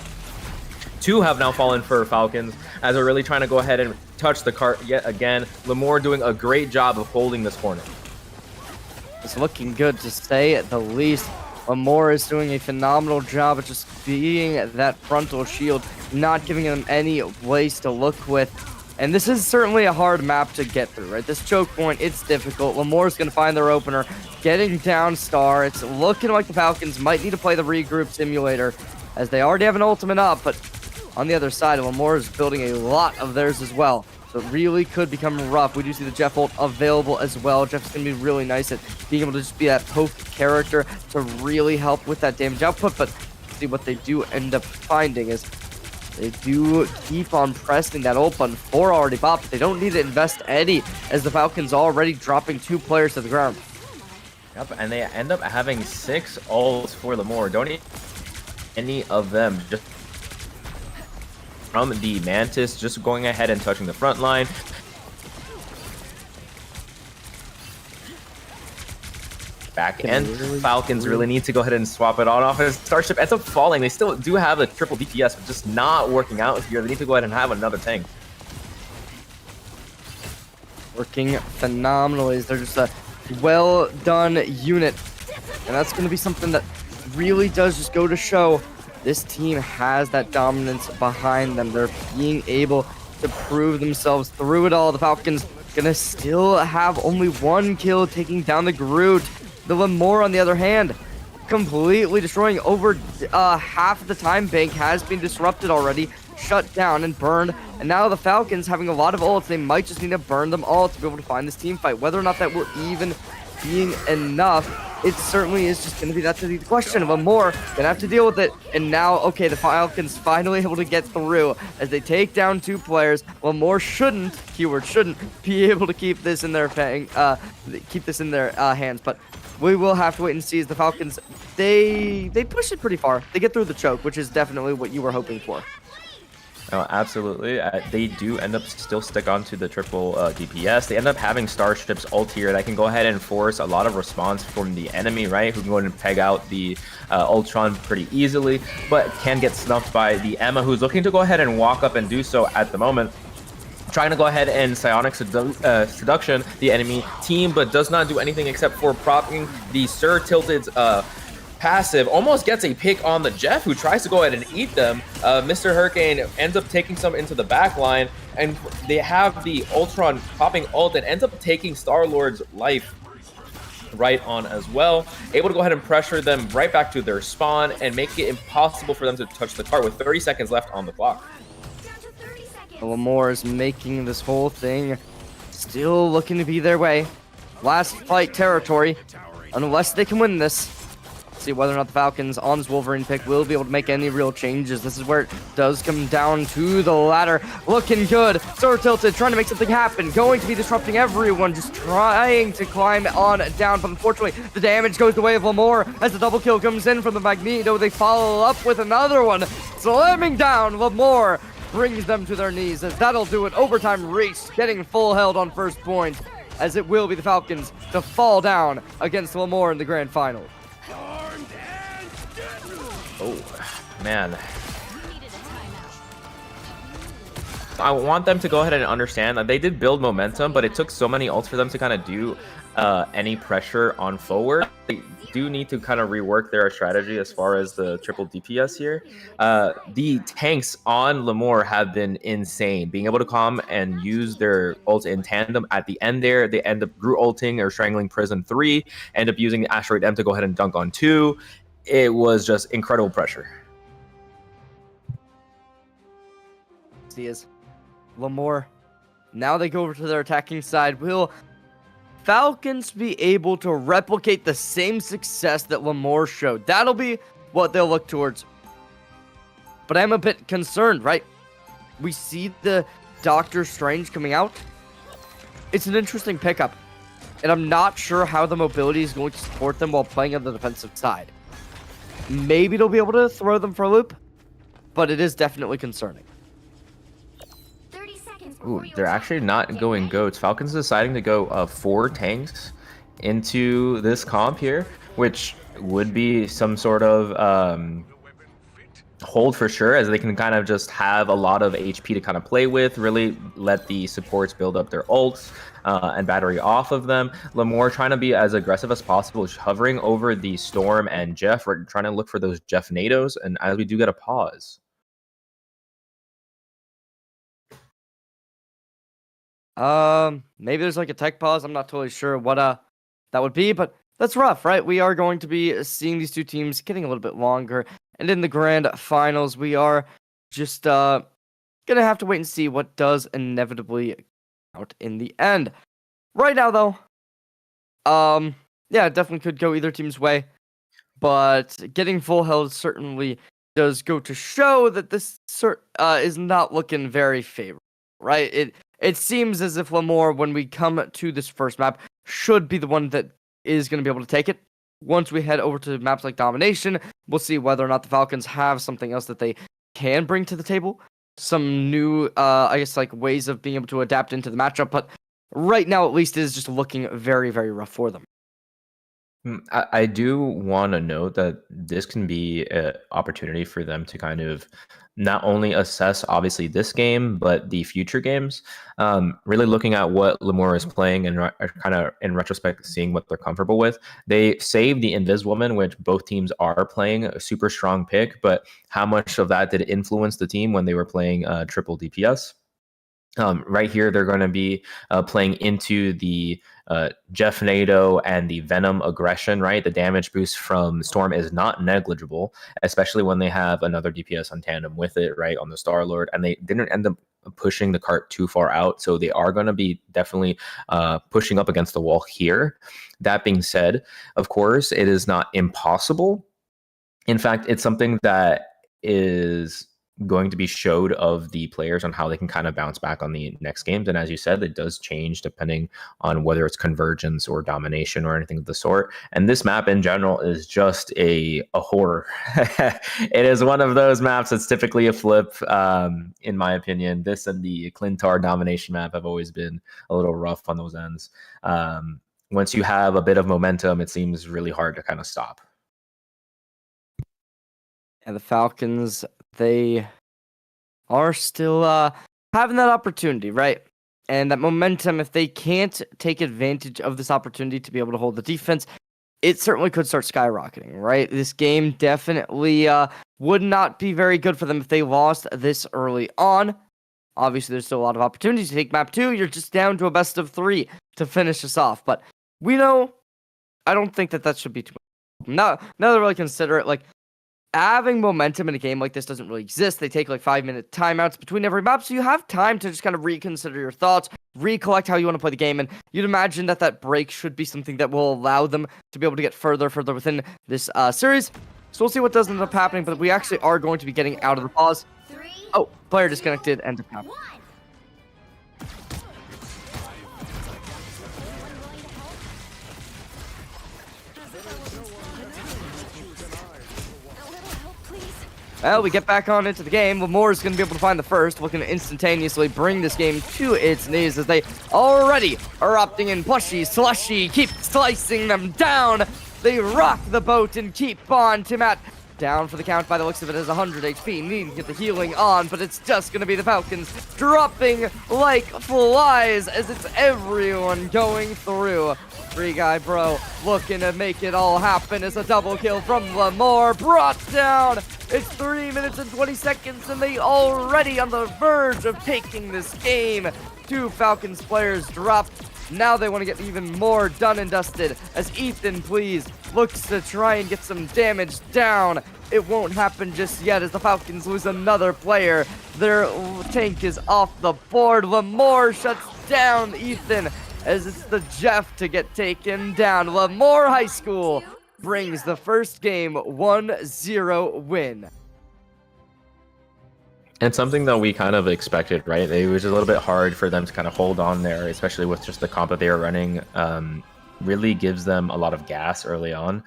2 have now fallen for Falcons, as they're really trying to go ahead and touch the cart yet again. Lemoore doing a great job of holding this corner. It's looking good, to say at the least. Lemoore is doing a phenomenal job of just being that frontal shield, not giving them any place to look with. And this is certainly a hard map to get through, right? This choke point, it's difficult. Lemoore's going to find their opener, getting down Star. It's looking like the Falcons might need to play the regroup simulator, as they already have an ultimate up, but on the other side, Lemoore is building a lot of theirs as well. So it really could become rough. We do see the Jeff ult available as well. Jeff's going to be really nice at being able to just be that poke character to really help with that damage output. But see, what they do end up finding is they do keep on pressing that ult button. 4 already popped. They don't need to invest any, as the Falcons already dropping 2 players to the ground. Yep, and they end up having 6 ults for Lemoore. Don't need any of them. Just from the Mantis, just going ahead and touching the front line. Back end, Falcons really need to go ahead and swap it on off. As Starship ends up falling, they still do have the triple DPS, but just not working out here. They need to go ahead and have another tank. Working phenomenally. They're just a well-done unit. And that's going to be something that really does just go to show this team has that dominance behind them. They're being able to prove themselves through it all. The Falcons gonna still have only 1 kill, taking down the Groot. The Lemoore, on the other hand, completely destroying over half of the time bank has been disrupted already, shut down and burned. And now the Falcons having a lot of ults. They might just need to burn them all to be able to find this team fight. Whether or not that will even being enough. It certainly is just going to be that's the question. Lamore gonna have to deal with it, and now okay, the Falcons finally able to get through as they take down 2 players. Lamore shouldn't, keyword shouldn't, be able to keep this in their hands, but we will have to wait and see as the Falcons they push it pretty far. They get through the choke, which is definitely what you were hoping for. Oh, absolutely. They do end up still stick onto the triple DPS. They end up having Starstrip's ult here that can go ahead and force a lot of response from the enemy, right? Who can go ahead and peg out the Ultron pretty easily, but can get snuffed by the Emma, who's looking to go ahead and walk up and do so at the moment. Trying to go ahead and psionic seduction the enemy team, but does not do anything except for propping the Sir Tilted's passive. Almost gets a pick on the Jeff, who tries to go ahead and eat them. Mr. Hurricane ends up taking some into the back line, and they have the Ultron popping ult and ends up taking Star-Lord's life right on as well. Able to go ahead and pressure them right back to their spawn and make it impossible for them to touch the cart with 30 seconds left on the clock. Lamore is making this whole thing still looking to be their way. Last fight territory, unless they can win this. See whether or not the Falcons on this Wolverine pick will be able to make any real changes. This is where it does come down to the ladder. Looking good. Sir Tilted trying to make something happen. Going to be disrupting everyone. Just trying to climb on down. But unfortunately, the damage goes the way of Lamore as the double kill comes in from the Magneto. They follow up with another one. Slamming down. Lamore brings them to their knees as that'll do it. Overtime race getting full held on first point as it will be the Falcons to fall down against Lamore in the grand final. Oh, man. I want them to go ahead and understand that they did build momentum, but it took so many ults for them to kind of do any pressure on forward. They do need to kind of rework their strategy as far as the triple DPS here. The tanks on Lamore have been insane. Being able to come and use their ult in tandem at the end there, they end up Groot ulting or strangling Prison 3, end up using the Asteroid M to go ahead and dunk on 2. It was just incredible pressure. He is Lamore. Now they go over to their attacking side. Will Falcons be able to replicate the same success that Lamore showed? That'll be what they'll look towards. But I'm a bit concerned, right? We see the Doctor Strange coming out. It's an interesting pickup. And I'm not sure how the mobility is going to support them while playing on the defensive side. Maybe they'll be able to throw them for a loop, but it is definitely concerning. 30 seconds Ooh, they're actually not going goats. Falcons deciding to go 4 tanks into this comp here, which would be some sort of hold for sure, as they can kind of just have a lot of HP to kind of play with, really let the supports build up their ults and battery off of them. Lamore trying to be as aggressive as possible, hovering over the Storm and Jeff. We're trying to look for those Jeff Nados, and as we do get a pause. Maybe there's like a tech pause. I'm not totally sure what that would be, but that's rough, right? We are going to be seeing these two teams getting a little bit longer. And in the grand finals, we are just gonna have to wait and see what does inevitably out in the end. Right now, though, yeah, it definitely could go either team's way. But getting full health certainly does go to show that this is not looking very favorable, right? It seems as if Lamore, when we come to this first map, should be the one that is going to be able to take it. Once we head over to maps like Domination, we'll see whether or not the Falcons have something else that they can bring to the table. Some new, I guess, like ways of being able to adapt into the matchup. But right now, at least, it is just looking very, very rough for them. I do want to note that this can be an opportunity for them to kind of not only assess, obviously, this game, but the future games. Really looking at what Lamore is playing and kind of in retrospect, seeing what they're comfortable with. They saved the Inviswoman, which both teams are playing, a super strong pick, but how much of that did it influence the team when they were playing triple DPS? Right here, they're going to be playing into the Jeff NATO and the Venom aggression, right? The damage boost from Storm is not negligible, especially when they have another DPS on tandem with it, right, on the Star-Lord. And they didn't end up pushing the cart too far out. So they are going to be definitely pushing up against the wall here. That being said, of course, it is not impossible. In fact, it's something that is going to be showed of the players on how they can kind of bounce back on the next games. And as you said, it does change depending on whether it's convergence or domination or anything of the sort. And this map in general is just a horror. It is one of those maps that's typically a flip, in my opinion. This and the Clintar domination map have always been a little rough on those ends. Once you have a bit of momentum, it seems really hard to kind of stop. And the Falcons, they are still having that opportunity, right? And that momentum, if they can't take advantage of this opportunity to be able to hold the defense, it certainly could start skyrocketing, right? This game definitely would not be very good for them if they lost this early on. Obviously, there's still a lot of opportunities to take map 2. You're just down to a best of 3 to finish us off. But we know, I don't think that should be too much. Now that I really consider it, like, having momentum in a game like this doesn't really exist. They take like 5-minute timeouts between every map, so you have time to just kind of reconsider your thoughts, recollect how you want to play the game, and you'd imagine that break should be something that will allow them to be able to get further within this series. So we'll see what does end up happening, but we actually are going to be getting out of the pause. 3, Oh, player disconnected, end of map. 1. Well, we get back on into the game. Lamore is going to be able to find the first, looking to instantaneously bring this game to its knees as they already are opting in Plushy, Slushy, keep slicing them down. They rock the boat and keep on. Timat down for the count by the looks of it as 100 HP, needing to get the healing on, but it's just going to be the Falcons dropping like flies as it's everyone going through. Free Guy Bro looking to make it all happen as a double kill from Lamore brought down. It's 3 minutes and 20 seconds and they already on the verge of taking this game. 2 Falcons players dropped. Now they want to get even more done and dusted as Ethan, please, looks to try and get some damage down. It won't happen just yet as the Falcons lose another player. Their tank is off the board. Lamore shuts down Ethan as it's the Jeff to get taken down. Lamore High School brings the first game 1-0 win. And something that we kind of expected, right? It was a little bit hard for them to kind of hold on there, especially with just the comp that they were running. Really gives them a lot of gas early on,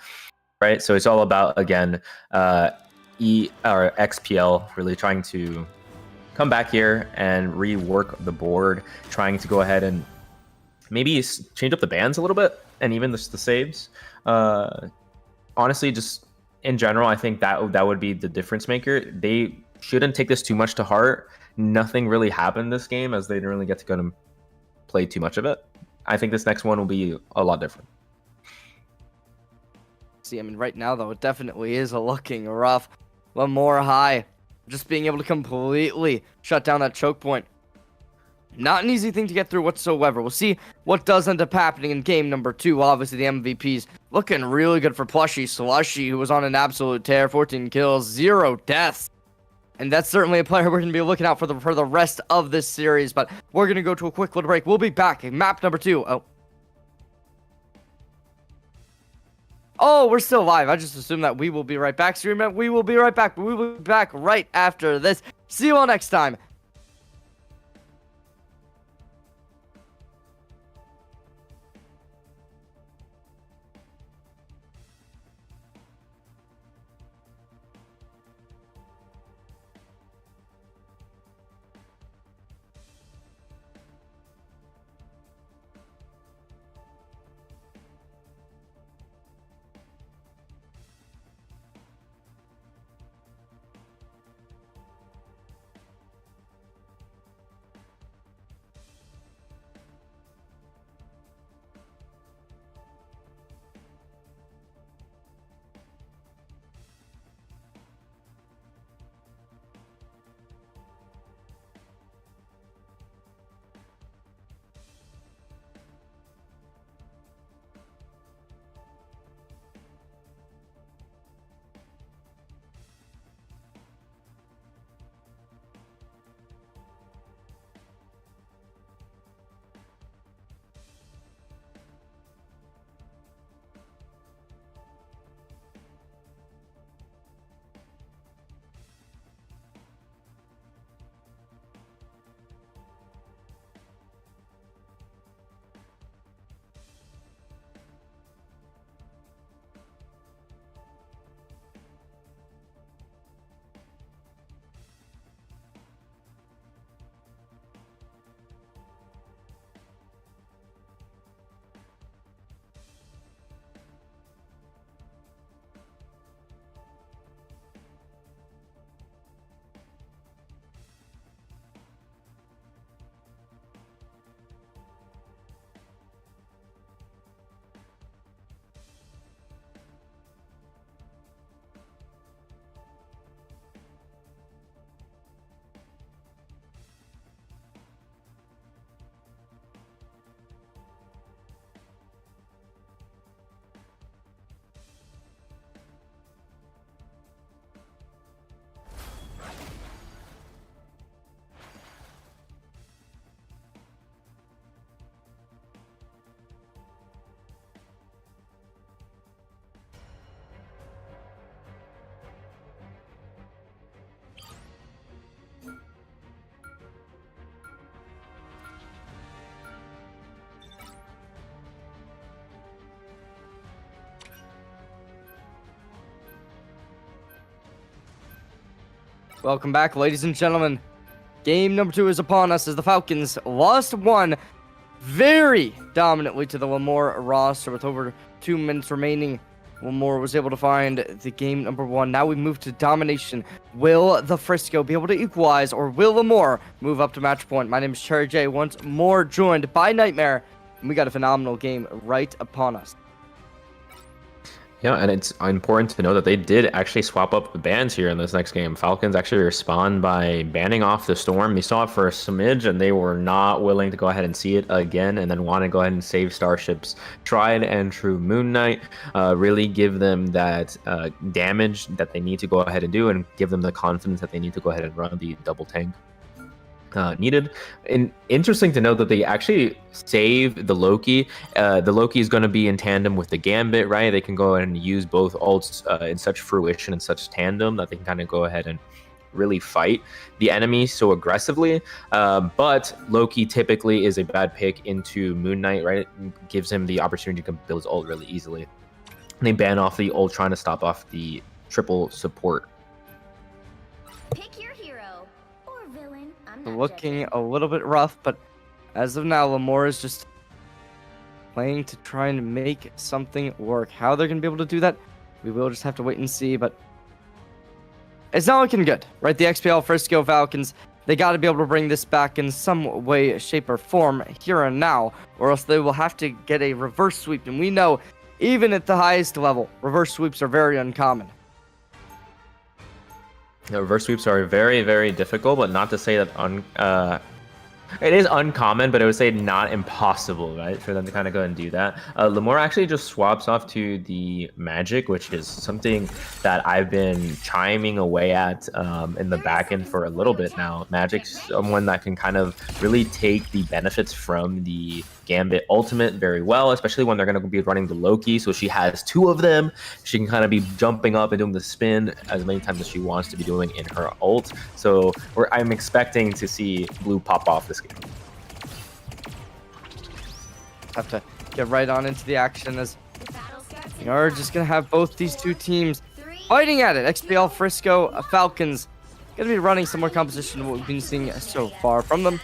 right? So it's all about, again, XPL really trying to come back here and rework the board, trying to go ahead and maybe change up the bans a little bit, and even the saves. Honestly, just in general, I think that would be the difference maker. They shouldn't take this too much to heart. Nothing really happened this game as they didn't really get to go and play too much of it. I think this next one will be a lot different. See, I mean, right now, though, it definitely is looking rough. Lamore High just being able to completely shut down that choke point. Not an easy thing to get through whatsoever. We'll see what does end up happening in game number 2. Obviously, the MVPs looking really good for Plushy Slushy, who was on an absolute tear. 14 kills, 0 deaths. And that's certainly a player we're going to be looking out for the rest of this series. But we're going to go to a quick little break. We'll be back in map number 2. Oh, we're still live. I just assumed that we will be right back. So remember, we will be right back. But we will be back right after this. See you all next time. Welcome back, ladies and gentlemen. Game number 2 is upon us as the Falcons lost 1 very dominantly to the Lemoore roster with over 2 minutes remaining. Lemoore was able to find the game number 1. Now we move to domination. Will the Frisco be able to equalize, or will Lemoore move up to match point? My name is Cherry J, once more joined by Nightmare, and we got a phenomenal game right upon us. Yeah, and it's important to know that they did actually swap up the bans here in this next game. Falcons actually respond by banning off the Storm. They saw it for a smidge, and they were not willing to go ahead and see it again, and then want to go ahead and save Starship's tried and true Moon Knight, really give them that damage that they need to go ahead and do, and give them the confidence that they need to go ahead and run the double tank. Needed. And interesting to note that they actually save the Loki. The Loki is going to be in tandem with the Gambit, right? They can go ahead and use both ults in such fruition and such tandem that they can kind of go ahead and really fight the enemy so aggressively. But Loki typically is a bad pick into Moon Knight, right? It gives him the opportunity to build his ult really easily. And they ban off the ult, trying to stop off the triple support. Pick your hero or villain. I'm not Looking judging. a little bit rough, but as of now, Lemoore is just playing to try and make something work. How they're going to be able to do that, we will just have to wait and see, but it's not looking good, right? The XPL Frisco Falcons, they got to be able to bring this back in some way, shape, or form here and now, or else they will have to get a reverse sweep, and we know, even at the highest level, reverse sweeps are very uncommon. Reverse sweeps are very, very difficult, but not to say that it is uncommon, but I would say not impossible, right, for them to kind of go and do that. Lemoore actually just swaps off to the Magic, which is something that I've been chiming away at in the back end for a little bit now. Magic's someone that can kind of really take the benefits from the Gambit ultimate very well, especially when they're going to be running the Loki. So she has 2 of them. She can kind of be jumping up and doing the spin as many times as she wants to be doing in her ult. So I'm expecting to see blue pop off this game. Have to get right on into the action as we are just going to have both these 2 teams fighting at it. XPL Frisco Falcons going to be running some more composition than what we've been seeing so far from them.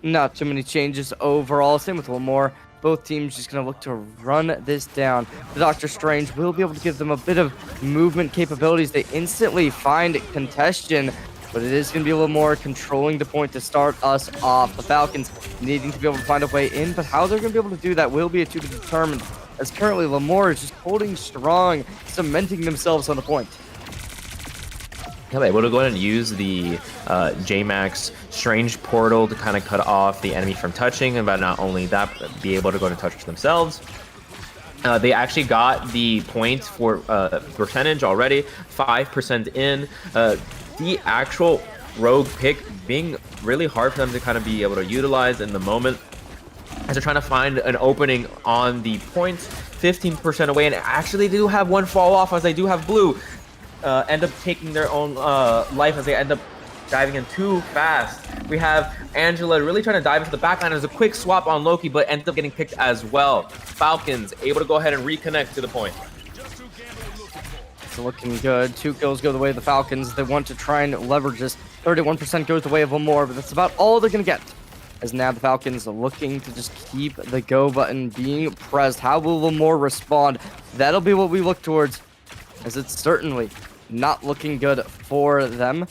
Not too many changes overall. Same with Lemoore. Both teams just going to look to run this down. The Doctor Strange will be able to give them a bit of movement capabilities. They instantly find congestion, but it is going to be a little more controlling the point to start us off. The Falcons needing to be able to find a way in, but how they're going to be able to do that will be a to be determined, as currently Lemoore is just holding strong, cementing themselves on the point. Yeah, able to go ahead and use the J-Max Strange Portal to kind of cut off the enemy from touching, but not only that, but be able to go and touch themselves. They actually got the points for percentage already, 5% in. The actual rogue pick being really hard for them to kind of be able to utilize in the moment, as they're trying to find an opening on the points, 15% away, and actually they do have 1 fall off, as they do have blue end up taking their own life, as they end up diving in too fast. We have Angela really trying to dive into the backline. There's a quick swap on Loki, but ends up getting picked as well. Falcons able to go ahead and reconnect to the point. It's looking good. 2 kills go the way of the Falcons. They want to try and leverage this. 31% goes the way of Lemoore, but that's about all they're going to get. As now the Falcons are looking to just keep the go button being pressed. How will Lemoore respond? That'll be what we look towards, as it's certainly not looking good for them.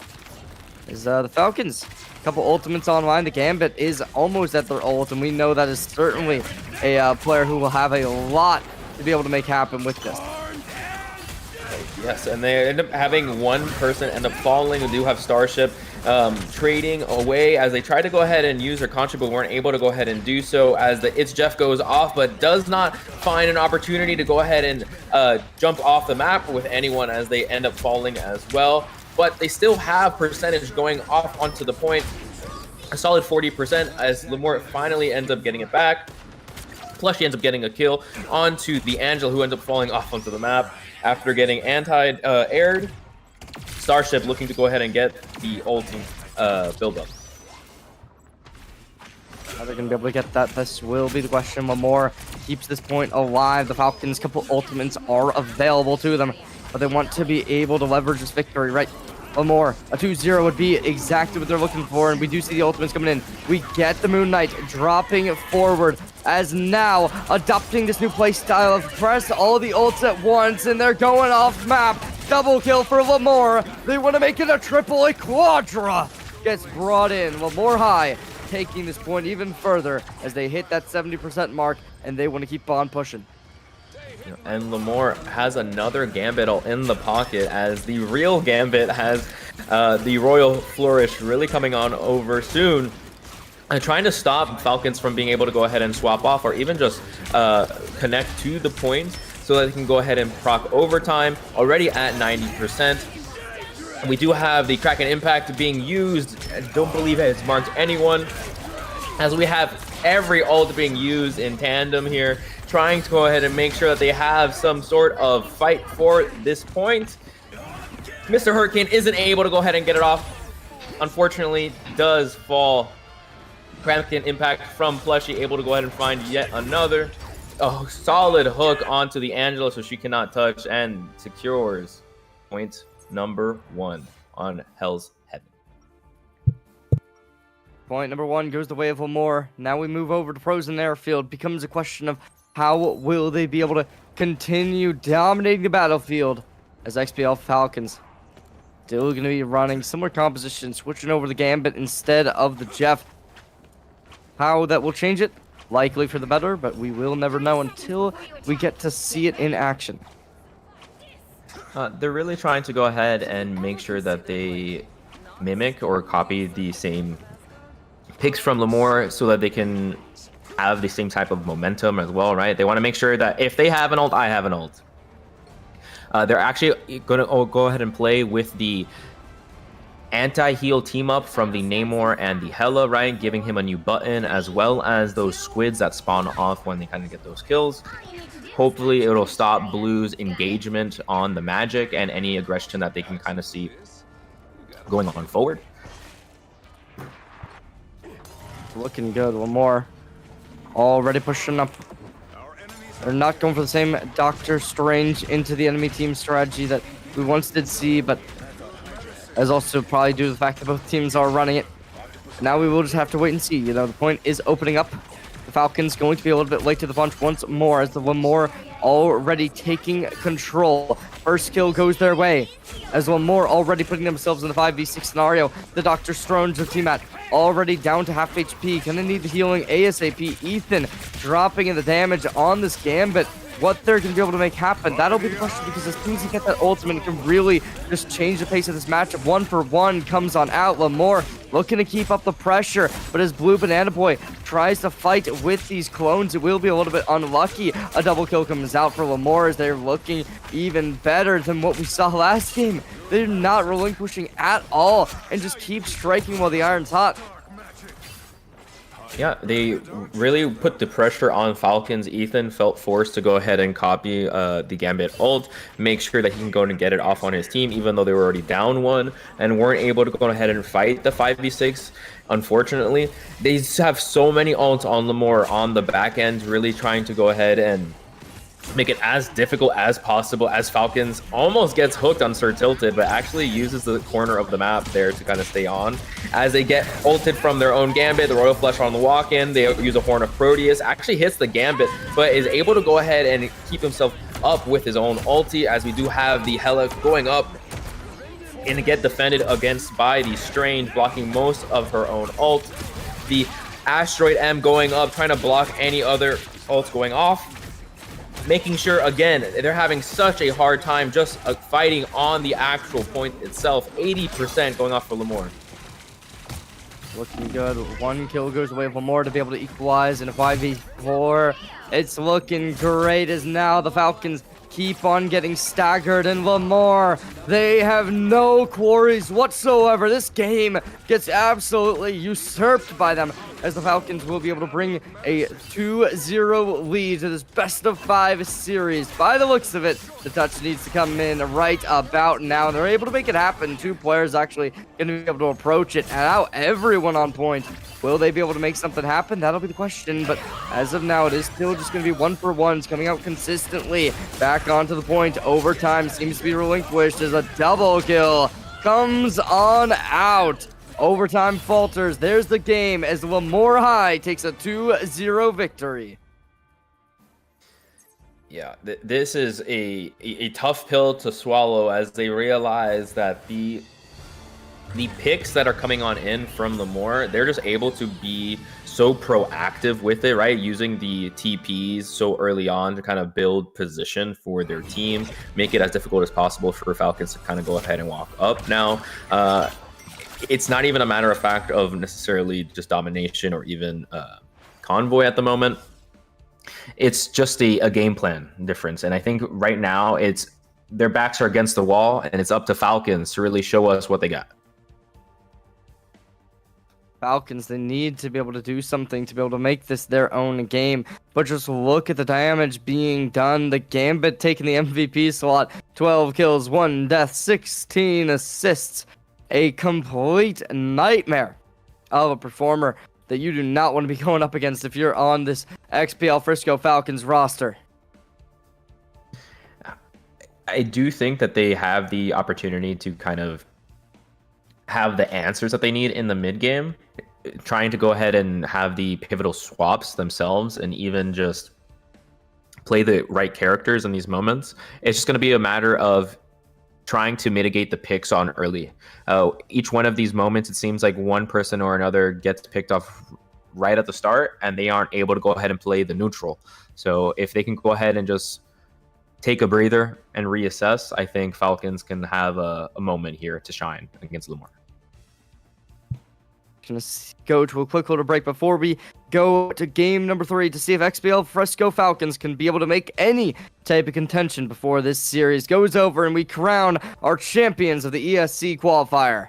As the Falcons, a couple ultimates online. The Gambit is almost at their ult, and we know that is certainly a player who will have a lot to be able to make happen with this. Yes, and they end up having 1 person end up falling. They do have Starship trading away as they try to go ahead and use their contra, but weren't able to go ahead and do so, as the It's Jeff goes off, but does not find an opportunity to go ahead and jump off the map with anyone, as they end up falling as well. But they still have percentage going off onto the point, a solid 40%, as Lemoore finally ends up getting it back. Plus, she ends up getting a kill onto the Angel, who ends up falling off onto the map after getting anti-aired. Starship looking to go ahead and get the ulti build-up. How they're going to be able to get that, this will be the question. Lemoore keeps this point alive. The Falcons' couple ultimates are available to them, but they want to be able to leverage this victory, right? One more. A 2-0 would be exactly what they're looking for, and we do see the ultimates coming in. We get the Moon Knight dropping forward as now adopting this new play style of press all the ults at once, and they're going off map. Double kill for Lamore. They want to make it a triple, a quadra. Gets brought in. Lamore High taking this point even further as they hit that 70% mark, and they want to keep on pushing. And Lamore has another Gambit in the pocket as the real Gambit has the Royal Flourish really coming on over soon. Trying to stop Falcons from being able to go ahead and swap off or even just connect to the point so that they can go ahead and proc overtime, already at 90%. We do have the Kraken Impact being used. I don't believe it has marked anyone, as we have every ult being used in tandem here, trying to go ahead and make sure that they have some sort of fight for this point. Mr. Hurricane isn't able to go ahead and get it off. Unfortunately, does fall. Kraken Impact from Plushie, able to go ahead and find yet another solid hook onto the Angela, so she cannot touch, and secures point number 1 on Hell's Heaven. Point number 1 goes the way of Lamore. Now we move over to Frozen Airfield. Becomes a question of how will they be able to continue dominating the battlefield as XPL Falcons still going to be running similar composition, switching over the Gambit instead of the Jeff. How that will change it? Likely for the better, but we will never know until we get to see it in action. They're really trying to go ahead and make sure that they mimic or copy the same picks from Lamore so that they can have the same type of momentum as well, right? They want to make sure that if they have an ult, I have an ult. They're actually going to go ahead and play with the anti-heal team up from the Namor and the Hela, right? Giving him a new button, as well as those squids that spawn off when they kind of get those kills. Hopefully it'll stop Blue's engagement on the magic and any aggression that they can kind of see going on forward. Looking good. One more. Already pushing up. They're not going for the same Doctor Strange into the enemy team strategy that we once did see, but as also probably due to the fact that both teams are running it. Now we will just have to wait and see. You know, the point is opening up. The Falcons going to be a little bit late to the punch once more, as the Lamore already taking control. First kill goes their way, as Lamore already putting themselves in the 5v6 scenario. The Doctor Strange of Team At already down to half HP. Gonna need the healing ASAP. Ethan dropping in the damage on this Gambit. What they're going to be able to make happen, that'll be the question, because as soon as you get that ultimate, it can really just change the pace of this matchup. 1-for-1 comes on out. Lamore looking to keep up the pressure, but as Blue Banana Boy tries to fight with these clones, it will be a little bit unlucky. A double kill comes out for Lamore as they're looking even better than what we saw last game. They're not relinquishing at all and just keep striking while the iron's hot. Yeah, they really put the pressure on Falcons. Ethan felt forced to go ahead and copy the Gambit ult, make sure that he can go and get it off on his team, even though they were already down 1 and weren't able to go ahead and fight the 5v6. Unfortunately, they have so many ults on Lamore on the back end, really trying to go ahead and make it as difficult as possible, as Falcons almost gets hooked on Sir Tilted, but actually uses the corner of the map there to kind of stay on. As they get ulted from their own Gambit, the Royal Flush on the walk-in, they use a Horn of Proteus, actually hits the Gambit, but is able to go ahead and keep himself up with his own ulti, as we do have the Hela going up and get defended against by the Strange, blocking most of her own ult. The Asteroid M going up, trying to block any other ults going off. Making sure, again, they're having such a hard time just fighting on the actual point itself. 80% going off for Lamore. Looking good. 1 kill goes away from Lamore to be able to equalize in a 5v4. It's looking great as now the Falcons keep on getting staggered, and Lamore, they have no quarries whatsoever. This game gets absolutely usurped by them, as the Falcons will be able to bring a 2-0 lead to this best-of-5 series. By the looks of it, the touch needs to come in right about now, and they're able to make it happen. 2 players actually going to be able to approach it, and now everyone on point. Will they be able to make something happen? That'll be the question, but as of now, it is still just going to be 1-for-1s coming out consistently. Back onto the point. Overtime seems to be relinquished as a double kill comes on out. Overtime falters. There's the game as Lamore High takes a 2-0 victory. Yeah, this is a tough pill to swallow as they realize that the picks that are coming on in from Lamore, they're just able to be so proactive with it, right? Using the TPs so early on to kind of build position for their team, make it as difficult as possible for Falcons to kind of go ahead and walk up. Now, it's not even a matter of fact of necessarily just domination or even convoy at the moment. It's just a game plan difference. And I think right now it's their backs are against the wall and it's up to Falcons to really show us what they got. Falcons, they need to be able to do something to be able to make this their own game. But just look at the damage being done. The Gambit taking the MVP slot. 12 kills, 1 death, 16 assists. A complete nightmare of a performer that you do not want to be going up against if you're on this XPL Frisco Falcons roster. I do think that they have the opportunity to kind of have the answers that they need in the mid game, trying to go ahead and have the pivotal swaps themselves and even just play the right characters in these moments. It's just going to be a matter of trying to mitigate the picks on early. Each one of these moments, it seems like one person or another gets picked off right at the start and they aren't able to go ahead and play the neutral. So if they can go ahead and just take a breather and reassess, I think Falcons can have a moment here to shine against Lamore. Gonna go to a quick little break before we go to game number 3 to see if XBL Frisco Falcons can be able to make any type of contention before this series goes over and we crown our champions of the ESC qualifier.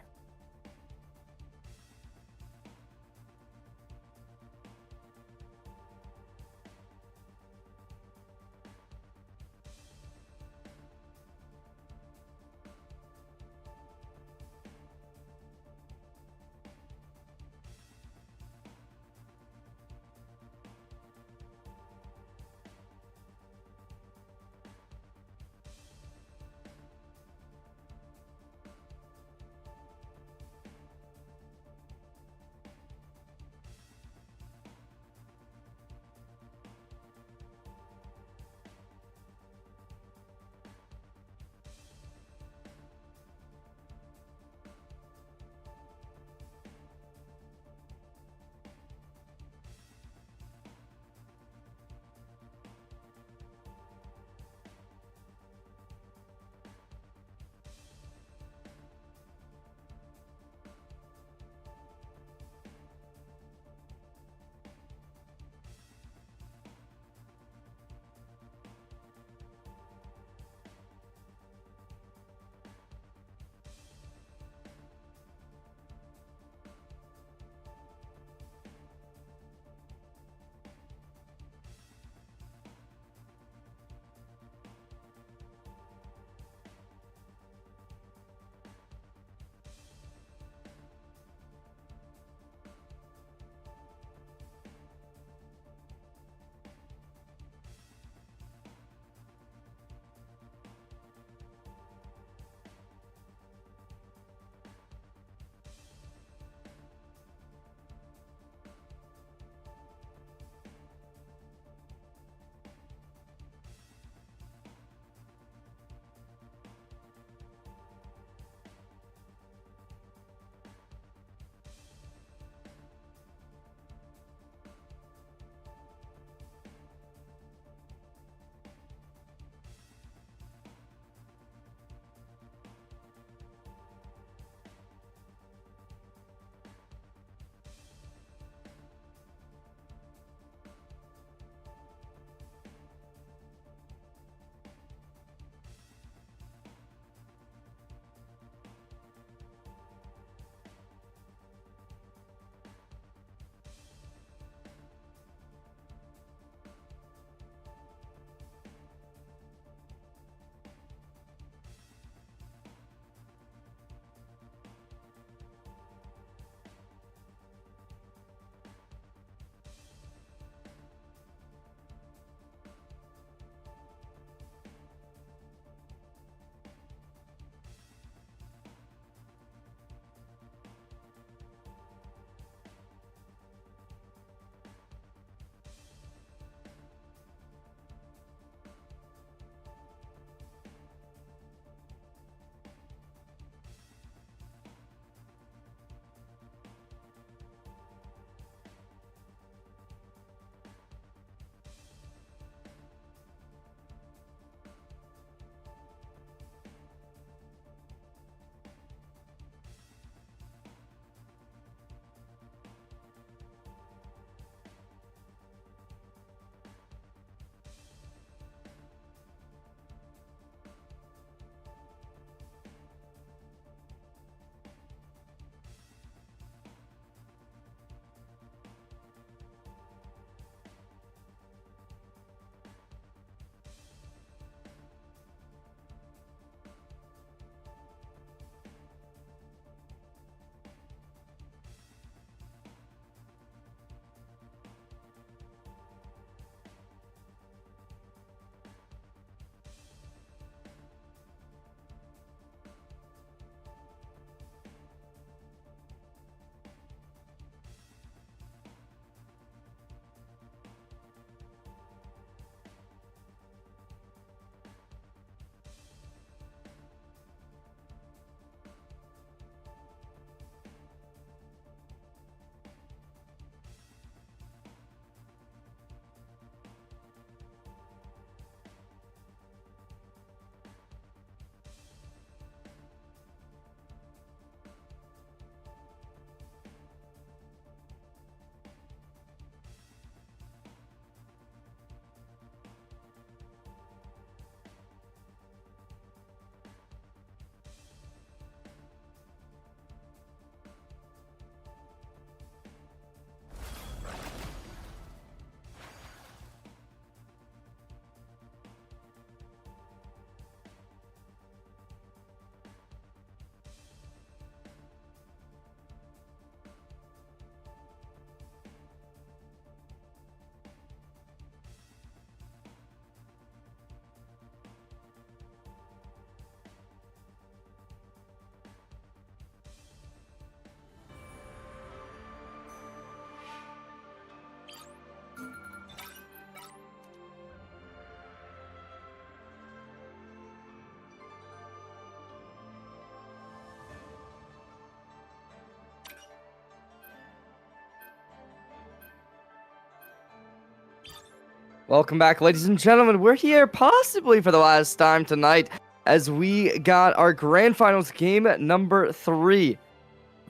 Welcome back, ladies and gentlemen. We're here possibly for the last time tonight as we got our grand finals game number 3.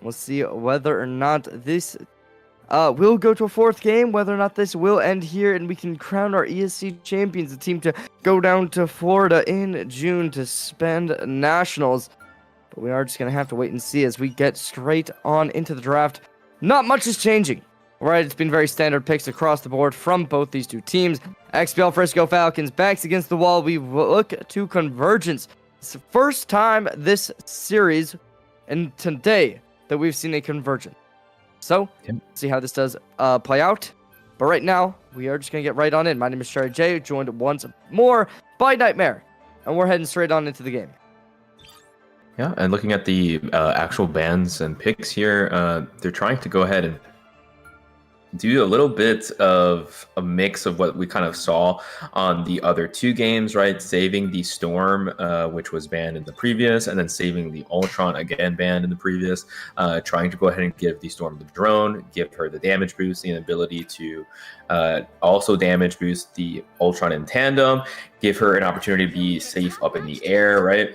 We'll see whether or not this will go to a 4th game, whether or not this will end here, and we can crown our ESC champions, the team to go down to Florida in June to spend nationals. But we are just going to have to wait and see as we get straight on into the draft. Not much is changing. Right, it's been very standard picks across the board from both these two teams. XPL Frisco Falcons backs against the wall. We look to convergence. It's the first time this series and today that we've seen a convergence. So, see how this does play out. But right now, we are just going to get right on in. My name is Sherry J, joined once more by Nightmare. And we're heading straight on into the game. Yeah, and looking at the actual bans and picks here, they're trying to go ahead and do a little bit of a mix of what we kind of saw on the other 2 games, right? Saving the Storm, which was banned in the previous, and then saving the Ultron, again banned in the previous. Trying to go ahead and give the Storm the drone, give her the damage boost, the ability to also damage boost the Ultron in tandem, give her an opportunity to be safe up in the air, right?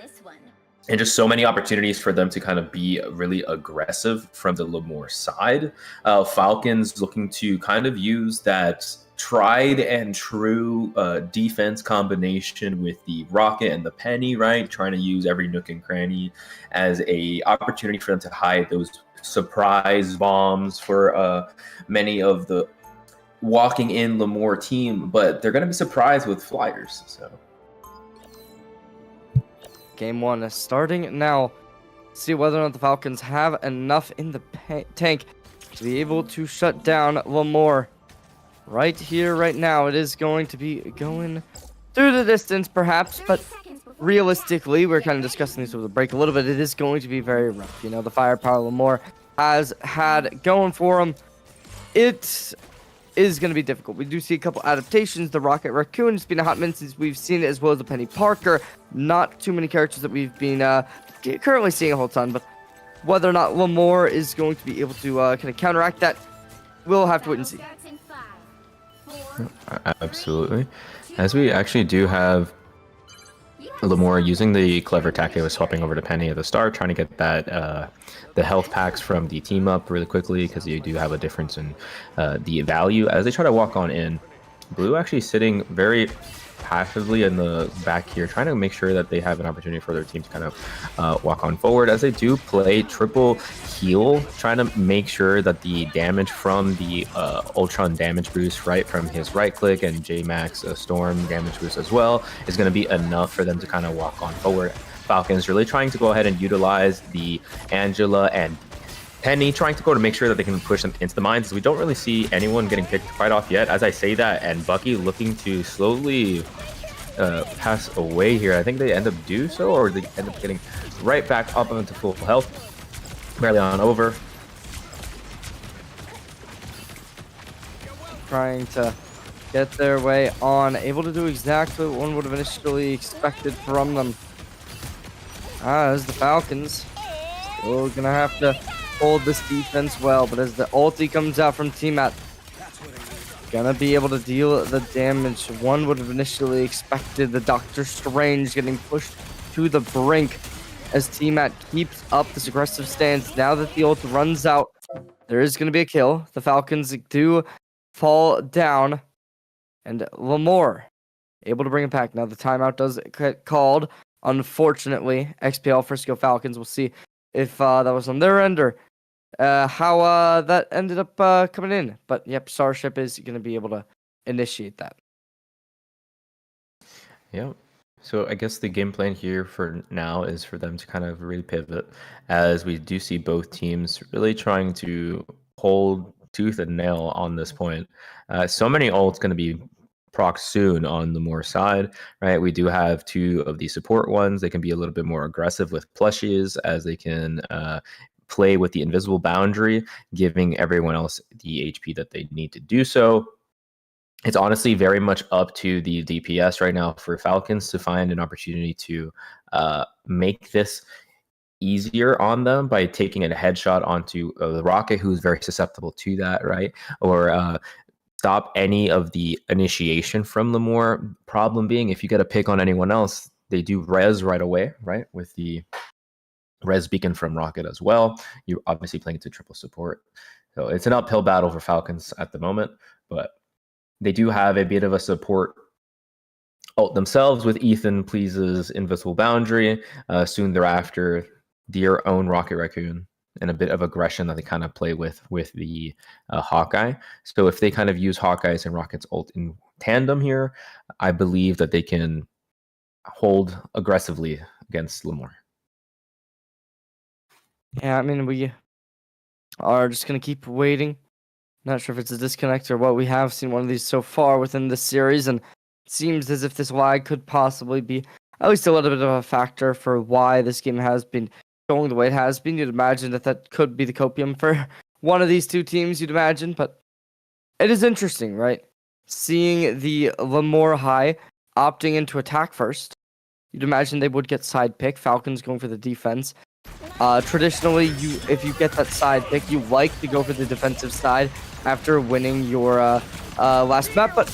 And just so many opportunities for them to kind of be really aggressive from the Lemoore side. Falcons looking to kind of use that tried and true defense combination with the Rocket and the Penny, right? Trying to use every nook and cranny as a opportunity for them to hide those surprise bombs for many of the walking in Lemoore team, but they're going to be surprised with flyers, so. Game 1 is starting now. See whether or not the Falcons have enough in the tank to be able to shut down Lemoore. Right here, right now, it is going to be going through the distance, perhaps, but realistically, we're kind of discussing this over the break a little bit. It is going to be very rough. You know, the firepower Lemoore has had going for him. It is going to be difficult. We do see a couple adaptations. The Rocket Raccoon, it's been a hot minute since we've seen it, as well as the Penny Parker. Not too many characters that we've been currently seeing a whole ton, but whether or not Lemoore is going to be able to kind of counteract that, we'll have to wait and see. Absolutely. As we actually do have Lemoore using the clever tactic of swapping over to Penny at the start, trying to get that the health packs from the team up really quickly, because you do have a difference in the value as they try to walk on in. Blue actually sitting very passively in the back here, trying to make sure that they have an opportunity for their team to kind of walk on forward as they do play triple heal, trying to make sure that the damage from the Ultron damage boost, right, from his right click, and J-Max Storm damage boost as well, is going to be enough for them to kind of walk on forward. Falcons really trying to go ahead and utilize the Angela and Penny, trying to go to make sure that they can push them into the mines. We don't really see anyone getting picked quite off yet, as I say that, and Bucky looking to slowly pass away here. I think they end up do so, or they end up getting right back up into full health. Barely on over. Trying to get their way on, able to do exactly what one would have initially expected from them. As the Falcons still gonna have to hold this defense well, but as the ulti comes out from T-Mat, gonna be able to deal the damage one would have initially expected. The Doctor Strange getting pushed to the brink as T-Mat keeps up this aggressive stance. Now that the ult runs out, there is gonna be a kill. The Falcons do fall down, and Lemoore able to bring it back. Now the timeout does get called. Unfortunately, XPL Frisco Falcons. We'll see if that was on their end or how that ended up coming in. But yep, Starship is going to be able to initiate that. Yeah. So I guess the game plan here for now is for them to kind of really pivot, as we do see both teams really trying to hold tooth and nail on this point. So many ults going to be proc soon on the Lemoore side, right? We do have 2 of the support ones. They can be a little bit more aggressive with plushies, as they can play with the invisible boundary, giving everyone else the HP that they need to do so. It's honestly very much up to the DPS right now for Falcons to find an opportunity to make this easier on them by taking a headshot onto the Rocket, who's very susceptible to that, right? Or stop any of the initiation from Lemoore. Problem being, if you get a pick on anyone else, they do res right away, right? With the res beacon from Rocket as well. You're obviously playing to triple support. So it's an uphill battle for Falcons at the moment, but they do have a bit of a support ult themselves with Ethan Please's Invisible Boundary. Soon thereafter, their own Rocket Raccoon, and a bit of aggression that they kind of play with the Hawkeye. So if they kind of use Hawkeye's and Rocket's ult in tandem here, I believe that they can hold aggressively against Lemoore. Yeah, I mean, we are just going to keep waiting. Not sure if it's a disconnect or what. We have seen one of these so far within this series, and it seems as if this lag could possibly be at least a little bit of a factor for why this game has been going the way it has been. You'd imagine that could be the copium for one of these two teams, you'd imagine, but it is interesting, right? Seeing the Lemoore High opting into attack first. You'd imagine they would get side pick. Falcons going for the defense. Traditionally, if you get that side pick, you like to go for the defensive side after winning your last map, but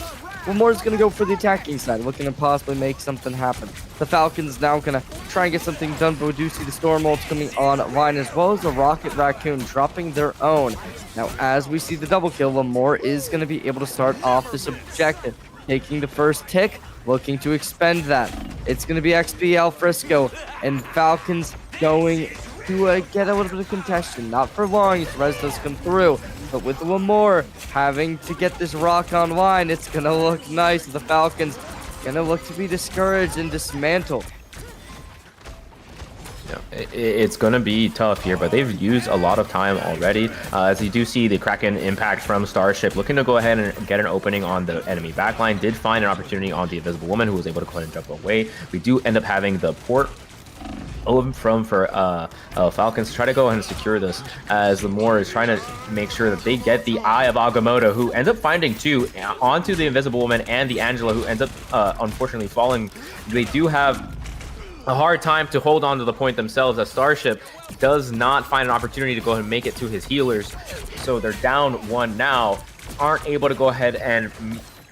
Lemoore's going to go for the attacking side, looking to possibly make something happen. The Falcons now going to try and get something done, but we do see the Storm ult coming online, as well as the Rocket Raccoon dropping their own. Now, as we see the double kill, Lemoore is going to be able to start off this objective, taking the first tick, looking to expend that. It's going to be XPL Frisco, and Falcons going to get a little bit of contention. Not for long as Res does come through, but with Lemoore having to get this rock online, it's going to look nice. The Falcons going to look to be discouraged and dismantled. Yeah, it's going to be tough here, but they've used a lot of time already. As you do see the Kraken impact from Starship, looking to go ahead and get an opening on the enemy backline. Did find an opportunity on the Invisible Woman, who was able to go ahead and jump away. We do end up having the port for Falcons to try to go ahead and secure this, as Lemoore is trying to make sure that they get the Eye of Agamotto, who ends up finding two onto the Invisible Woman and the Angela, who ends up unfortunately falling. They do have a hard time to hold on to the point themselves, as Starship does not find an opportunity to go ahead and make it to his healers. So they're down one now, aren't able to go ahead and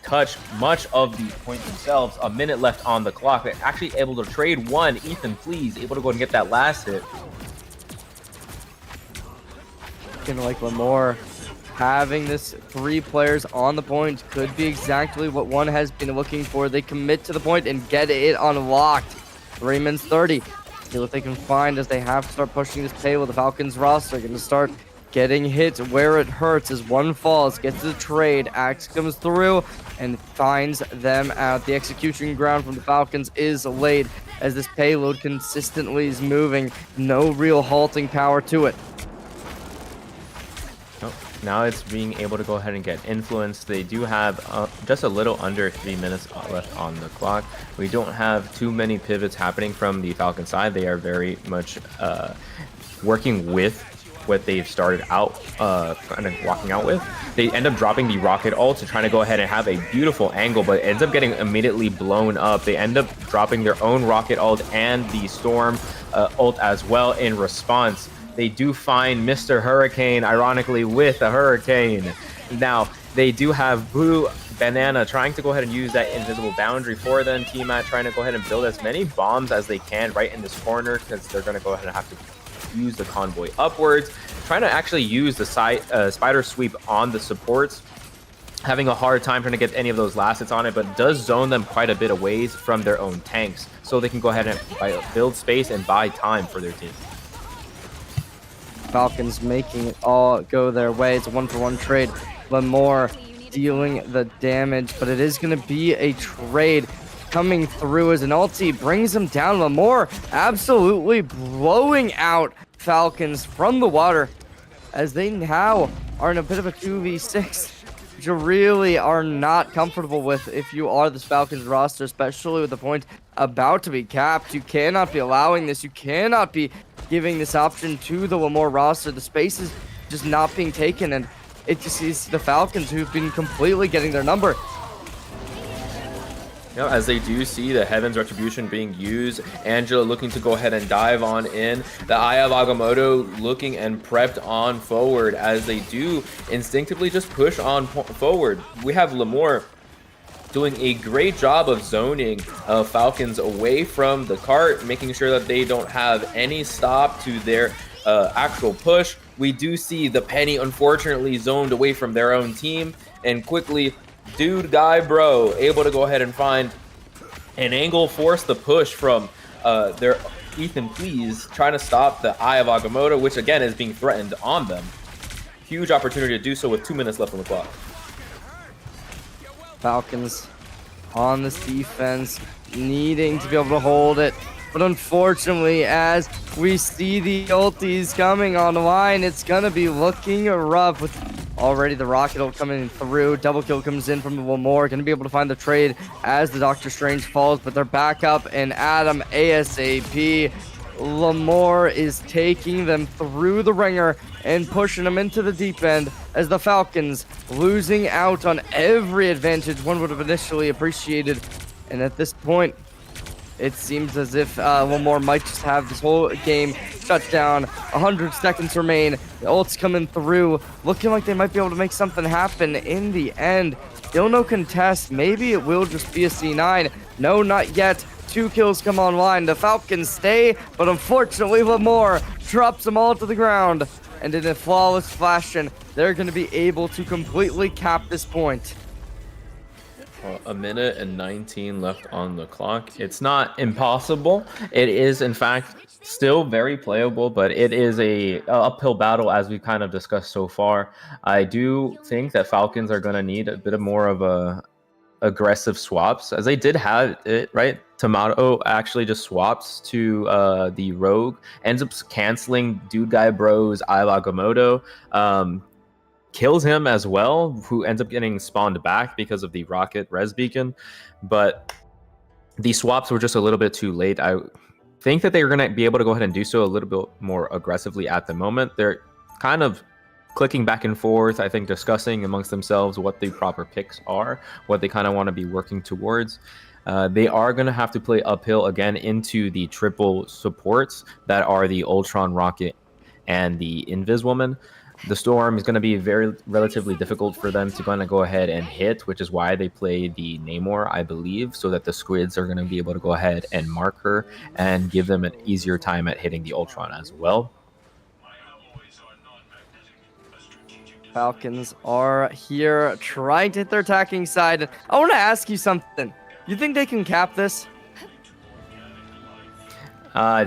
touch much of the point themselves. A minute left on the clock. They're actually able to trade one. Ethan, please, able to go and get that last hit. Looking like Lemoore having this 3 players on the point could be exactly what one has been looking for. They commit to the point and get it unlocked. 3 minutes 30. See what they can find as they have to start pushing this payload. The Falcons roster going to start getting hit where it hurts as one falls, gets the trade. Axe comes through and finds them out. The execution ground from the Falcons is laid as this payload consistently is moving. No real halting power to it. Now it's being able to go ahead and get influence. They do have just a little under 3 minutes left on the clock. We don't have too many pivots happening from the Falcon side. They are very much working with what they've started out, kind of walking out with. They end up dropping the rocket ult to try to go ahead and have a beautiful angle, but it ends up getting immediately blown up. They end up dropping their own rocket ult and the storm ult as well in response. They do find Mr. Hurricane, ironically, with a hurricane. Now, they do have Blue Banana trying to go ahead and use that invisible boundary for them. Teamat trying to go ahead and build as many bombs as they can right in this corner, because they're going to go ahead and have to use the convoy upwards. Trying to actually use the spider sweep on the supports. Having a hard time trying to get any of those last hits on it, but does zone them quite a bit of ways from their own tanks, so they can go ahead and build space and buy time for their team. Falcons making it all go their way. It's a 1-for-1 trade. Lemoore dealing the damage, but it is going to be a trade coming through as an ulti brings them down. Lemoore absolutely blowing out Falcons from the water as they now are in a bit of a 2v6, which you really are not comfortable with if you are this Falcons roster, especially with the point about to be capped. You cannot be allowing this. You cannot be giving this option to the Lemoore roster. The space is just not being taken, and it just is the Falcons who've been completely getting their number. Yeah, as they do see the Heaven's Retribution being used, Angela looking to go ahead and dive on in. The Eye of Agamotto looking and prepped on forward as they do instinctively just push on forward. We have Lamore doing a great job of zoning Falcons away from the cart, making sure that they don't have any stop to their actual push. We do see the Penny unfortunately zoned away from their own team, and quickly Dude Guy Bro able to go ahead and find an angle, force the push from their Ethan Please, trying to stop the Eye of Agamotto, which again is being threatened on them. Huge opportunity to do so with 2 minutes left on the clock. Falcons on this defense, needing to be able to hold it. But unfortunately, as we see the ultis coming online, it's going to be looking rough with already the rocket ult coming through. Double kill comes in from Lamore. Going to be able to find the trade as the Doctor Strange falls, but they're back up, and Adam ASAP. Lamore is taking them through the ringer and pushing them into the deep end as the Falcons losing out on every advantage one would have initially appreciated. And at this point, it seems as if Lamore might just have this whole game shut down. 100 seconds remain. The ult's coming through, looking like they might be able to make something happen in the end. Still no contest. Maybe it will just be a C9. No, not yet. 2 kills come online. The Falcons stay, but unfortunately Lamore drops them all to the ground. And in a flawless fashion, they're going to be able to completely cap this point. A minute and 19 left on the clock. It's not impossible. It is, in fact, still very playable, but it is a uphill battle as we kind of discussed so far. I do think that Falcons are going to need a bit of more of a aggressive swaps, as they did have it, right? Tomato actually just swaps to the Rogue, ends up canceling Dude Guy Bro's Eye of Agamotto, kills him as well, who ends up getting spawned back because of the rocket res beacon. But the swaps were just a little bit too late. I think that they're going to be able to go ahead and do so a little bit more aggressively at the moment. They're kind of clicking back and forth, I think, discussing amongst themselves what the proper picks are, what they kind of want to be working towards. They are going to have to play uphill again into the triple supports that are the Ultron Rocket and the Invis Woman. The Storm is going to be relatively difficult for them to kind of go ahead and hit, which is why they play the Namor, I believe, so that the Squids are going to be able to go ahead and mark her and give them an easier time at hitting the Ultron as well. Falcons are here trying to hit their attacking side. I want to ask you something. You think they can cap this?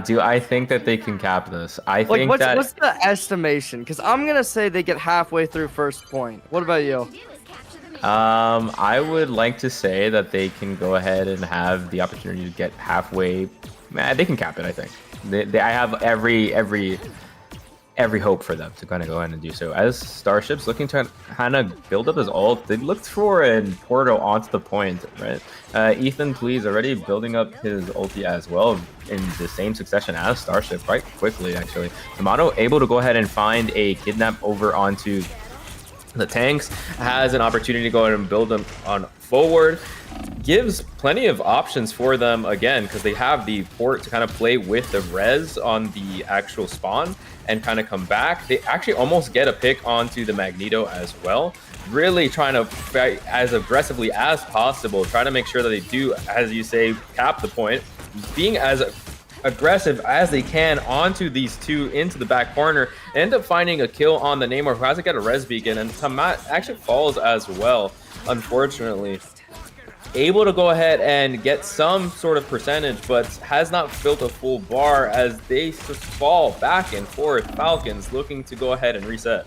Do I think that they can cap this? I think what's the estimation? Because I'm gonna say they get halfway through first point. What about you? I would like to say that they can go ahead and have the opportunity to get halfway. They can cap it. I think I have every hope for them to kind of go ahead and do so. As Starship's looking to kind of build up his ult, they looked for a portal onto the point, right? Ethan Please already building up his ulti as well in the same succession as Starship, quite quickly actually. Tomato able to go ahead and find a kidnap over onto the tanks, has an opportunity to go ahead and build them on forward, gives plenty of options for them again, because they have the port to kind of play with the res on the actual spawn and kind of come back. They actually almost get a pick onto the Magneto as well, really trying to fight as aggressively as possible, try to make sure that they do, as you say, cap the point, being as aggressive as they can onto these two into the back corner, end up finding a kill on the Namor, who hasn't got a res beacon, and Tamat actually falls as well, unfortunately. Able to go ahead and get some sort of percentage, but has not built a full bar as they just fall back and forth. Falcons looking to go ahead and reset.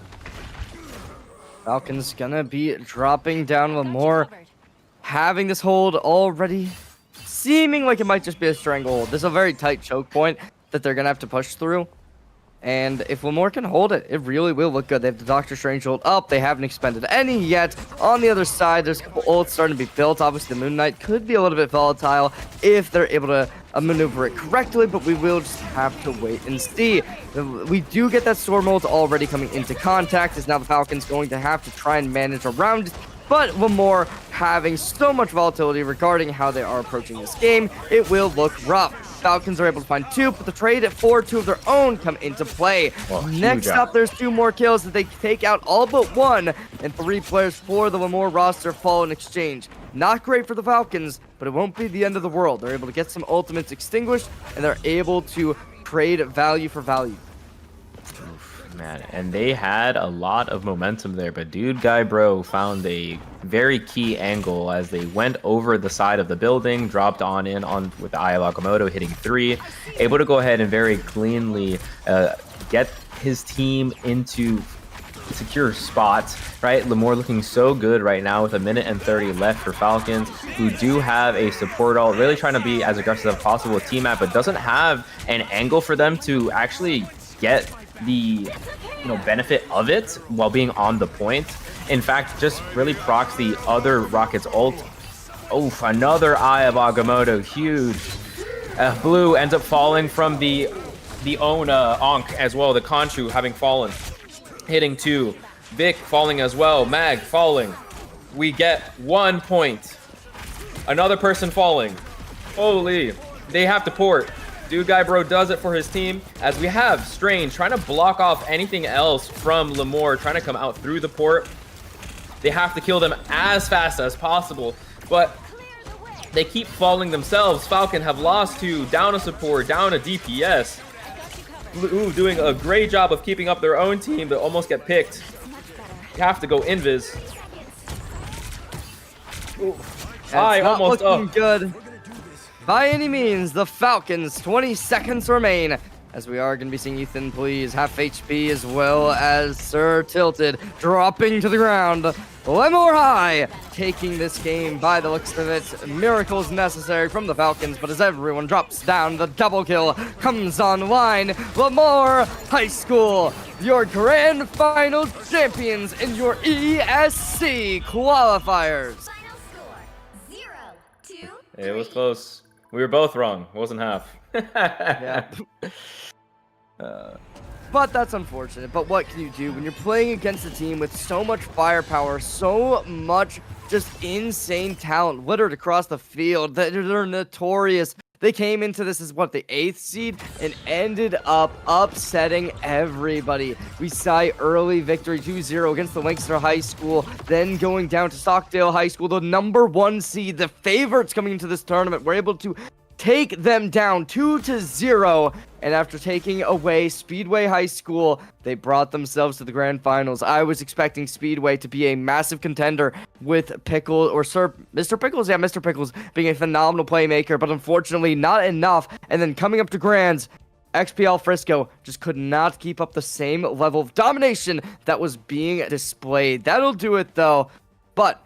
Falcons gonna be dropping down with more, having this hold already, seeming like it might just be a stranglehold. There's a very tight choke point that they're gonna have to push through. And if Lamore can hold it, it really will look good. They have the Doctor Strange ult up. They haven't expended any yet. On the other side, there's a couple ults starting to be built. Obviously, the Moon Knight could be a little bit volatile if they're able to maneuver it correctly, but we will just have to wait and see. We do get that Storm ult already coming into contact, as now the Falcons going to have to try and manage around it. but Lamore having so much volatility regarding how they are approaching this game, it will look rough. Falcons are able to find 2, but the trade for 2 of their own come into play. Well, Next up, there's 2 more kills that they take out all but 1, and 3 players for the Lamore roster fall in exchange. Not great for the Falcons, but it won't be the end of the world. They're able to get some ultimates extinguished, and they're able to trade value for value. Man, and they had a lot of momentum there, but Dude Guy Bro found a very key angle as they went over the side of the building, dropped on with the Eye of Agamotto hitting 3, able to go ahead and very cleanly get his team into secure spots, right? Lamore looking so good right now with 1:30 left for Falcons, who do have a support ult, really trying to be as aggressive as possible with T-Map, but doesn't have an angle for them to actually get the benefit of it while being on the point. In fact, just really procs the other Rocket's ult. Oh, another Eye of Agamotto, huge. Blue ends up falling from the own Ankh as well, the Khonshu having fallen, hitting 2. Vic falling as well, Mag falling. We get 1 point. Another person falling. Holy, they have to port. Dude Guy Bro does it for his team, as we have Strange trying to block off anything else from Lamore, trying to come out through the port. They have to kill them as fast as possible, but they keep falling themselves. Falcon have lost 2, down a support, down a DPS. Blue doing a great job of keeping up their own team, but almost get picked. You have to go invis. That's not looking good by any means. The Falcons, 20 seconds remain, as we are going to be seeing Ethan, please, half HP, as well as Sir Tilted dropping to the ground. Lemore High taking this game by the looks of it. Miracles necessary from the Falcons, but as everyone drops down, the double kill comes online. Lemore High School, your grand final champions in your ESC qualifiers. Final score 0-2. It was close. We were both wrong. It wasn't half. Yeah. But that's unfortunate. But what can you do when you're playing against a team with so much firepower, so much just insane talent littered across the field? They're notorious. They came into this as, what, the 8th seed, and ended up upsetting everybody. We saw early victory 2-0 against the Lancaster High School, then going down to Stockdale High School, the #1 seed, the favorites coming into this tournament, were able to take them down 2-0, and after taking away Speedway High School, they brought themselves to the grand finals. I was expecting Speedway to be a massive contender with Mr. Pickles, yeah, Mr. Pickles being a phenomenal playmaker, but unfortunately not enough. And then coming up to grands, XPL Frisco just could not keep up the same level of domination that was being displayed. That'll do it though. But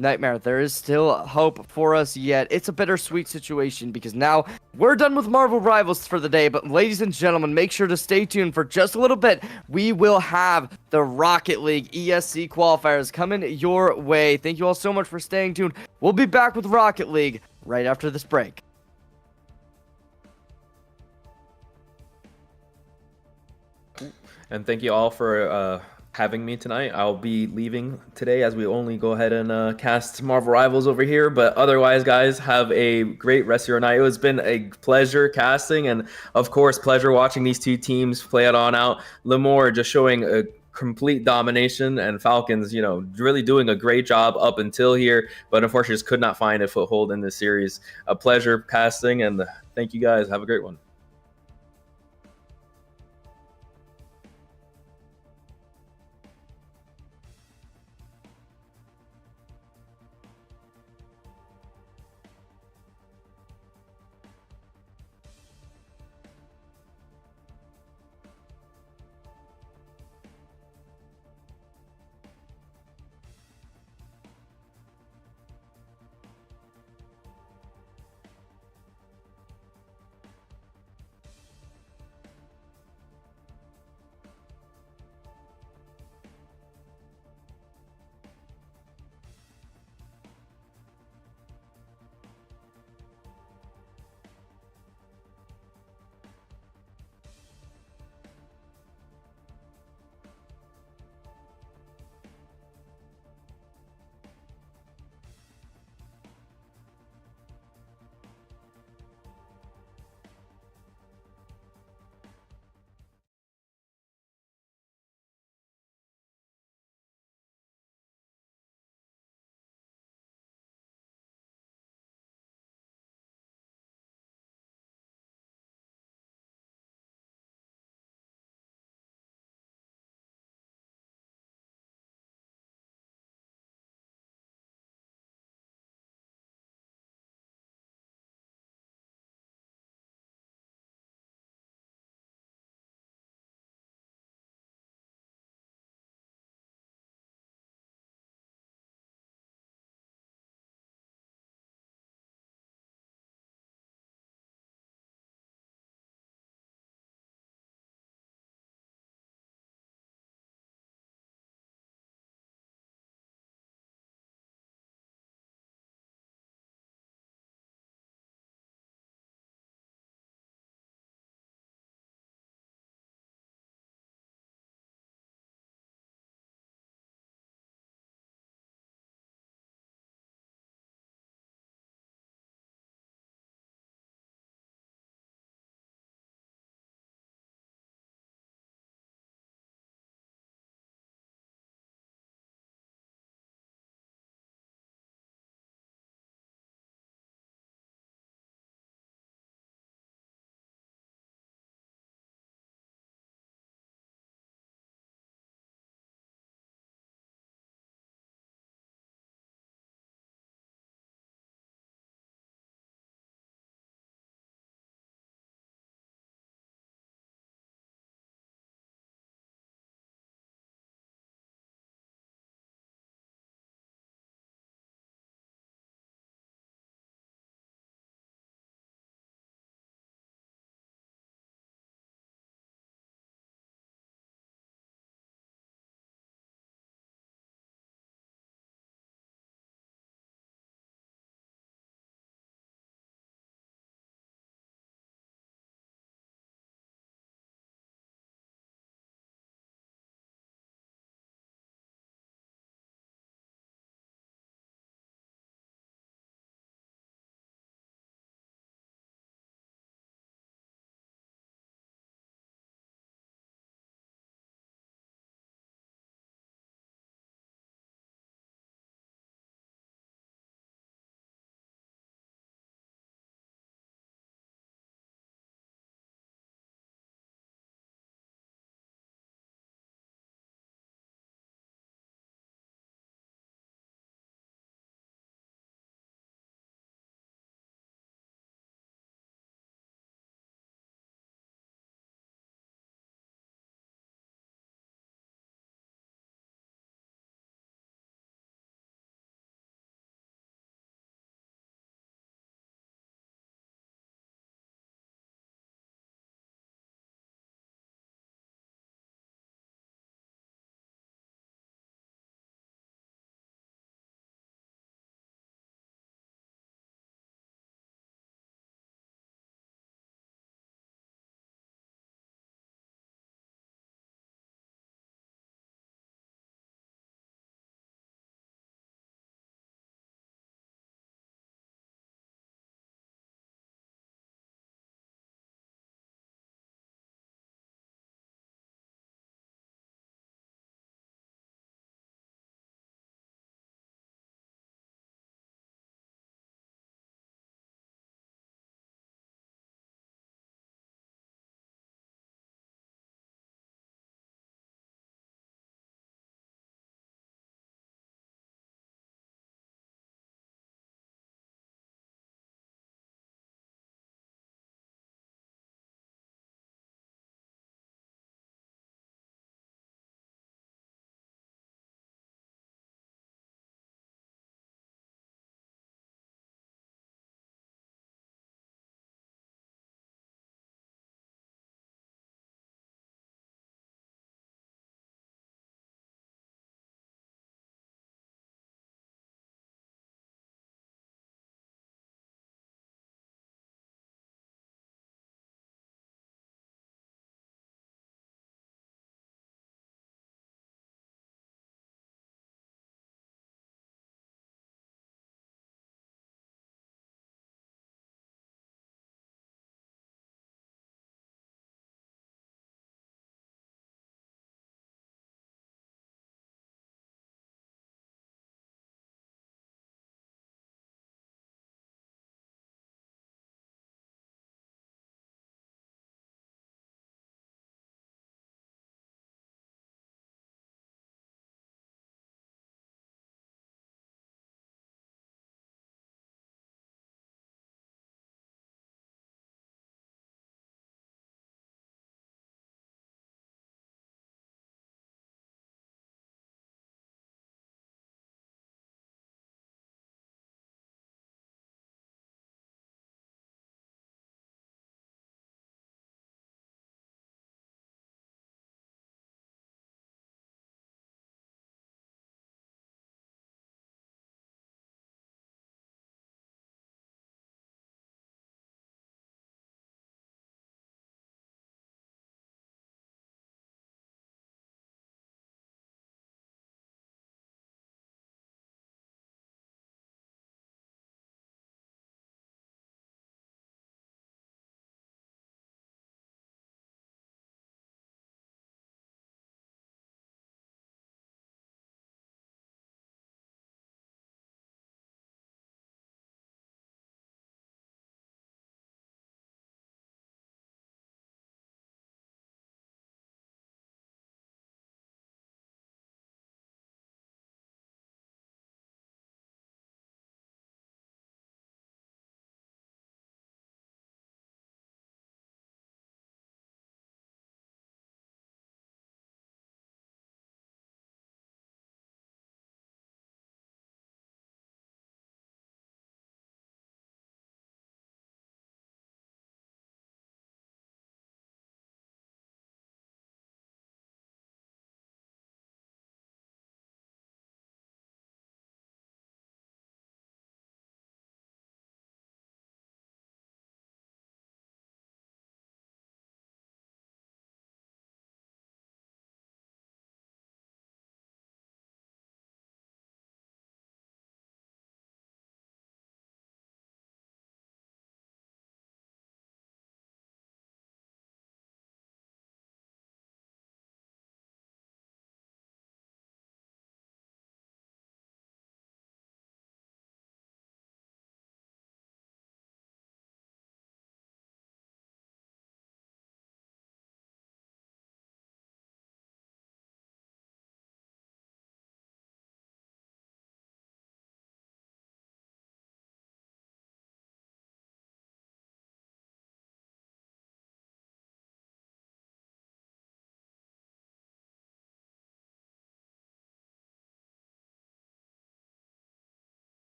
Nightmare, there is still hope for us yet. It's a bittersweet situation because now we're done with Marvel Rivals for the day. But ladies and gentlemen, make sure to stay tuned for just a little bit. We will have the Rocket League ESC qualifiers coming your way. Thank you all so much for staying tuned. We'll be back with Rocket League right after this break. And thank you all for having me tonight. I'll be leaving today as we only go ahead and cast Marvel Rivals over here. But otherwise, guys, have a great rest of your night. It has been a pleasure casting, and of course, pleasure watching these two teams play it on out. Lemore just showing a complete domination, and Falcons, really doing a great job up until here, but unfortunately just could not find a foothold in this series. A pleasure casting, and thank you guys. Have a great one.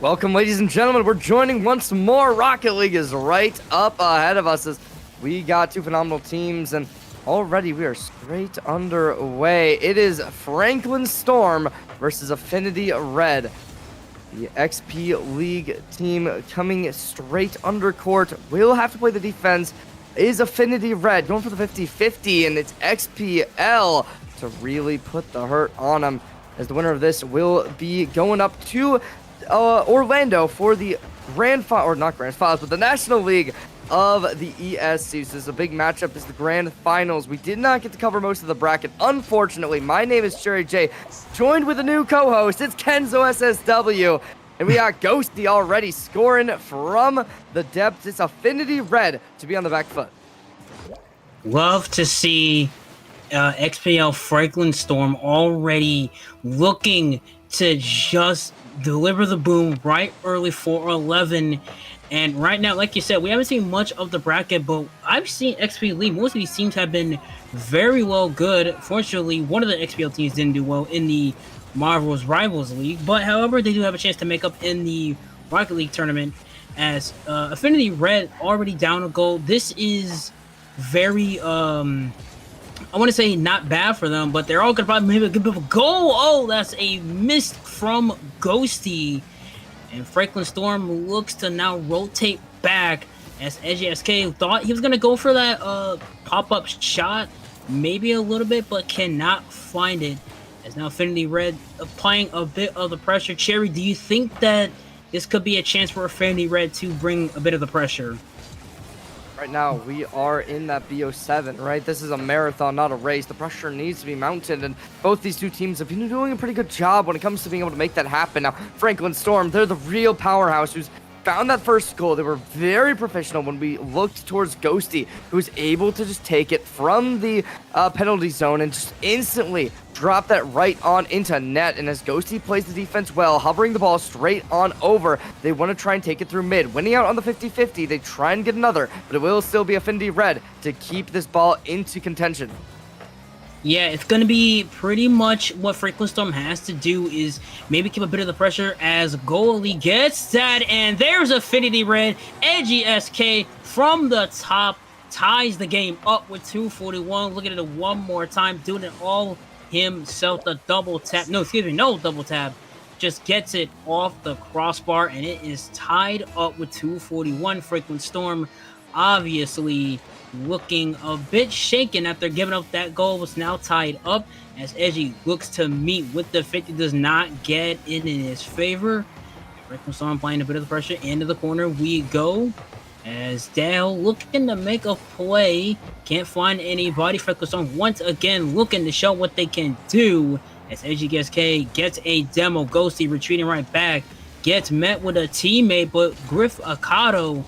Welcome, ladies and gentlemen. We're joining once more. Rocket League is right up ahead of us as we got two phenomenal teams, and already we are straight underway. It is Franklin Storm versus Affinity Red. The XP League team coming straight under court will have to play the defense. Is Affinity Red going for the 50-50, and it's XPL to really put the hurt on them, as the winner of this will be going up to Orlando for the not Grand Finals, but the National League of the ESC. So this is a big matchup. This is the Grand Finals. We did not get to cover most of the bracket, unfortunately. My name is Cherry J, joined with a new co-host. It's Kenzo SSW, and we got Ghosty already scoring from the depths. It's Affinity Red to be on the back foot. Love to see XPL Franklin Storm already looking to just deliver the boom right early for 11. And right now, like you said, we haven't seen much of the bracket, but I've seen XP League. Most of these teams have been very well good. Fortunately, one of the XPL teams didn't do well in the Marvel's Rivals League, but however, they do have a chance to make up in the Rocket League tournament, as Affinity Red already down a goal. This is very, I want to say not bad for them, but they're all going to probably maybe give up a goal. Oh, that's a miss from Ghosty. And Franklin Storm looks to now rotate back, as EdgySK thought he was going to go for that pop-up shot, maybe a little bit, but cannot find it. As now Affinity Red applying a bit of the pressure. Cherry, do you think that this could be a chance for Affinity Red to bring a bit of the pressure? Right now, we are in that BO7, right? This is a marathon, not a race. The pressure needs to be mounted, and both these two teams have been doing a pretty good job when it comes to being able to make that happen. Now, Franklin Storm, they're the real powerhouse who's found that first goal. They were very professional when we looked towards Ghosty, who was able to just take it from the penalty zone and just instantly drop that right on into net. And as Ghosty plays the defense well, hovering the ball straight on over, they want to try and take it through mid. Winning out on the 50-50, they try and get another, but it will still be Affinity Red to keep this ball into contention. Yeah, it's going to be pretty much what Franklin Storm has to do is maybe keep a bit of the pressure as goalie gets that, and there's Affinity Red. EdgySK from the top ties the game up with 241. Look at it one more time, doing it all himself. The double tap, no double tap, just gets it off the crossbar, and it is tied up with 241. Franklin Storm obviously looking a bit shaken after giving up that goal. Was now tied up as Edgy looks to meet with the 50, does not get in his favor. Franklin Storm applying a bit of the pressure into the corner we go, as Dale looking to make a play, can't find anybody. Franklin Storm once again looking to show what they can do, as EdgySK gets a demo. Ghosty retreating right back, gets met with a teammate, but Griff Akato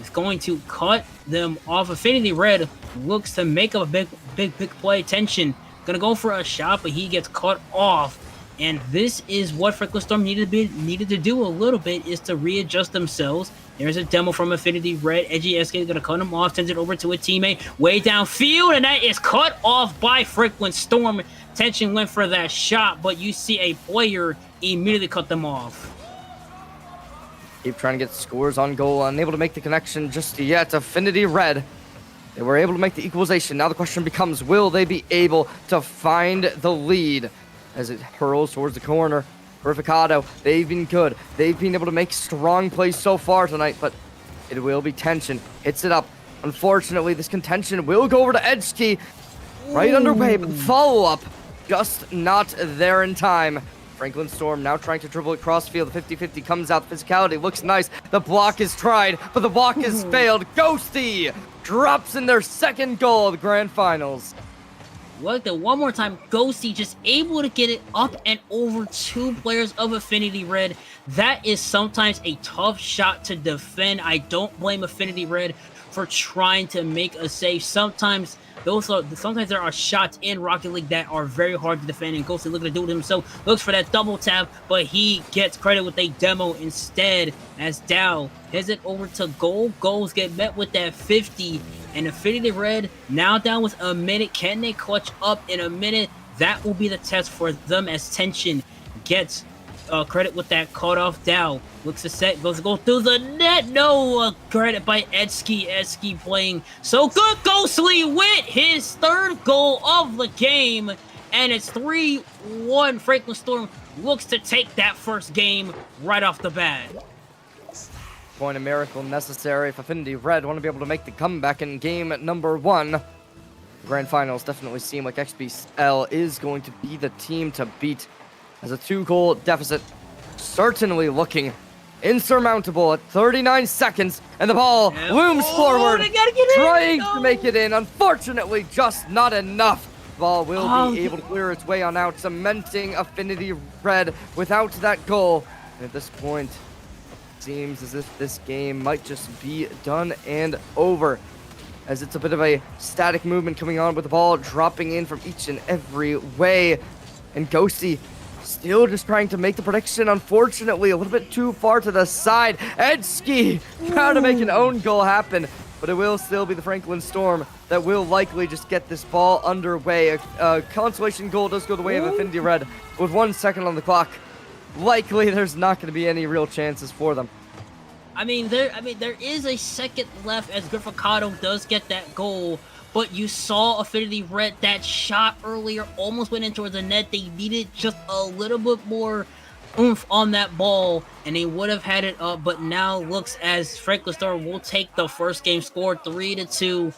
is going to cut them off. Affinity Red looks to make up a big play. Tension gonna go for a shot, but he gets cut off. And this is what Franklin Storm needed to do a little bit, is to readjust themselves. There's a demo from Affinity Red. EdgySK is gonna cut him off, sends it over to a teammate way downfield, and that is cut off by Franklin Storm. Tension went for that shot, but you see a player immediately cut them off. Keep trying to get scores on goal, unable to make the connection just yet. Affinity Red, they were able to make the equalization. Now the question becomes, will they be able to find the lead as it hurls towards the corner? Verificado, they've been good. They've been able to make strong plays so far tonight, but it will be tension. Hits it up. Unfortunately, this contention will go over to Edgy. Right underway, but follow-up just not there in time. Franklin Storm now trying to dribble across field. The 50-50 comes out. The physicality looks nice. The block is tried, but the block is failed. Ghosty drops in their second goal of the Grand Finals. Look at one more time. Ghosty just able to get it up and over two players of Affinity Red. That is sometimes a tough shot to defend. I don't blame Affinity Red for trying to make a save. Sometimes there are shots in Rocket League that are very hard to defend, and Ghosty looking to do it himself. Looks for that double tap, but he gets credit with a demo instead, as Dow heads it over to goal. Goals get met with that 50, and Affinity Red now down with a minute. Can they clutch up in a minute? That will be the test for them, as Tension gets credit with that cut off down. Looks to set, goes to go through the net. No credit by Edsky. Edsky playing so good. Ghostly with his third goal of the game. And it's 3-1. Franklin Storm looks to take that first game right off the bat. Point of miracle necessary if Affinity Red want to be able to make the comeback in game number 1. The grand finals definitely seem like XBL is going to be the team to beat, as a 2-goal deficit certainly looking insurmountable at 39 seconds, and the ball looms forward, they gotta get in. trying No. to make it in. Unfortunately, just not enough. The ball will be able to clear its way on out, cementing Affinity Red without that goal. And at this point, it seems as if this game might just be done and over, as it's a bit of a static movement coming on with the ball dropping in from each and every way. And Ghosty still just trying to make the prediction, unfortunately a little bit too far to the side. Edsky trying to make an own goal happen, but it will still be the Franklin Storm that will likely just get this ball underway. A consolation goal does go the way of Affinity Red with 1 second on the clock. Likely there's not going to be any real chances for them. I mean, there is a second left as Grifficado does get that goal, but you saw Affinity Red, that shot earlier almost went into the net. They needed just a little bit more oomph on that ball, and they would have had it up, but now looks as Franklin Storm will take the first game score 3-2.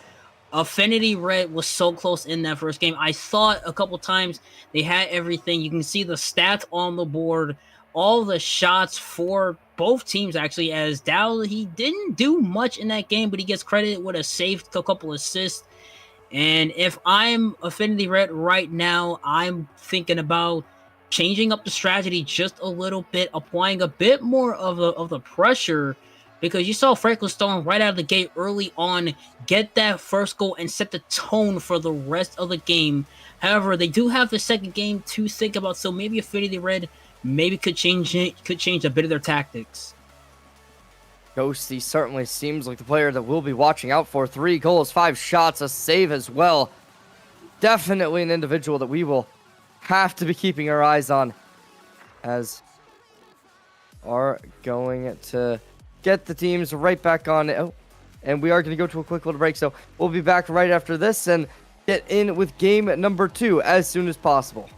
Affinity Red was so close in that first game. I thought a couple times they had everything. You can see the stats on the board, all the shots for both teams actually, as Dow, he didn't do much in that game, but he gets credited with a save, a couple assists. And if I'm Affinity Red right now, I'm thinking about changing up the strategy just a little bit, applying a bit more of the pressure, because you saw Franklin Storm right out of the gate early on get that first goal and set the tone for the rest of the game. However, they do have the second game to think about, so maybe Affinity Red maybe could change a bit of their tactics. Ghosty certainly seems like the player that we'll be watching out for. 3 goals, 5 shots, a save as well. Definitely an individual that we will have to be keeping our eyes on, as are going to get the teams right back on. Oh, and we are going to go to a quick little break, so we'll be back right after this and get in with game number 2 as soon as possible.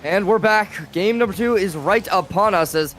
And we're back. Game number 2 is right upon us, as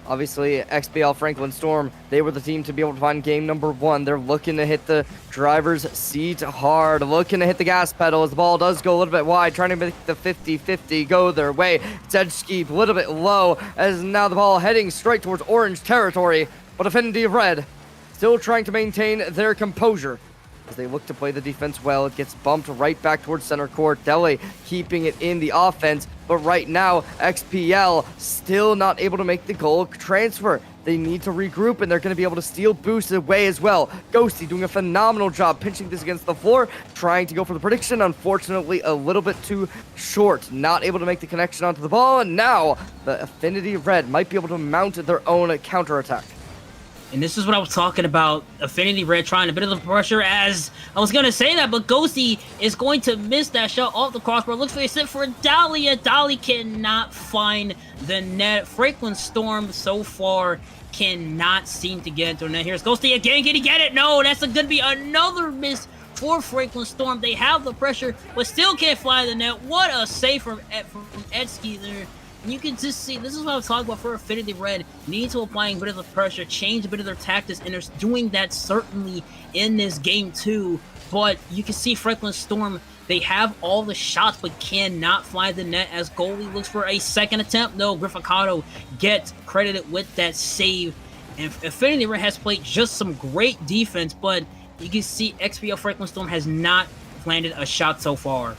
obviously XBL Franklin Storm, they were the team to be able to find game number 1. They're looking to hit the driver's seat hard, looking to hit the gas pedal as the ball does go a little bit wide, trying to make the 50-50 go their way. Zedski a little bit low, as now the ball heading straight towards orange territory, but Affinity Red still trying to maintain their composure as they look to play the defense well. It gets bumped right back towards center court. Dele keeping it in the offense, but right now XPL still not able to make the goal transfer. They need to regroup, and they're going to be able to steal boost away as well. Ghosty doing a phenomenal job pinching this against the floor, trying to go for the prediction. Unfortunately, a little bit too short. Not able to make the connection onto the ball, and now the Affinity Red might be able to mount their own counterattack. And this is what I was talking about. Affinity Red trying a bit of the pressure, as I was going to say that, but Ghosty is going to miss that shot off the crossbar. Looks like a sit for Dahlia. Dahlia cannot find the net. Franklin Storm so far cannot seem to get into the net. Here's Ghosty again. Can he get it? No, that's going to be another miss for Franklin Storm. They have the pressure, but still can't find the net. What a save from Edsky there. And you can just see, this is what I was talking about for Affinity Red. Need to apply a bit of the pressure, change a bit of their tactics, and they're doing that certainly in this game too. But you can see Franklin Storm, they have all the shots but cannot find the net, as goalie looks for a second attempt. No, Grifficado gets credited with that save. And Affinity Red has played just some great defense, but you can see XPL Franklin Storm has not landed a shot so far.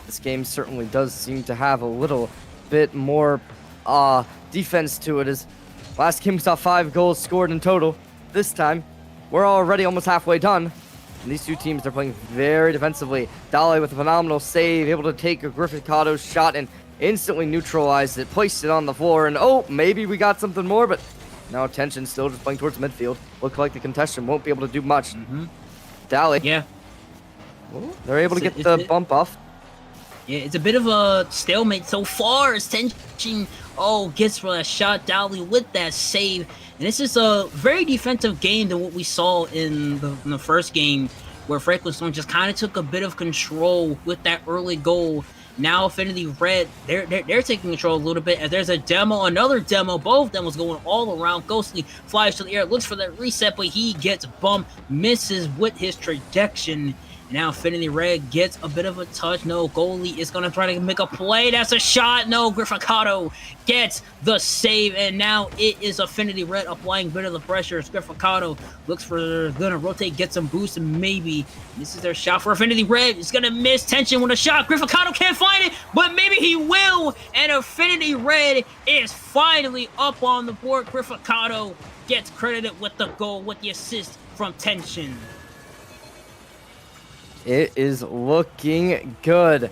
This game certainly does seem to have a little bit more defense to it, as last game we saw 5 goals scored in total. This time, we're already almost halfway done. And these two teams, they're playing very defensively. Dale with a phenomenal save, able to take a Griffikado's shot and instantly neutralized it, placed it on the floor, and oh, maybe we got something more, but now Tension still just playing towards midfield. Look like the contestant won't be able to do much. Dale. Yeah. They're able to get the bump off. Yeah, it's a bit of a stalemate so far as Tension, gets for that shot. Dowley with that save. And this is a very defensive game than what we saw in the first game, where Franklin Storm just kind of took a bit of control with that early goal. Now Affinity Red, they're taking control a little bit, as there's another demo, both demos going all around. Ghostly flies to the air, looks for that reset, but he gets bumped, misses with his trajectory. Now Affinity Red gets a bit of a touch. No, goalie is going to try to make a play. That's a shot. No, Griffikato gets the save. And now it is Affinity Red applying a bit of the pressure. Griffikato looks for, going to rotate, get some boost, and maybe this is their shot for Affinity Red. It's going to miss. Tension with a shot. Griffikato can't find it, but maybe he will. And Affinity Red is finally up on the board. Griffikato gets credited with the goal, with the assist from Tension. It is looking good,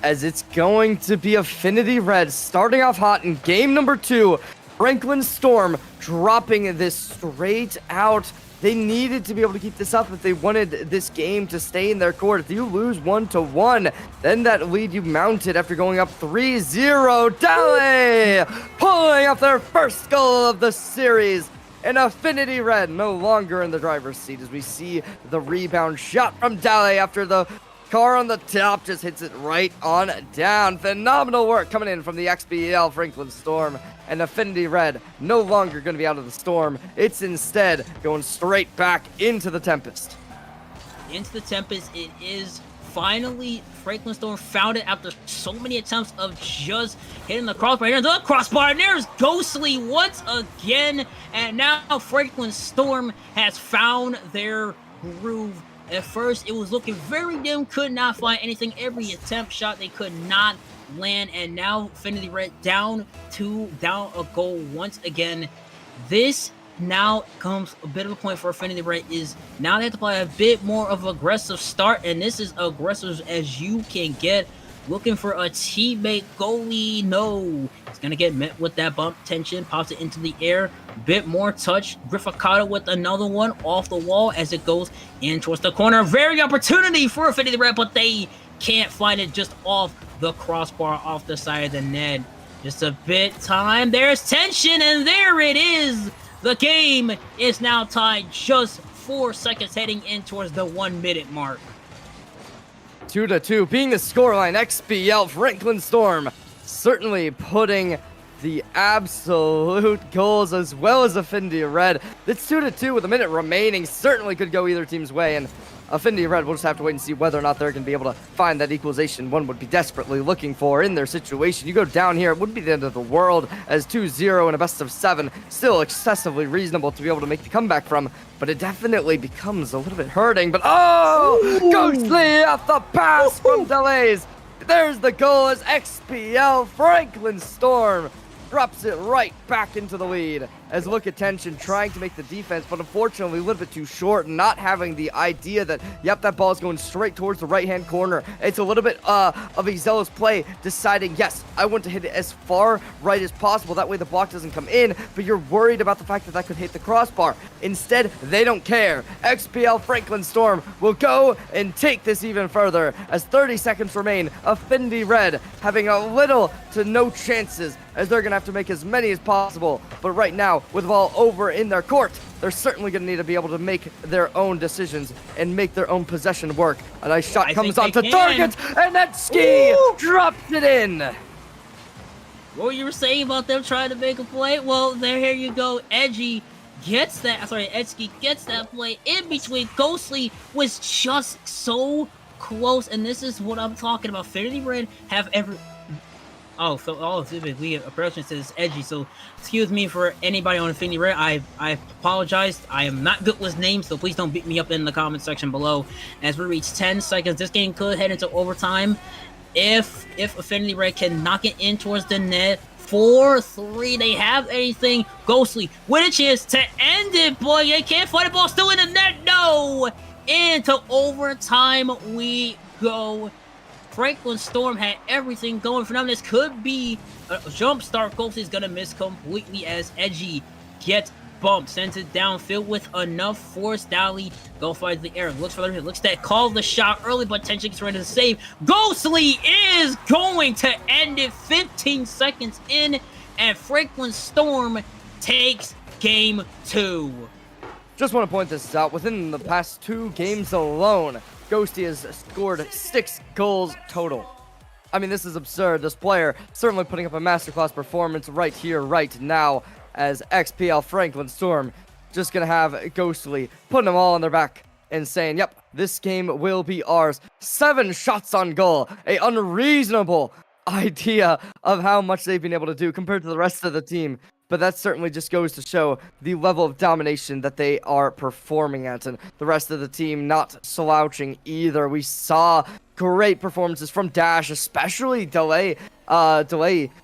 as it's going to be Affinity Red starting off hot in game number 2. Franklin Storm dropping this straight out. They needed to be able to keep this up if they wanted this game to stay in their court. If you lose 1-1, then that lead you mounted after going up 3-0. Dale pulling up their first goal of the series. And Affinity Red no longer in the driver's seat, as we see the rebound shot from Dale after the car on the top just hits it right on down. Phenomenal work coming in from the XBL Franklin Storm. And Affinity Red no longer going to be out of the storm. It's instead going straight back into the Tempest. Into the Tempest, it is finally Franklin Storm found it after so many attempts of just hitting the crossbar. Here's the crossbar, and there's Ghostly once again. And now Franklin Storm has found their groove. At first, it was looking very dim, could not find anything. Every attempt shot, they could not land. And now Affinity Red down a goal once again. This now comes a bit of a point for Affinity Red, is now they have to play a bit more of an aggressive start, and this is aggressive as you can get. Looking for a teammate. Goalie, no. It's going to get met with that bump. Tension pops it into the air. Bit more touch. Griffikato with another one off the wall as it goes in towards the corner. Very opportunity for Affinity Red, but they can't find it, just off the crossbar, off the side of the net. Just a bit time. There's Tension, and there it is. The game is now tied, just 4 seconds heading in towards the 1 minute mark. 2-2 being the scoreline. XBL Franklin Storm certainly putting the absolute goals, as well as Affinity Red. It's 2-2 with a minute remaining. Certainly could go either team's way, and Affinity Red will just have to wait and see whether or not they're going to be able to find that equalization one would be desperately looking for in their situation. You go down here, it wouldn't be the end of the world, as 2-0 in a best of 7. Still excessively reasonable to be able to make the comeback from, but it definitely becomes a little bit hurting. But Ghostly off the pass from Delays. There's the goal as XBL Franklin Storm drops it right back into the lead. As look at Tension trying to make the defense, but unfortunately a little bit too short, not having the idea that, yep, that ball is going straight towards the right-hand corner. It's a little bit of a zealous play, deciding, yes, I want to hit it as far right as possible. That way the block doesn't come in, but you're worried about the fact that that could hit the crossbar. Instead, they don't care. XBL Franklin Storm will go and take this even further as 30 seconds remain. Affinity Red having a little to no chances, as they're going to have to make as many as possible. But right now, with the ball over in their court, they're certainly going to need to be able to make their own decisions and make their own possession work. A nice shot comes onto target, and that ski dropped it in. What were you saying about them trying to make a play? Well, here you go. Edgy gets that, Edsky gets that play in between. Ghostly was just so close, and this is what I'm talking about. Affinity Red have every... we approaching says Edgy, so excuse me for anybody on Affinity Red. I apologize. I am not good with names, so please don't beat me up in the comment section below. As we reach 10 seconds, this game could head into overtime. If Affinity Red can knock it in towards the net, 4-3, they have anything. Ghostly with a chance to end it, boy. They can't find the ball, still in the net. No! into overtime we go. Franklin Storm had everything going for them. This could be a jump start. Ghost is gonna miss completely as Edgy gets bumped, sends it downfield with enough force. Dally go fight the air, looks for the looks that call the shot early, but Tension gets ready to save. Ghostly is going to end it 15 seconds in, and Franklin Storm takes game 2. Just want to point this out. Within the past 2 games alone, Ghosty has scored 6 goals total. I mean, this is absurd. This player certainly putting up a masterclass performance right here, right now, as XPL Franklin Storm just going to have Ghostly putting them all on their back and saying, yep, this game will be ours. 7 shots on goal. A unreasonable idea of how much they've been able to do compared to the rest of the team. But that certainly just goes to show the level of domination that they are performing at, and the rest of the team not slouching either. We saw great performances from Dash, especially Delay,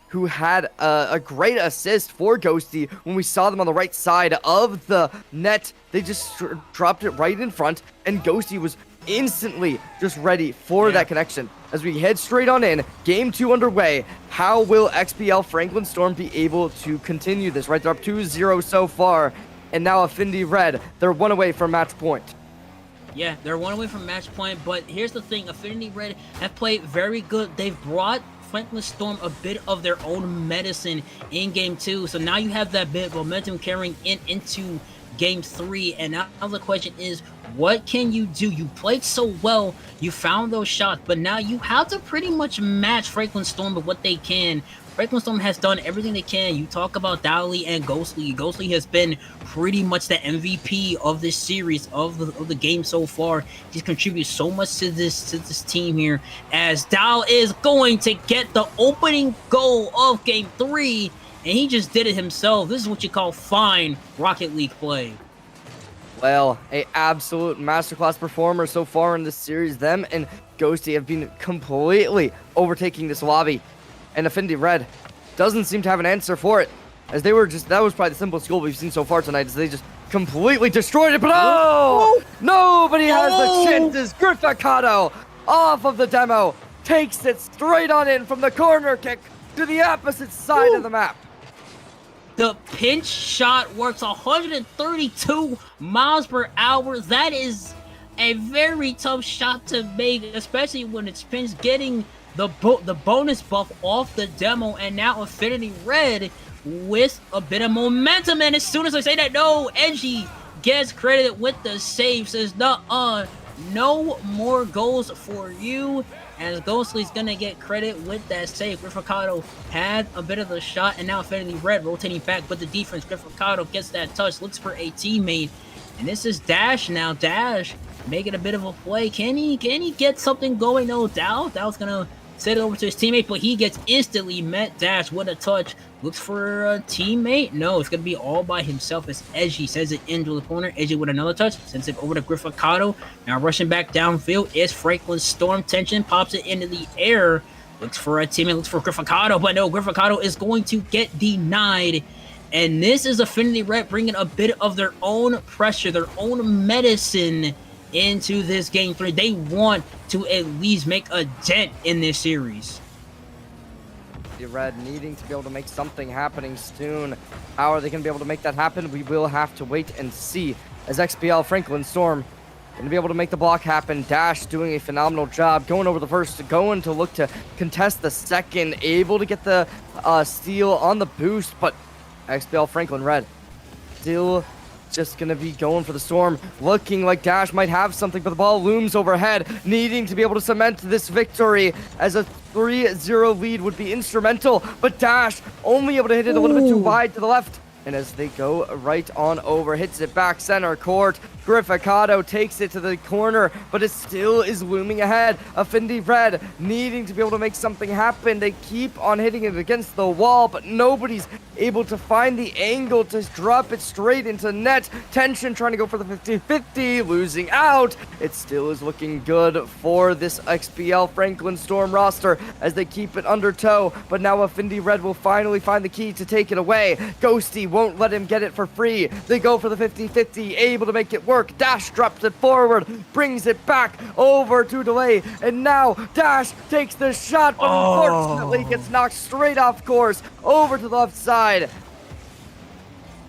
who had a great assist for Ghosty when we saw them on the right side of the net. They just dropped it right in front, and Ghosty was instantly just ready for that connection. As we head straight on in, game 2 underway. How will XPL Franklin Storm be able to continue this? Right, they're up 2-0 so far, and now Affinity Red, they're 1 away from match point. Yeah, they're 1 away from match point, but here's the thing. Affinity Red have played very good. They've brought Franklin Storm a bit of their own medicine in game 2, so now you have that bit of momentum carrying into game 3, and now the question is, what can you do? You played so well, you found those shots, but now you have to pretty much match Franklin Storm with what they can. Franklin Storm has done everything they can. You talk about Dowley and Ghostly. Ghostly has been pretty much the MVP of this series, of the game so far. He's contributed so much to this team here, as Dow is going to get the opening goal of game 3, and he just did it himself. This is what you call fine Rocket League play. Well, a absolute masterclass performer so far in this series. Them and Ghosty have been completely overtaking this lobby. And Affinity Red doesn't seem to have an answer for it, as they were just, that was probably the simplest goal we've seen so far tonight, as they just completely destroyed it. But oh! Nobody has the chances. Grifficato off of the demo takes it straight on in from the corner kick to the opposite side of the map. The pinch shot works 132 miles per hour. That is a very tough shot to make, especially when it's pinched, getting the bonus buff off the demo. And now Affinity Red with a bit of momentum. And as soon as I say that, no, Edgy gets credited with the save. Says, no more goals for you. As Ghostly's gonna get credit with that save. Grifficato had a bit of the shot, and now Affinity Red rotating back with the defense. Grifficato gets that touch, looks for a teammate, and this is Dash now. Dash making a bit of a play. Can he get something going? No, Dow's gonna set it over to his teammate, but he gets instantly met. Dash with a touch, looks for a teammate. No, it's gonna be all by himself as Edgy sends it into the corner. Edgy with another touch, sends it over to Grifficato. Now rushing back downfield is Franklin Storm. Tension pops it into the air, looks for a teammate, looks for Grifficato, but no, Grifficato is going to get denied. And this is Affinity Red bringing a bit of their own pressure, their own medicine into this game 3. They want to at least make a dent in this series. The Red needing to be able to make something happening soon. How are they going to be able to make that happen? We will have to wait and see, as XPL Franklin Storm going to be able to make the block happen. Dash doing a phenomenal job, going over the first, going to look to contest the second, able to get the steal on the boost, but XPL Franklin Red still just going to be going for the Storm, looking like Dash might have something, but the ball looms overhead, needing to be able to cement this victory, as a 3-0 lead would be instrumental, but Dash only able to hit it a little bit too wide to the left. And as they go right on over, hits it back center court. Grifficato takes it to the corner, but it still is looming ahead. Affinity Red needing to be able to make something happen. They keep on hitting it against the wall, but nobody's able to find the angle to drop it straight into net. Tension trying to go for the 50-50, losing out. It still is looking good for this XPL Franklin Storm roster as they keep it under tow, but now Affinity Red will finally find the key to take it away. Ghosty won't let him get it for free. They go for the 50-50, able to make it work. Dash drops it forward, brings it back over to Delay, and now Dash takes the shot, but unfortunately gets knocked straight off course over to the left side.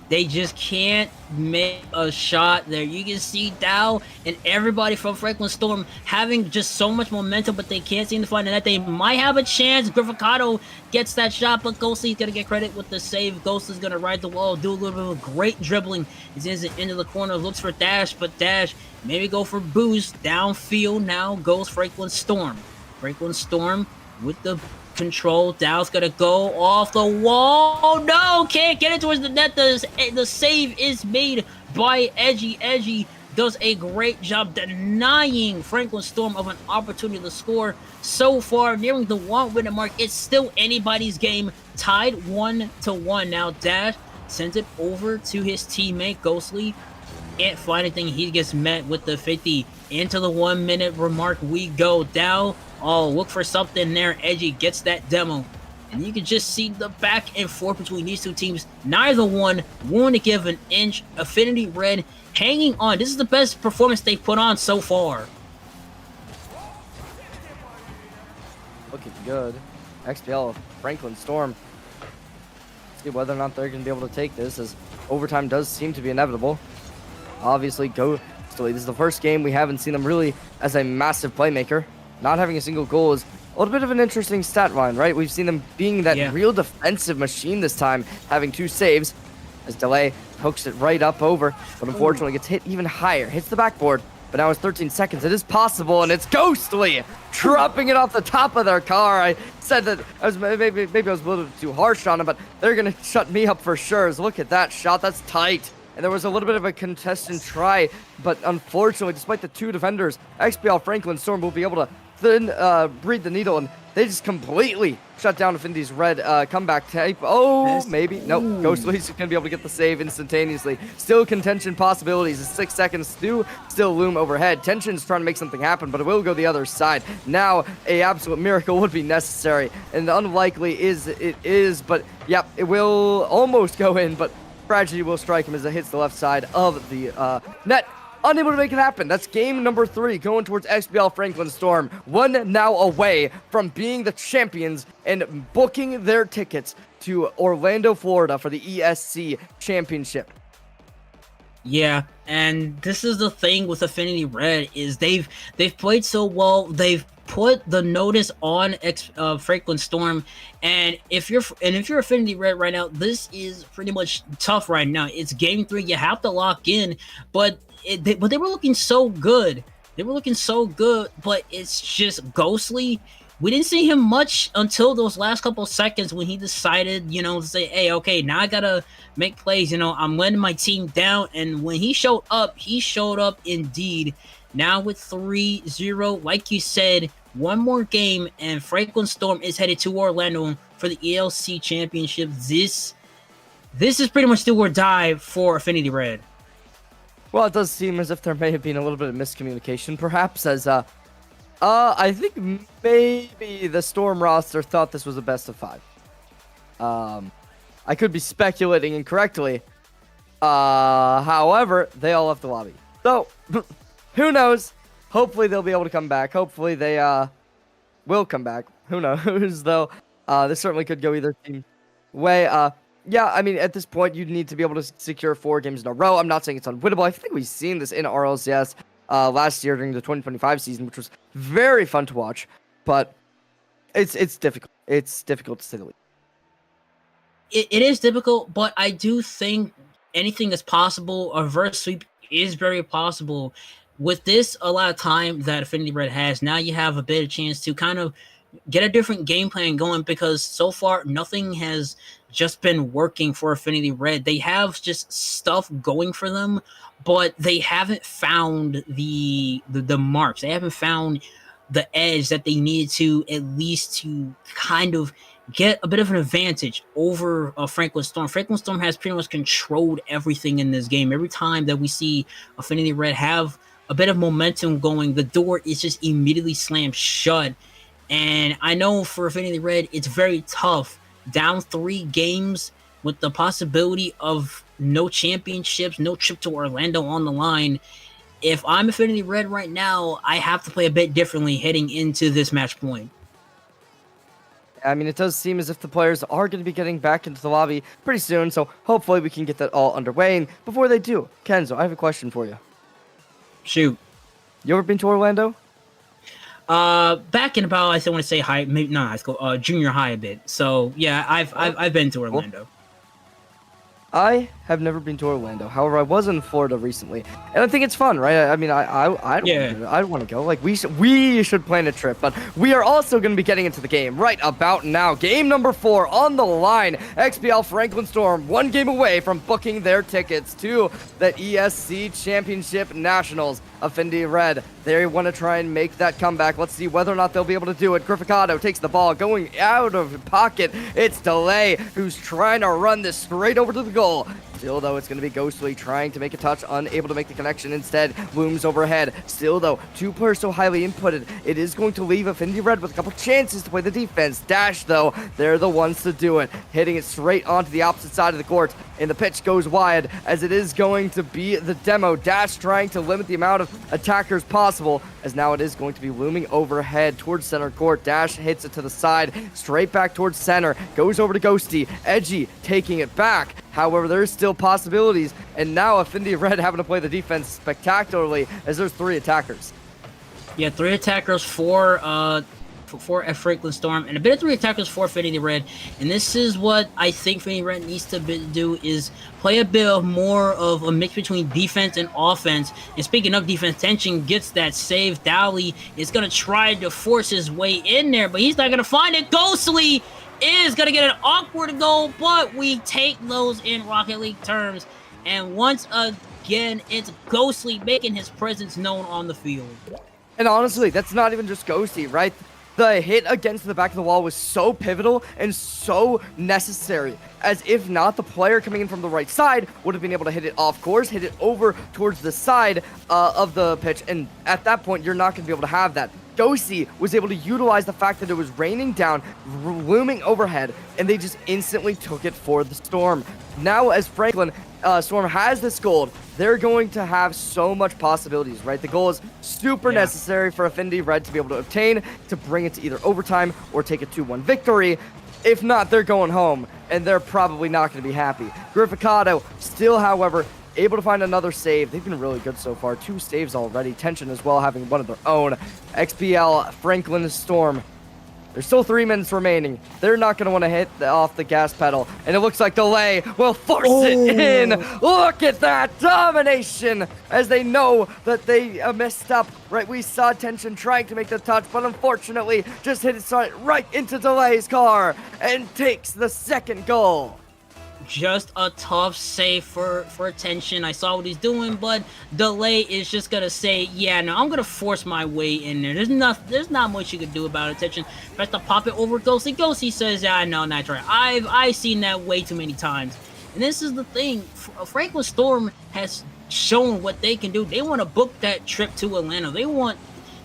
They just can't make a shot there. You can see Dow and everybody from Franklin Storm having just so much momentum, but they can't seem to find the net. They might have a chance. Grifficato gets that shot, but Ghostly's going to get credit with the save. Ghost is going to ride the wall, do a little bit of great dribbling. He's into the corner, looks for Dash, but Dash maybe go for boost. Downfield now goes Franklin Storm. Franklin Storm with the control. Dow's gonna go off the wall. No, can't get it towards the net. The save is made by Edgy. Edgy does a great job denying Franklin Storm of an opportunity to score. So far, nearing the 1-minute mark, it's still anybody's game. Tied 1-1 now. Dash sends it over to his teammate Ghostly. Can't find anything. He gets met with the 50. Into the 1-minute remark we go. Dow, look for something there. Edgy gets that demo. And you can just see the back and forth between these two teams. Neither one willing to give an inch. Affinity Red hanging on. This is the best performance they've put on so far. Looking good. XPL, Franklin Storm. See whether or not they're going to be able to take this, as overtime does seem to be inevitable. Obviously, this is the first game we haven't seen them really as a massive playmaker. Not having a single goal is a little bit of an interesting stat line, right? We've seen them being that real defensive machine this time, having 2 saves. As Delay hooks it right up over, but unfortunately gets hit even higher. Hits the backboard, but now it's 13 seconds. It is possible, and it's Ghostly dropping it off the top of their car. I said that maybe I was a little too harsh on them, but they're going to shut me up for sure. So look at that shot. That's tight. And there was a little bit of a contested try, but unfortunately, despite the 2 defenders, XPL Franklin Storm will be able to then breathe the needle, and they just completely shut down Affinity's Red comeback type. Oh, maybe. Nope. Ghostly's going to be able to get the save instantaneously. Still contention possibilities. 6 seconds do still loom overhead. Tension's trying to make something happen, but it will go the other side. Now, a absolute miracle would be necessary, and unlikely it is, but yep, it will almost go in, but tragedy will strike him as it hits the left side of the net. Unable to make it happen. That's game number 3 going towards XBL Franklin Storm. 1 now away from being the champions and booking their tickets to Orlando, Florida for the ESC Championship. Yeah, and this is the thing with Affinity Red is they've played so well. They've put the notice on Franklin Storm, and if you're Affinity Red right now, this is pretty much tough right now. It's game 3. You have to lock in, but they were looking so good. They were looking so good, but it's just Ghostly. We didn't see him much until those last couple of seconds when he decided, to say, hey, okay, now I gotta make plays. I'm letting my team down. And when he showed up indeed. Now with 3-0, like you said, 1 more game, and Franklin Storm is headed to Orlando for the ELC Championship. This is pretty much do or die for Affinity Red. Well, it does seem as if there may have been a little bit of miscommunication, perhaps, as I think maybe the Storm roster thought this was a best of 5. I could be speculating incorrectly. However, they all left the lobby. So, who knows? Hopefully they'll be able to come back. Hopefully they will come back. Who knows, though? This certainly could go either team's way. Yeah, I mean, at this point, you need to be able to secure 4 games in a row. I'm not saying it's unwinnable. I think we've seen this in RLCS last year during the 2025 season, which was very fun to watch. But it's difficult. It's difficult to say the least. It is difficult, but I do think anything is possible. A reverse sweep is very possible. With this, a lot of time that Affinity Red has, now you have a better chance to kind of get a different game plan going, because so far nothing has just been working for Affinity Red. They have just stuff going for them, but they haven't found the marks. They haven't found the edge that they needed to, at least to kind of get a bit of an advantage over Franklin Storm. Franklin Storm has pretty much controlled everything in this game. Every time that we see Affinity Red have a bit of momentum going, the door is just immediately slammed shut. And I know for Affinity Red, it's very tough. Down 3 games, with the possibility of no championships, no trip to Orlando on the line, if I'm Affinity Red right now, I have to play a bit differently heading into this match point. I mean, it does seem as if the players are going to be getting back into the lobby pretty soon, so hopefully we can get that all underway. And before they do, Kenzo, I have a question for you. Shoot. You ever been to Orlando? Back in about, I want to say high, maybe not high school, junior high a bit. So yeah, I've been to Orlando. I have never been to Orlando. However, I was in Florida recently, and I think it's fun, right? I mean, I want to go. Like we should plan a trip, but we are also going to be getting into the game right about now. Game number 4 on the line. XPL Franklin Storm 1 game away from booking their tickets to the ESC Championship Nationals. Affinity Red, they want to try and make that comeback. Let's see whether or not they'll be able to do it. Grifficado takes the ball, going out of pocket. It's Delay who's trying to run this straight over to the goal. Still, though, it's going to be Ghostly trying to make a touch, unable to make the connection. Instead, looms overhead. Still, though, 2 players so highly inputted, it is going to leave Affinity Red with a couple chances to play the defense. Dash, though, they're the ones to do it. Hitting it straight onto the opposite side of the court, and the pitch goes wide, as it is going to be the demo. Dash trying to limit the amount of attackers possible, as now it is going to be looming overhead towards center court. Dash hits it to the side, straight back towards center, goes over to Ghosty. Edgy taking it back. However, there's still possibilities, and now Affinity Red having to play the defense spectacularly, as there's 3 attackers. Yeah, 3 attackers for Franklin Storm, and a bit of 3 attackers for Affinity Red. And this is what I think Affinity Red needs to do, is play a bit of more of a mix between defense and offense. And speaking of defense, Tension gets that save. Dowley is going to try to force his way in there, but he's not going to find it. Ghostly is going to get an awkward goal, but we take those in Rocket League terms. And once again, it's Ghostly making his presence known on the field. And honestly, that's not even just Ghosty, right? The hit against the back of the wall was so pivotal and so necessary, as if not, the player coming in from the right side would have been able to hit it off course, hit it over towards the side of the pitch, and at that point, you're not going to be able to have that. Ghosty was able to utilize the fact that it was raining down, looming overhead, and they just instantly took it for the Storm. Now, as Franklin Storm has this gold, they're going to have so much possibilities, right? The goal is super necessary for Affinity Red to be able to obtain, to bring it to either overtime or take a 2-1 victory. If not, they're going home, and they're probably not going to be happy. Grifficado still, however, able to find another save. They've been really good so far. 2 saves already. Tension as well, having one of their own. XPL Franklin Storm. There's still 3 minutes remaining. They're not going to want to hit off the gas pedal. And it looks like Delay will force it in. Look at that domination, as they know that they messed up. Right, we saw Tension trying to make the touch, but unfortunately just hit it right into Delay's car and takes the 2nd goal. Just a tough save for Tension. I saw what he's doing, but Delay is just gonna say, yeah, no, I'm gonna force my way in there. There's not much you can do about it. Tension tries to pop it over Ghosty. Ghosty says, yeah, no, not right. I've seen that way too many times. And this is the thing. Franklin Storm has shown what they can do. They want to book that trip to Atlanta. They want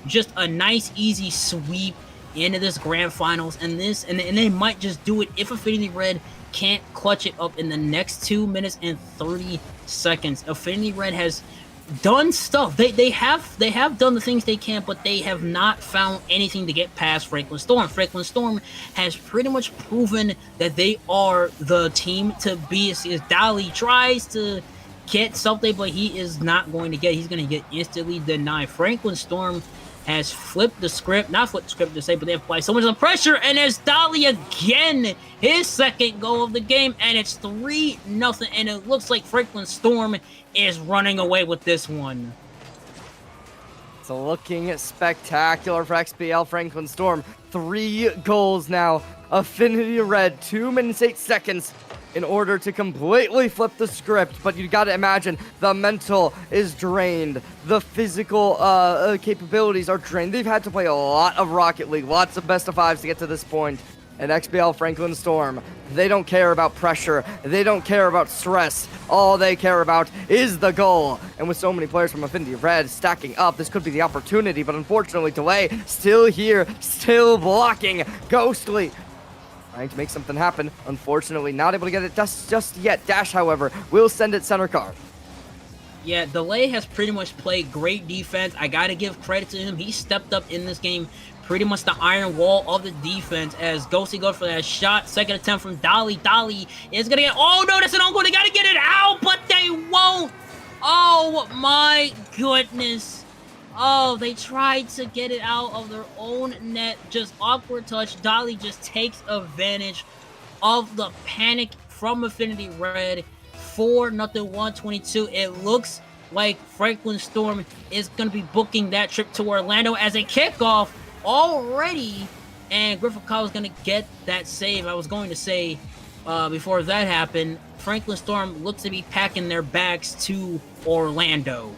just a nice, easy sweep into this grand finals, and they might just do it if Affinity Red can't clutch it up in the next 2 minutes and 30 seconds. Affinity Red has done stuff. They have done the things they can, but they have not found anything to get past Franklin Storm. Franklin Storm has pretty much proven that they are the team to be. As Dali tries to get something, but he is not going to get. He's going to get instantly denied. Franklin Storm has flipped the script, not flipped the script to say, but they applied so much of pressure, and there's Dali again, his 2nd goal of the game, and it's 3-0, and it looks like Franklin Storm is running away with this one. It's looking spectacular for XPL Franklin Storm. 3 goals now. Affinity Red, 2 minutes 8 seconds in order to completely flip the script, but you gotta imagine the mental is drained, the physical capabilities are drained. They've had to play a lot of Rocket League, lots of best of 5s to get to this point. And XPL Franklin Storm, they don't care about pressure, they don't care about stress, all they care about is the goal. And with so many players from Affinity Red stacking up, this could be the opportunity, but unfortunately Delay still here, still blocking. Ghostly trying to make something happen. Unfortunately, not able to get it just yet. Dash, however, will send it center card. Yeah, Delay has pretty much played great defense. I gotta give credit to him. He stepped up in this game, pretty much the iron wall of the defense as Ghosty goes for that shot. Second attempt from Dolly. Dolly is gonna get, oh no, that's an uncle. They gotta get it out, but they won't. Oh my goodness. Oh, they tried to get it out of their own net. Just awkward touch. Dolly just takes advantage of the panic from Affinity Red. 4-0, 122. It looks like Franklin Storm is going to be booking that trip to Orlando as a kickoff already. And Griffin Kyle is going to get that save. I was going to say, before that happened, Franklin Storm looks to be packing their bags to Orlando.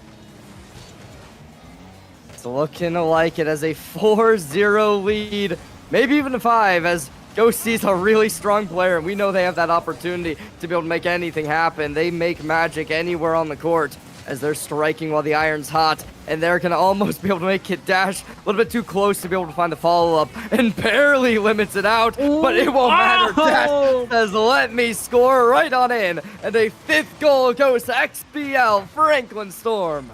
It's looking like it as a 4-0 lead, maybe even a 5, as Ghosty's a really strong player, and we know they have that opportunity to be able to make anything happen. They make magic anywhere on the court as they're striking while the iron's hot, and they're going to almost be able to make it dash a little bit too close to be able to find the follow-up, and barely limits it out, but it won't matter. Dash says, let me score right on in, and a 5th goal goes to XPL Franklin Storm.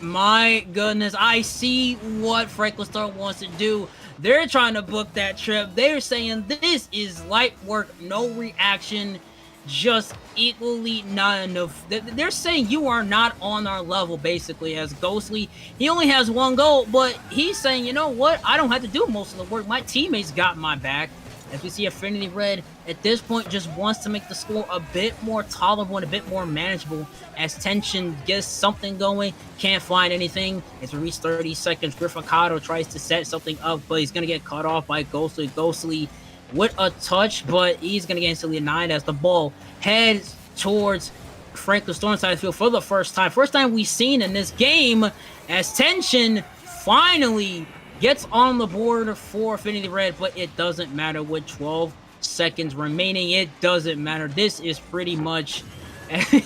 My goodness, I see what Franklin Storm wants to do. They're trying to book that trip. They're saying this is light work, no reaction, just equally not enough. They're saying you are not on our level, basically, as Ghostly. He only has 1 goal, but he's saying, you know what? I don't have to do most of the work. My teammates got my back. As we see Affinity Red, at this point, just wants to make the score a bit more tolerable and a bit more manageable as tension gets something going. Can't find anything. As we reach 30 seconds, Griffacado tries to set something up, but he's going to get cut off by Ghostly. Ghostly with a touch, but he's going to get instantly denied as the ball heads towards Franklin Storm side of the field for the first time. First time we've seen in this game as tension finally gets on the board for Affinity Red, but it doesn't matter with 12 seconds remaining. It doesn't matter. This is pretty much,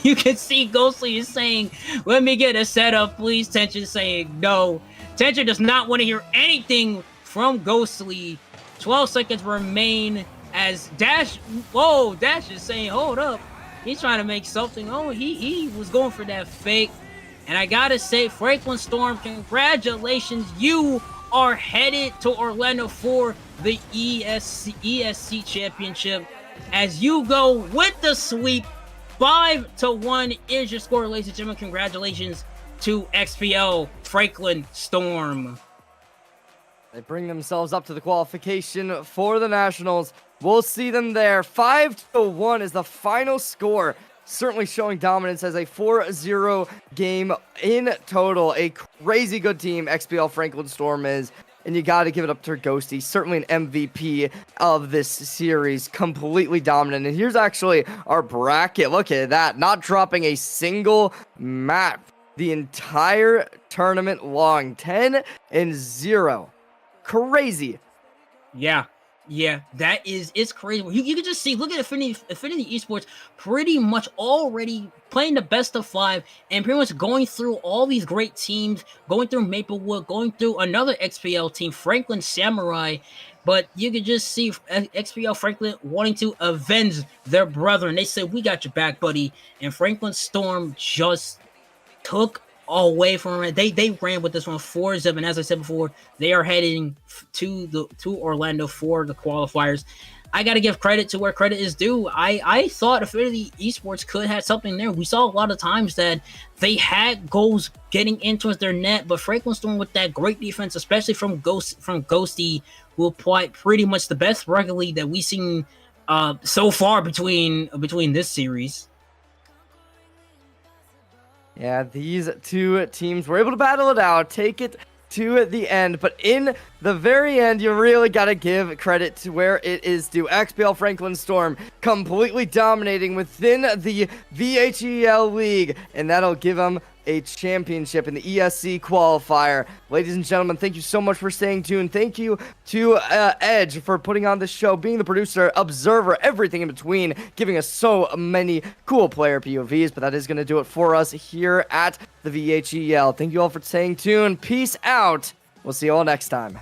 you can see Ghostly is saying, let me get a setup, please. Tension saying no. Tension does not want to hear anything from Ghostly. 12 seconds remain as Dash, whoa, Dash is saying, hold up. He's trying to make something. Oh, he was going for that fake. And I gotta say, Franklin Storm, congratulations. You are headed to Orlando for the ESC Championship as you go with the sweep. 5-1 is your score, ladies and gentlemen. Congratulations to XPL Franklin Storm. They bring themselves up to the qualification for the Nationals. We'll see them there. 5-1 is the final score. Certainly showing dominance as a 4-0 game in total. A crazy good team XPL Franklin Storm is. And you got to give it up to Ghosty. Certainly an MVP of this series. Completely dominant. And here's actually our bracket. Look at that. Not dropping a single map the entire tournament long. 10-0. Crazy. Yeah, that is, it's crazy. You can just see, look at Affinity Esports pretty much already playing the best of 5 and pretty much going through all these great teams, going through Maplewood, going through another XPL team, Franklin Samurai. But you can just see XPL Franklin wanting to avenge their brethren. They said, we got your back, buddy. And Franklin Storm just took away from it. They ran with this one 4-0, and as I said before, they are heading to Orlando for the qualifiers. I got to give credit to where credit is due. I thought Affinity Esports could have something there. We saw a lot of times that they had goals getting in towards their net, but Franklin Storm with that great defense, especially from Ghosty, who applied pretty much the best rugby league that we've seen so far between this series. Yeah, these two teams were able to battle it out, take it to the end, but in the very end, you really got to give credit to where it is due. XPL Franklin Storm completely dominating within the VHEL League, and that'll give them a championship in the ESC qualifier. Ladies and gentlemen, thank you so much for staying tuned. Thank you to Edge for putting on this show, being the producer, observer, everything in between, giving us so many cool player POVs, but that is going to do it for us here at the VHEL. Thank you all for staying tuned. Peace out. We'll see you all next time.